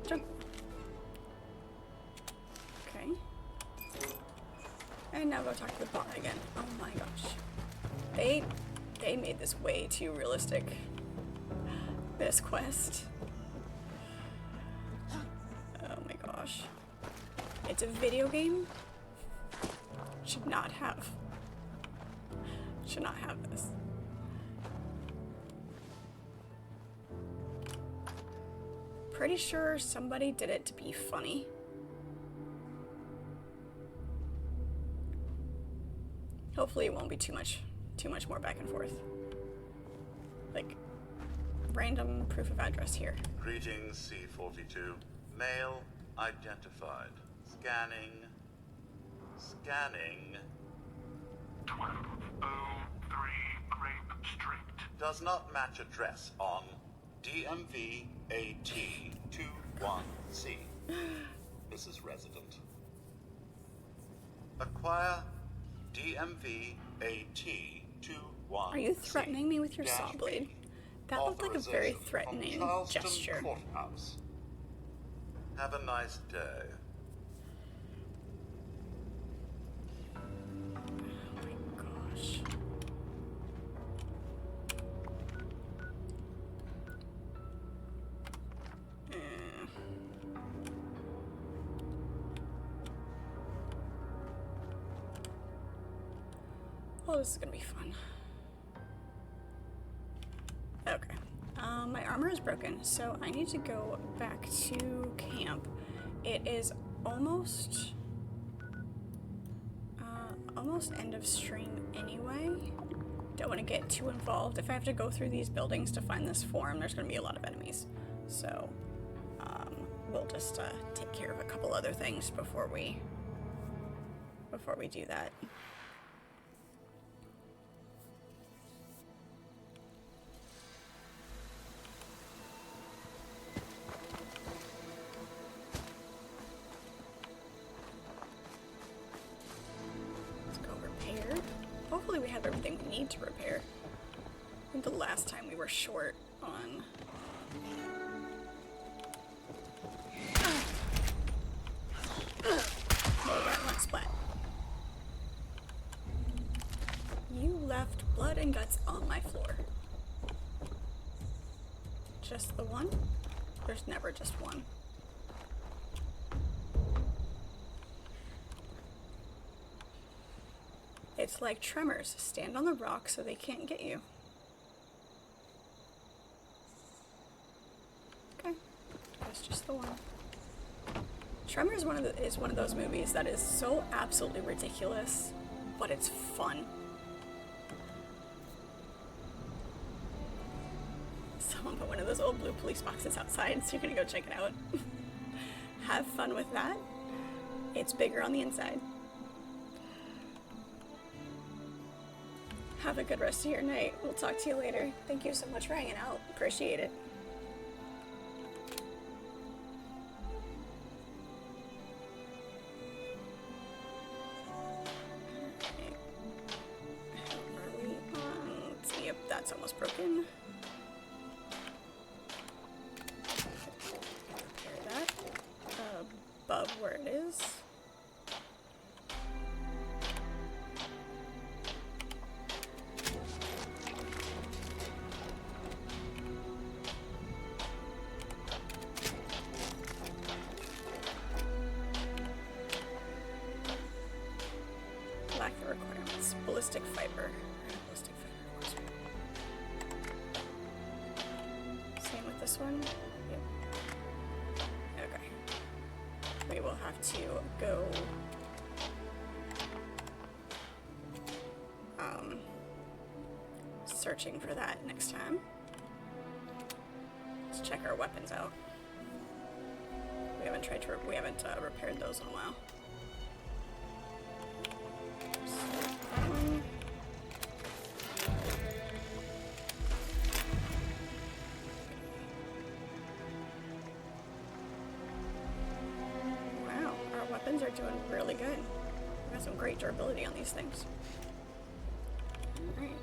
Jump. Okay. And now go talk to the bot again. Oh my gosh. They made this way too realistic. This quest. Oh my gosh. It's a video game. Should not have this. Pretty sure somebody did it to be funny. Hopefully it won't be too much more back and forth. Like, random proof of address here. Greetings, C-42. Male identified. Scanning. 1203 Grape Street. Does not match address on DMV AT21C. Mrs. Resident. Acquire DMV AT21C. Are you threatening me with your saw blade? That looked like a very threatening gesture. Courthouse. Have a nice day. Oh my gosh. Oh, this is gonna be fun. Okay. My armor is broken, so I need to go back to camp. It is almost end of stream anyway. Don't want to get too involved. If I have to go through these buildings to find this form, there's going to be a lot of enemies. So, we'll just take care of a couple other things before we do that. Hopefully we have everything we need to repair. think the last time we were short on... Oh, that one splat. You left blood and guts on my floor. Just the one? There's never just one. It's like tremors. Stand on the rock so they can't get you. Okay. That's just the one. Tremors is one of those movies that is so absolutely ridiculous, but it's fun. Someone put one of those old blue police boxes outside, so you're gonna go check it out. Have fun with that. It's bigger on the inside. Have a good rest of your night. We'll talk to you later. Thank you so much for hanging out. Appreciate it. Let's see, yep, that's almost broken. Repair that. Above where it is. Lack the requirements. Ballistic fiber. Ballistic fiber. Same with this one. Yep. Okay. We will have to go searching for that next time. Let's check our weapons out. We haven't repaired those in a while. Wow, our weapons are doing really good. We got some great durability on these things. Alright.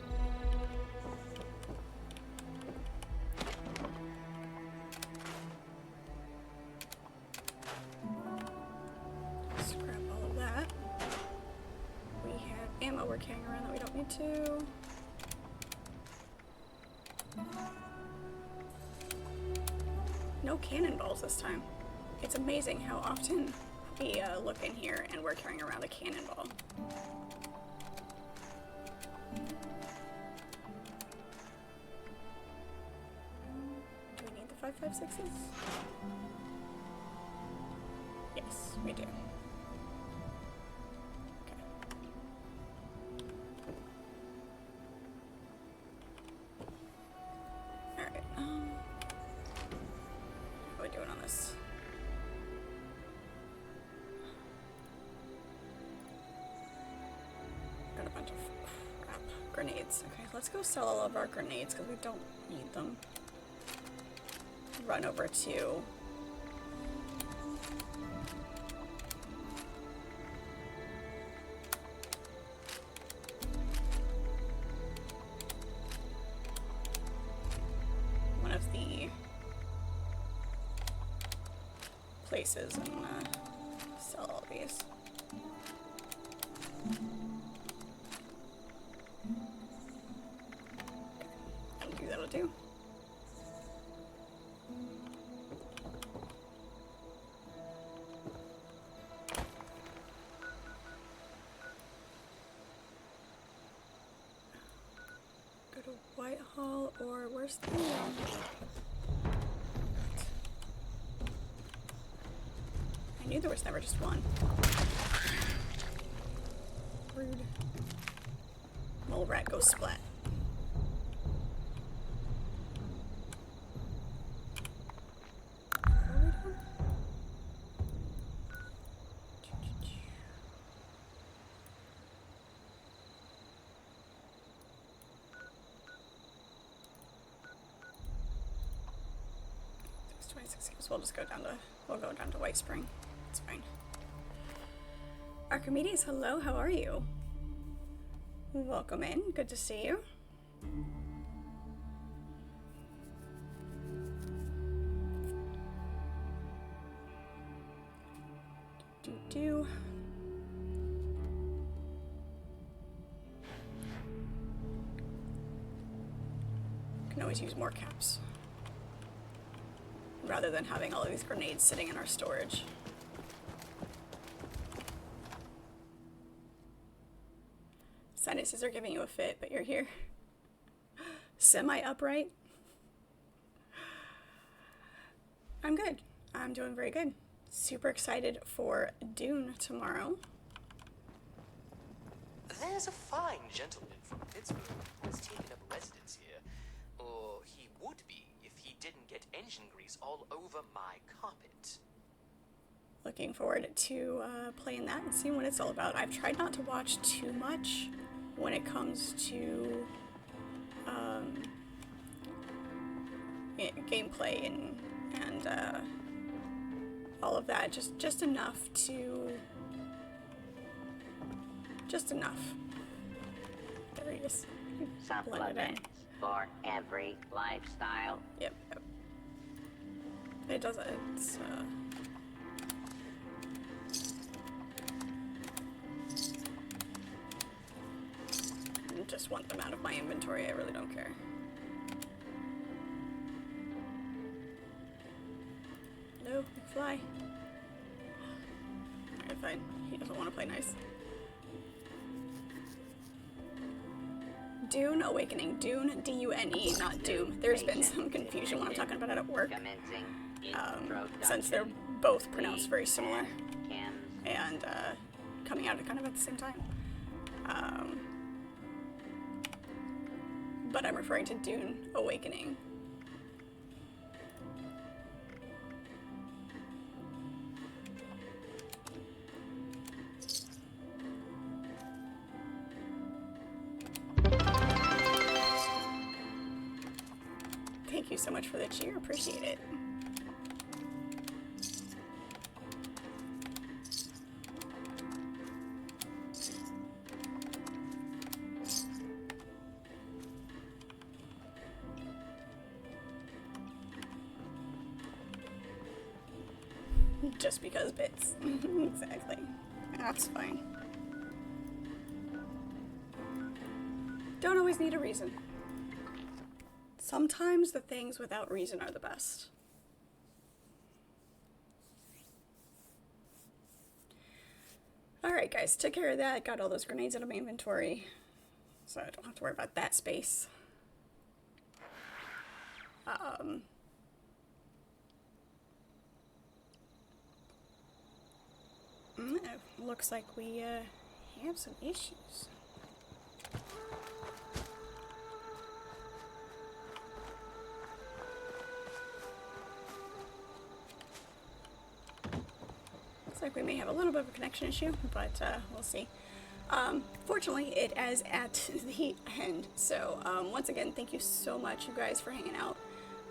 Scrap all of that. We have ammo we're carrying around that we don't need to. No cannonballs this time. It's amazing how often we look in here and we're carrying around a cannonball. Do we need the 5.56s? Yes, we do. Okay. Alright, how are we doing on this? Got a bunch of crap. Grenades. Okay, let's go sell all of our grenades because we don't need them. Run over to one of the places and sell all these. That'll do. Go to Whitehall, or where's the I knew there was never just one. Rude. Mole rat goes splat. So we'll just go down to, White Spring. It's fine. Archimedes, hello, how are you? Welcome in, good to see you. do. Can always use more caps rather than having all of these grenades sitting in our storage. Sinuses are giving you a fit, but you're here. Semi-upright. I'm good. I'm doing very good. Super excited for Dune tomorrow. There's a fine gentleman from Pittsburgh who has taken up residence here. Or he would be if he didn't get engine grease all over my carpet. Looking forward to playing that and seeing what it's all about. I've tried not to watch too much when it comes to gameplay and all of that. Just enough to... Just enough. There he is. Supplements for every lifestyle. Yep. It does it. It's I just want them out of my inventory. I really don't care. No, fly. Alright, fine. He doesn't want to play nice. Dune Awakening. Dune, D-U-N-E, not Doom. There's been some confusion when I'm talking about it at work, since they're both pronounced very similar, and coming out kind of at the same time. But I'm referring to Dune Awakening. Thank you so much for the cheer. Appreciate it. Just because bits. Exactly. That's fine. Don't always need a reason. Sometimes the things without reason are the best. Alright guys, took care of that. Got all those grenades out of my inventory, so I don't have to worry about that space. Looks like we have some issues. Looks like we may have a little bit of a connection issue, but we'll see. Fortunately, it is at the end. So once again, thank you so much, you guys, for hanging out.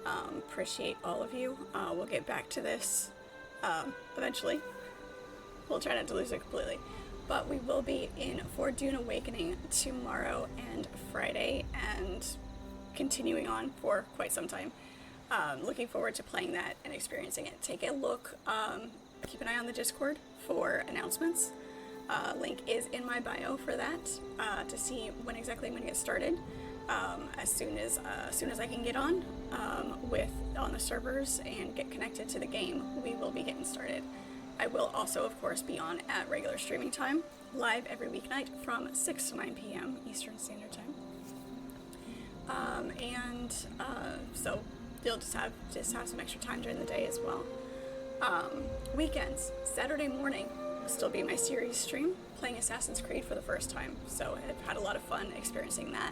Appreciate all of you. We'll get back to this eventually. We'll try not to lose it completely. But we will be in for Dune Awakening tomorrow and Friday, and continuing on for quite some time. Looking forward to playing that and experiencing it. Take a look, keep an eye on the Discord for announcements. Link is in my bio for that, to see when exactly I'm going to get started. As soon as I can get on the servers and get connected to the game, we will be getting started. I will also, of course, be on at regular streaming time, live every weeknight from 6 to 9 p.m. Eastern Standard Time. So you'll just have some extra time during the day as well. Weekends, Saturday morning, will still be my series stream, playing Assassin's Creed for the first time. So I've had a lot of fun experiencing that,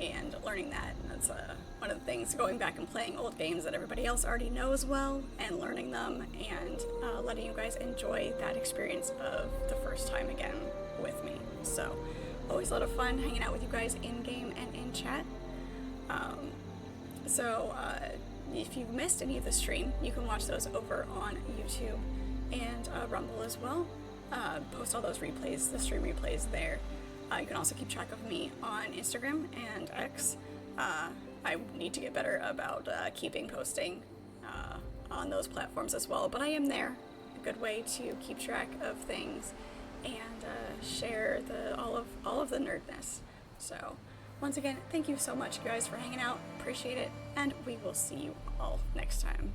and learning that. And that's one of the things, going back and playing old games that everybody else already knows well, and learning them, and letting you guys enjoy that experience of the first time again with me. So always a lot of fun hanging out with you guys in game and in chat. If you've missed any of the stream, you can watch those over on YouTube and Rumble as well. Post all those replays, the stream replays there. You can also keep track of me on Instagram and X. I need to get better about keeping posting on those platforms as well, but I am there. good way to keep track of things and share all of the nerdness. So once again, thank you so much, guys, for hanging out. Appreciate it, and we will see you all next time.